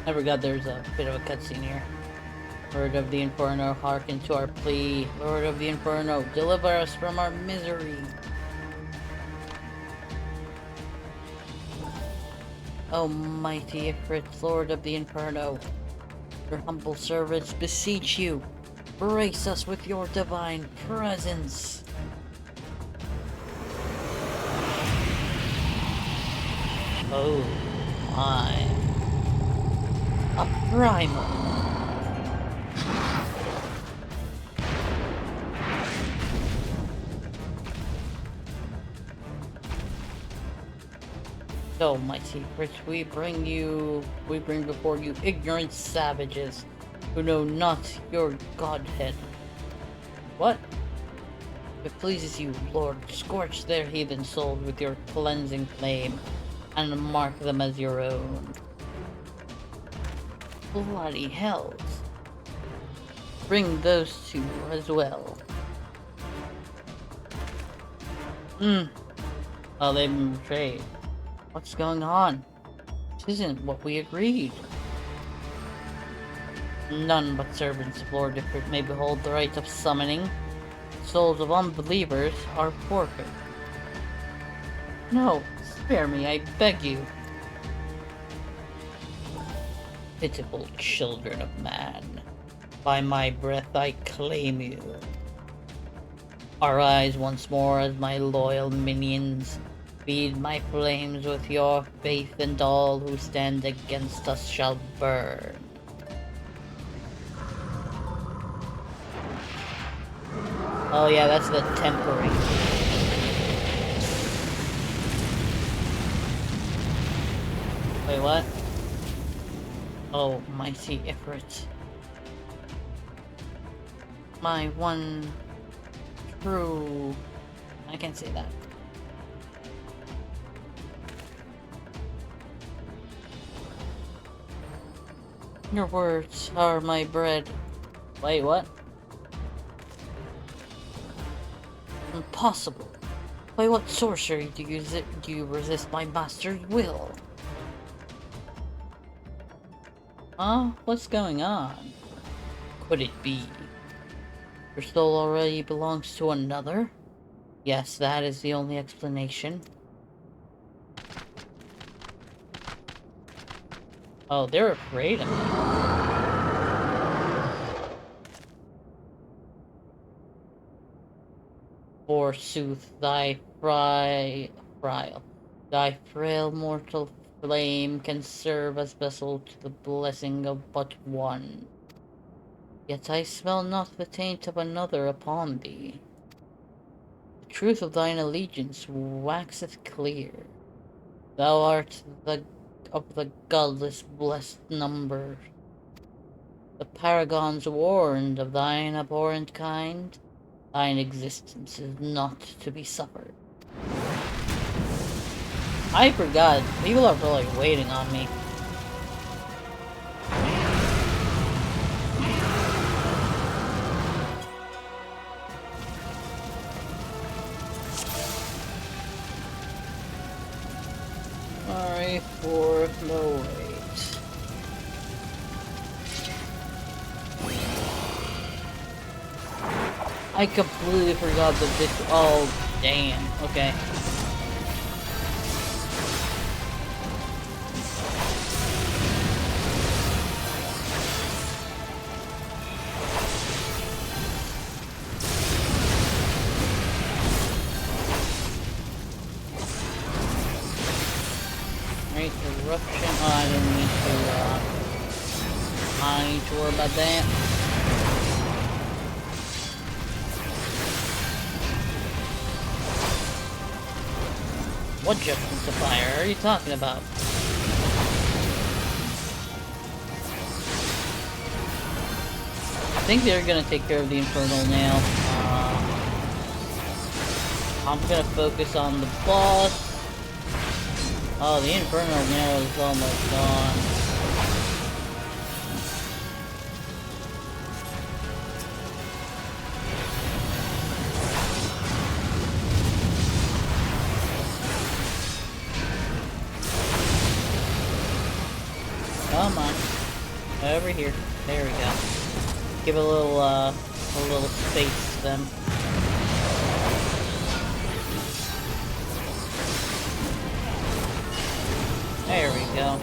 I forgot there's a bit of a cutscene here. Lord of the Inferno, hearken to our plea. Lord of the Inferno, deliver us from our misery. Almighty Ifrit, Lord of the Inferno, your humble servants beseech you, brace us with your divine presence. Oh my. A primal. So, my secrets, we bring before you ignorant savages who know not your godhead. What? If it pleases you, Lord, scorch their heathen souls with your cleansing flame and mark them as your own. Bloody hells. Bring those two as well. Oh, they've been betrayed. What's going on? This isn't what we agreed. None but servants of Lord Ifrit may behold the rite of summoning. Souls of unbelievers are forfeit. No, spare me, I beg you. Pitiful children of man, by my breath I claim you. Arise once more as my loyal minions. Feed my flames with your faith, and all who stand against us shall burn. Oh yeah, that's the tempering. Wait, what? Oh, mighty Ifrit. My one true... I can't say that. Your words are my bread. Wait, what? Impossible. By what sorcery do you resist my master's will? Huh? What's going on? Could it be? Your soul already belongs to another? Yes, that is the only explanation. Oh, they're afraid of me. Forsooth, thy frail mortal flame can serve as vessel to the blessing of but one. Yet I smell not the taint of another upon thee. The truth of thine allegiance waxeth clear. Thou art of the godless blessed number. The paragons warned of thine abhorrent kind. Thine existence is not to be suffered. I forgot. People are really waiting on me. Sorry for the wait. I completely forgot that this. Oh, damn. Okay. Right, eruption. Oh, I didn't need to. I need to worry about that. What justifier are you talking about? I think they're gonna take care of the Infernal Nail. I'm gonna focus on the boss. Oh, the Infernal Nail is almost gone. Come on. Over here. There we go. Give it a little space then. There we go.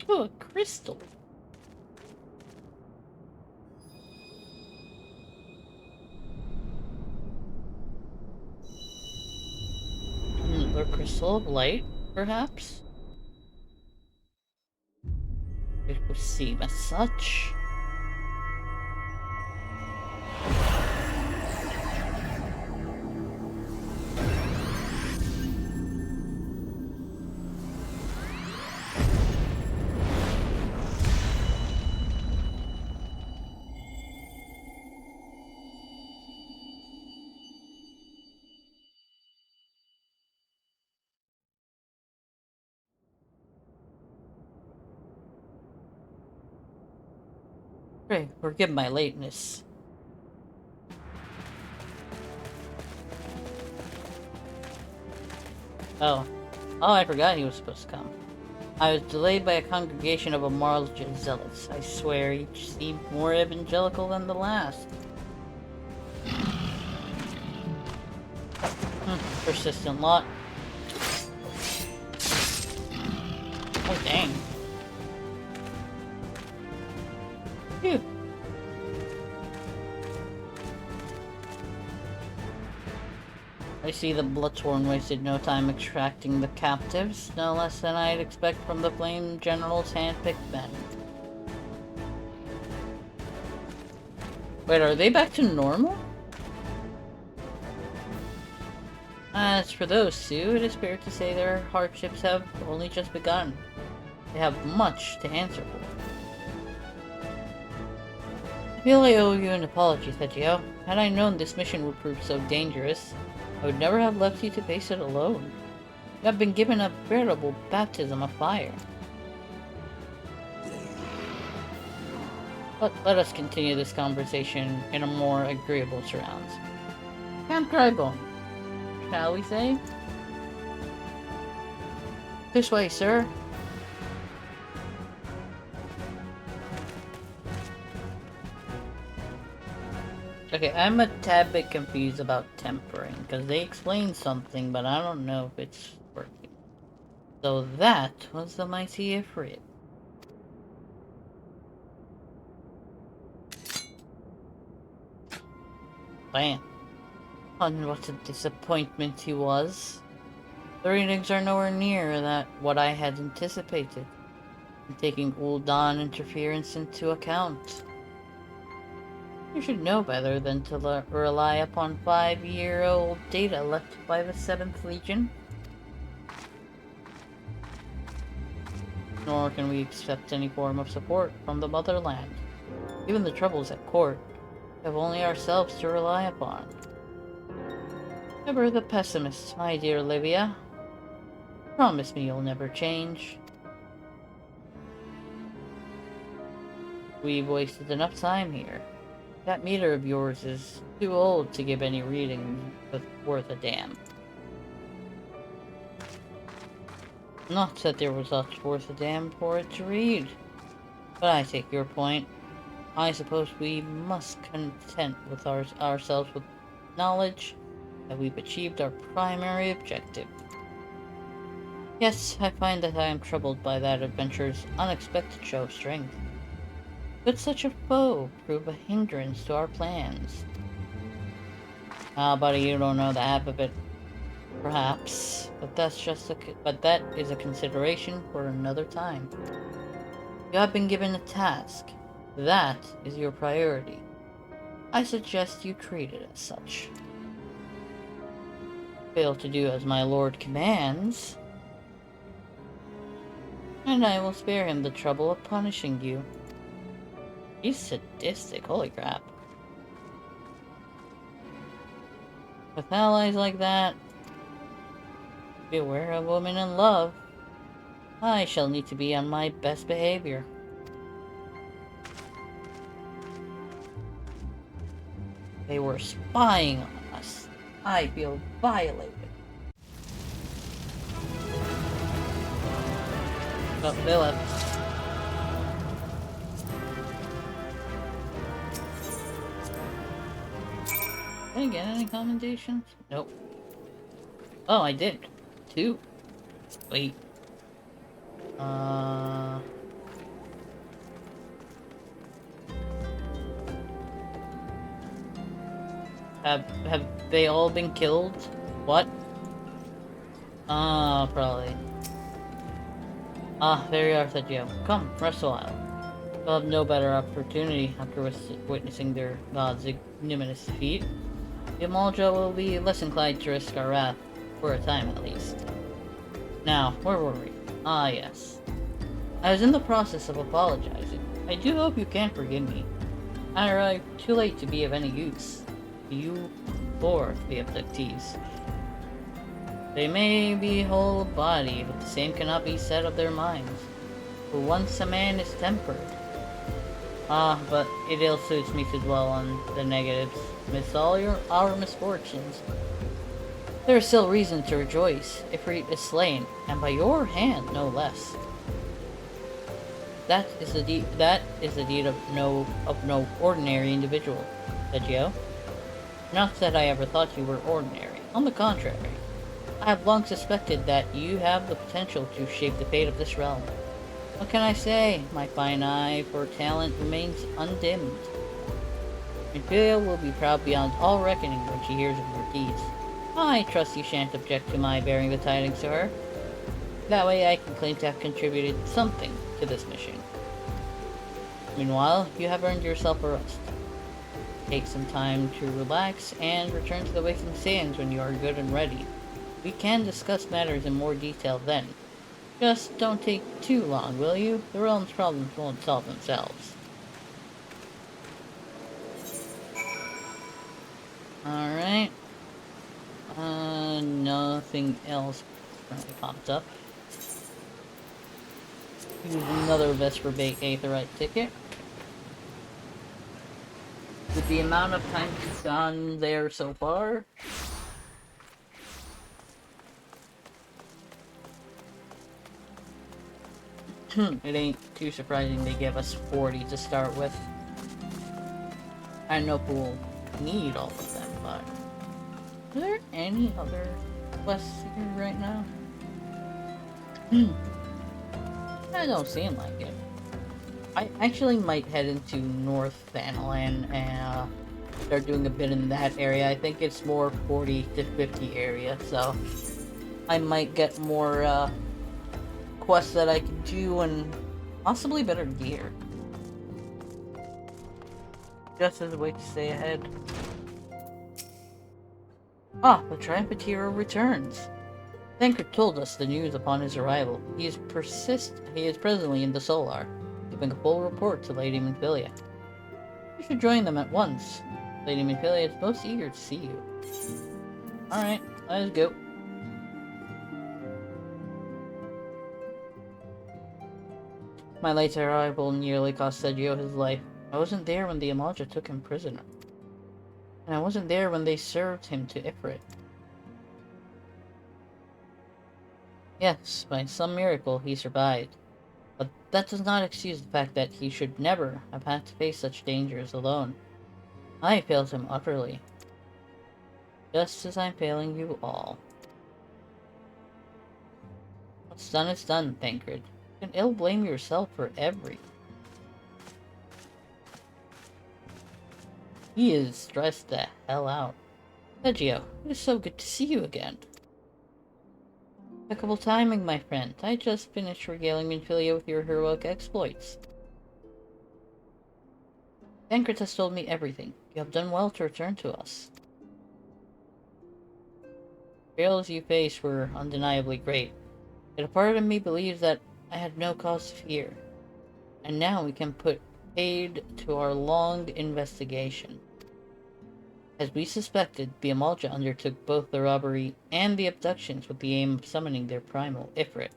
Oh, a crystal. Another crystal of light, perhaps? It would seem as such. Pray, forgive my lateness. Oh, I forgot he was supposed to come. I was delayed by a congregation of immoral zealots. I swear each seemed more evangelical than the last. Persistent lot. Oh, dang. Phew. I see the Bloodsworn wasted no time extracting the captives, no less than I'd expect from the Flame General's hand-picked men. Wait, are they back to normal? As for those two, it is fair to say their hardships have only just begun. They have much to answer for. I feel I owe you an apology, Thegio. Had I known this mission would prove so dangerous, I would never have left you to face it alone. You have been given a veritable baptism of fire. But let us continue this conversation in a more agreeable surrounds. Camp Crybone, shall we say? This way, sir. Okay, I'm a tad bit confused about tempering, because they explained something, but I don't know if it's working. So that was the mighty Ifrit. Bam. And what a disappointment he was. The readings are nowhere near what I had anticipated, taking Ul'Dan interference into account. You should know better than to rely upon 5-year-old data left by the 7th Legion. Nor can we accept any form of support from the motherland. Given the troubles at court, we have only ourselves to rely upon. Never the pessimist, my dear Livia. Promise me you'll never change. We've wasted enough time here. That meter of yours is too old to give any reading worth a damn. Not that there was much worth a damn for it to read. But I take your point. I suppose we must content with ourselves with knowledge that we've achieved our primary objective. Yes, I find that I am troubled by that adventure's unexpected show of strength. Could such a foe prove a hindrance to our plans? Ah, buddy, you don't know the half of it. Perhaps, but that is a consideration for another time. You have been given a task. That is your priority. I suggest you treat it as such. Fail to do as my lord commands, and I will spare him the trouble of punishing you. He's sadistic, holy crap. With allies like that, beware of women in love. I shall need to be on my best behavior. They were spying on us. I feel violated. Oh, they left. Did I get any commendations? Nope. Oh, I did. 2. Wait. Have they all been killed? What? Probably. Ah, there you are, said Joe. Come, rest a while. You'll have no better opportunity after witnessing their god's ignominious defeat. The Amalja will be less inclined to risk our wrath, for a time at least. Now, where were we? Ah, yes. I was in the process of apologizing. I do hope you can forgive me. I arrived too late to be of any use to you or the abductees. They may be whole body, but the same cannot be said of their minds. For once a man is tempered. Ah, but it ill suits me to dwell on the negatives. Amidst all our misfortunes, there is still reason to rejoice. Ifrit is slain, and by your hand, no less. That is the deed of no ordinary individual, said Geo. Not that I ever thought you were ordinary. On the contrary, I have long suspected that you have the potential to shape the fate of this realm. What can I say? My fine eye for talent remains undimmed. Imperial will be proud beyond all reckoning when she hears of your deeds. I trust you shan't object to my bearing the tidings to her. That way I can claim to have contributed something to this mission. Meanwhile, you have earned yourself a rest. Take some time to relax and return to the Waking Saiyans when you are good and ready. We can discuss matters in more detail then. Just don't take too long, will you? The realm's problems won't solve themselves. Alright. Nothing else currently popped up. Use another Vesper Bait Aetherite ticket. With the amount of time we've gone there so far, it ain't too surprising they give us 40 to start with. I don't know if we'll need all of them, but... Are there any other quests here right now? I don't seem like it. I actually might head into North Thanalan and start doing a bit in that area. I think it's more 40 to 50 area, so I might get more quests that I can do and possibly better gear. Just as a way to stay ahead. Ah, the triumphant hero returns. Thancred told us the news upon his arrival. He is presently in the Solar, giving a full report to Lady Minfilia. You should join them at once. Lady Minfilia is most eager to see you. Alright, let's go. My late arrival nearly cost Sergio his life. I wasn't there when the Amalja took him prisoner. And I wasn't there when they served him to Ifrit. Yes, by some miracle he survived. But that does not excuse the fact that he should never have had to face such dangers alone. I failed him utterly. Just as I'm failing you all. What's done is done, Thancred. You can ill blame yourself for everything. He is stressed the hell out. Sergio, it is so good to see you again. Impeccable timing, my friend. I just finished regaling Minfilia with your heroic exploits. Tancred has told me everything. You have done well to return to us. The trials you faced were undeniably great, yet a part of me believes that I had no cause to fear. And now we can put paid to our long investigation. As we suspected, the Amalja undertook both the robbery and the abductions with the aim of summoning their primal Ifrit.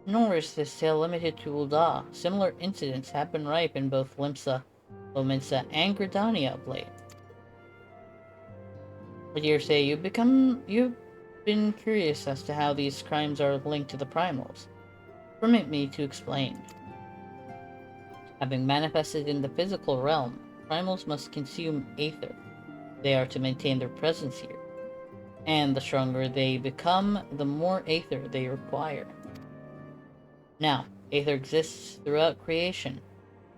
Nor is this tale limited to Ul'dah. Similar incidents have been rife in both Limsa, Lominsa, and Gridania of late. I dare say you've been curious as to how these crimes are linked to the primals. Permit me to explain. Having manifested in the physical realm, primals must consume aether. They are to maintain their presence here. And the stronger they become, the more aether they require. Now, aether exists throughout creation.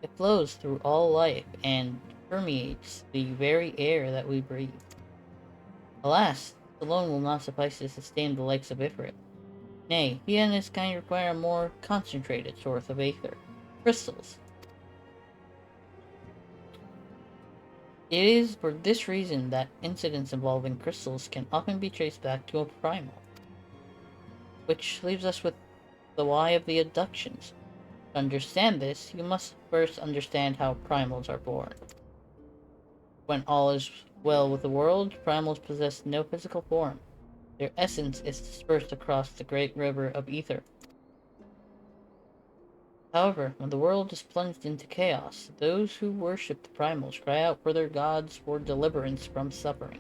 It flows through all life and permeates the very air that we breathe. Alas, alone will not suffice to sustain the likes of Ifrit. Nay, he and his kind require a more concentrated source of aether. Crystals. It is for this reason that incidents involving crystals can often be traced back to a primal. Which leaves us with the why of the abductions. To understand this, you must first understand how primals are born. When all is well with the world, primals possess no physical form. Their essence is dispersed across the great river of ether. However, when the world is plunged into chaos, those who worship the primals cry out for their gods for deliverance from suffering.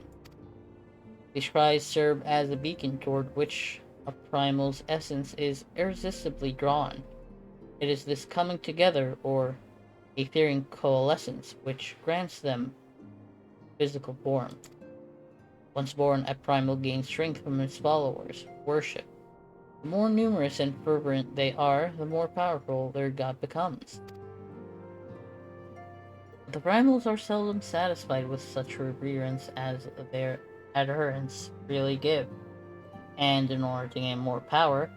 These cries serve as a beacon toward which a primal's essence is irresistibly drawn. It is this coming together, or aetherian coalescence, which grants them physical form. Once born, a primal gains strength from its followers' worship. The more numerous and fervent they are, the more powerful their god becomes. But the primals are seldom satisfied with such reverence as their adherents really give, and in order to gain more power,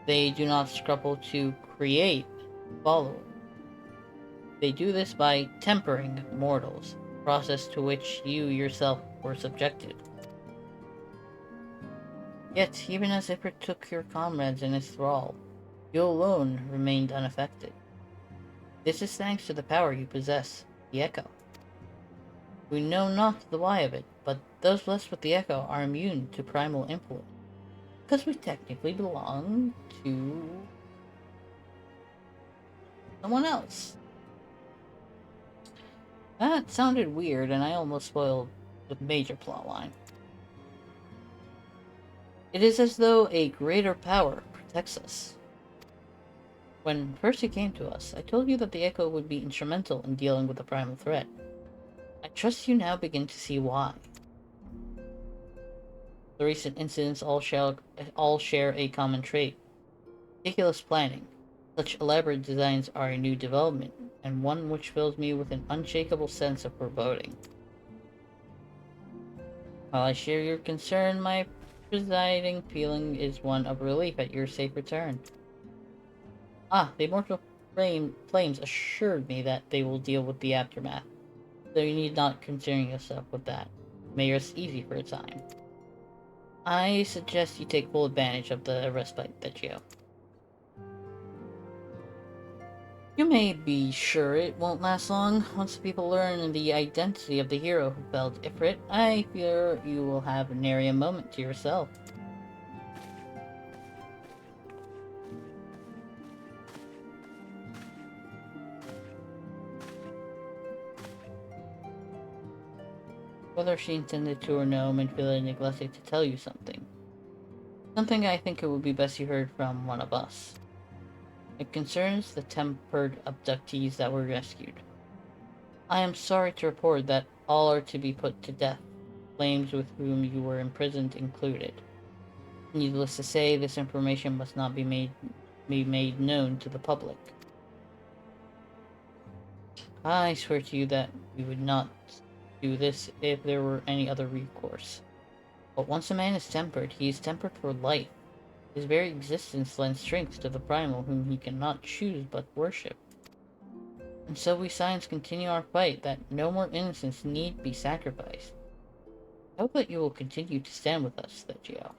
they do not scruple to create followers. They do this by tempering mortals, a process to which you yourself were subjected. Yet, even as Ifrit took your comrades in his thrall, you alone remained unaffected. This is thanks to the power you possess, the Echo. We know not the why of it, but those blessed with the Echo are immune to primal influence, because we technically belong to someone else. That sounded weird, and I almost spoiled the major plotline. It is as though a greater power protects us. When first you came to us, I told you that the Echo would be instrumental in dealing with the primal threat. I trust you now begin to see why. The recent incidents all share a common trait. Meticulous planning. Such elaborate designs are a new development, and one which fills me with an unshakable sense of foreboding. While I share your concern, my presiding feeling is one of relief at your safe return. The immortal flames assured me that they will deal with the aftermath, so you need not concern yourself with that. May rest easy for a time. I suggest you take full advantage of the respite that you have. You may be sure it won't last long. Once people learn the identity of the hero who felled Ifrit, I fear you will have nary a moment to yourself. Whether she intended to or no, Minfilia neglected to tell you something. Something I think it would be best you heard from one of us. It concerns the tempered abductees that were rescued. I am sorry to report that all are to be put to death, flames with whom you were imprisoned included. Needless to say, this information must not be made known to the public. I swear to you that We would not do this if there were any other recourse. But once a man is tempered, he is tempered for life. His very existence lends strength to the primal whom he cannot choose but worship. And so we Scions continue our fight that no more innocents need be sacrificed. I hope that you will continue to stand with us, said Geo.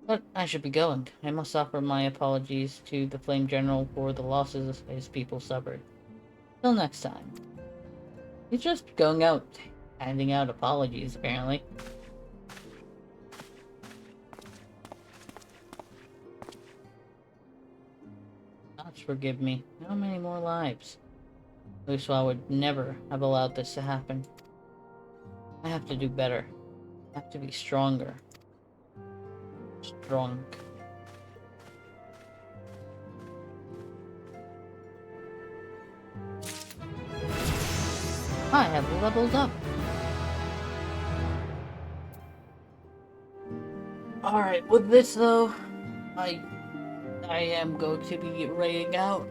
But I should be going. I must offer my apologies to the Flame General for the losses his people suffered. Till next time. He's just going out, handing out apologies, apparently. Gods forgive me. How many more lives? Luswa would never have allowed this to happen. I have to do better. I have to be stronger. Strong. I have leveled up. Alright, with this though, I am going to be raiding out.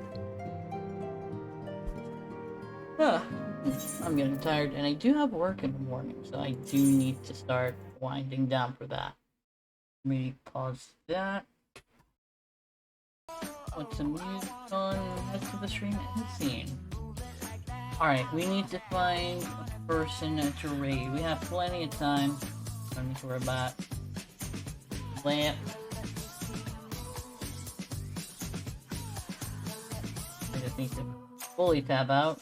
I'm getting tired, and I do have work in the morning, so I do need to start winding down for that. Let me pause that. Put some music on, rest of the stream and scene. Alright, we need to find a person to raid. We have plenty of time. Don't need to worry about lamp. I just need to fully tab out.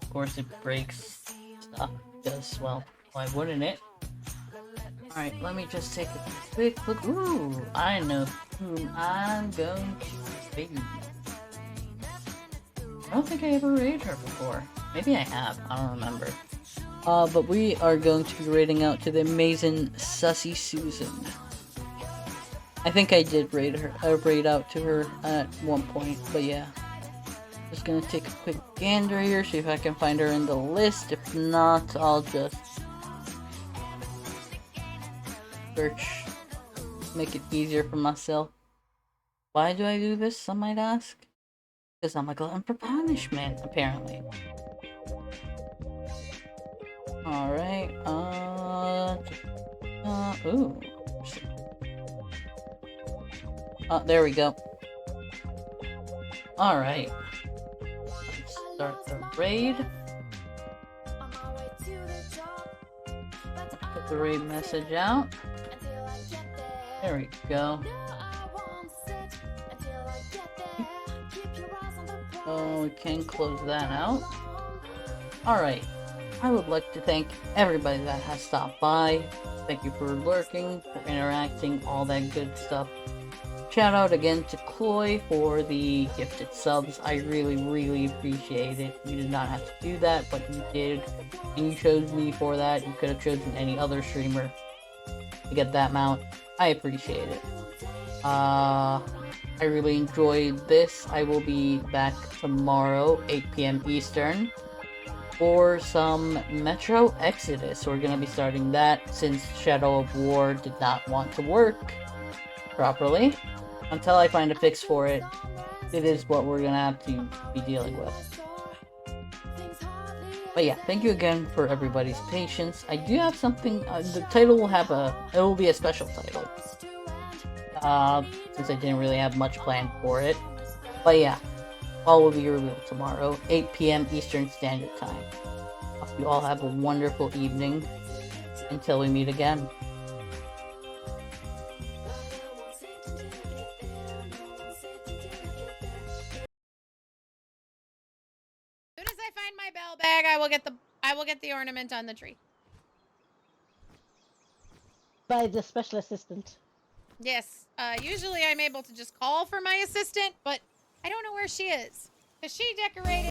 Of course it breaks stuff, because, well, why wouldn't it? Alright, let me just take a quick look. Ooh, I know whom I'm going to raid. I don't think I ever raided her before. Maybe I have, I don't remember. But we are going to be raiding out to the amazing Sussy Susan. I think I did raid out to her at one point, but yeah. Just gonna take a quick gander here, see if I can find her in the list. If not, I'll just search, make it easier for myself. Why do I do this, some might ask? Because I'm a glutton for punishment, apparently. Alright, ooh. Oh, there we go. Alright. Let's start the raid. Put the raid message out. There we go. Oh, we can close that out. Alright. I would like to thank everybody that has stopped by. Thank you for lurking, for interacting, all that good stuff. Shout out again to Chloe for the gifted subs. I really appreciate it. You did not have to do that, but you did. And you chose me for that. You could have chosen any other streamer to get that mount. I appreciate it. I really enjoyed this. I will be back tomorrow, 8 PM Eastern, for some Metro Exodus. We're gonna be starting that since Shadow of War did not want to work properly. Until I find a fix for it, it is what we're gonna have to be dealing with. But yeah, thank you again for everybody's patience. I do have something, the title will have it will be a special title. Since I didn't really have much planned for it. But yeah, all will be revealed tomorrow, 8 PM Eastern Standard Time. Hope you all have a wonderful evening. Until we meet again. As soon as I find my bell bag, I will get the ornament on the tree. By the special assistant. Yes. Usually I'm able to just call for my assistant, but I don't know where she is. Because she decorated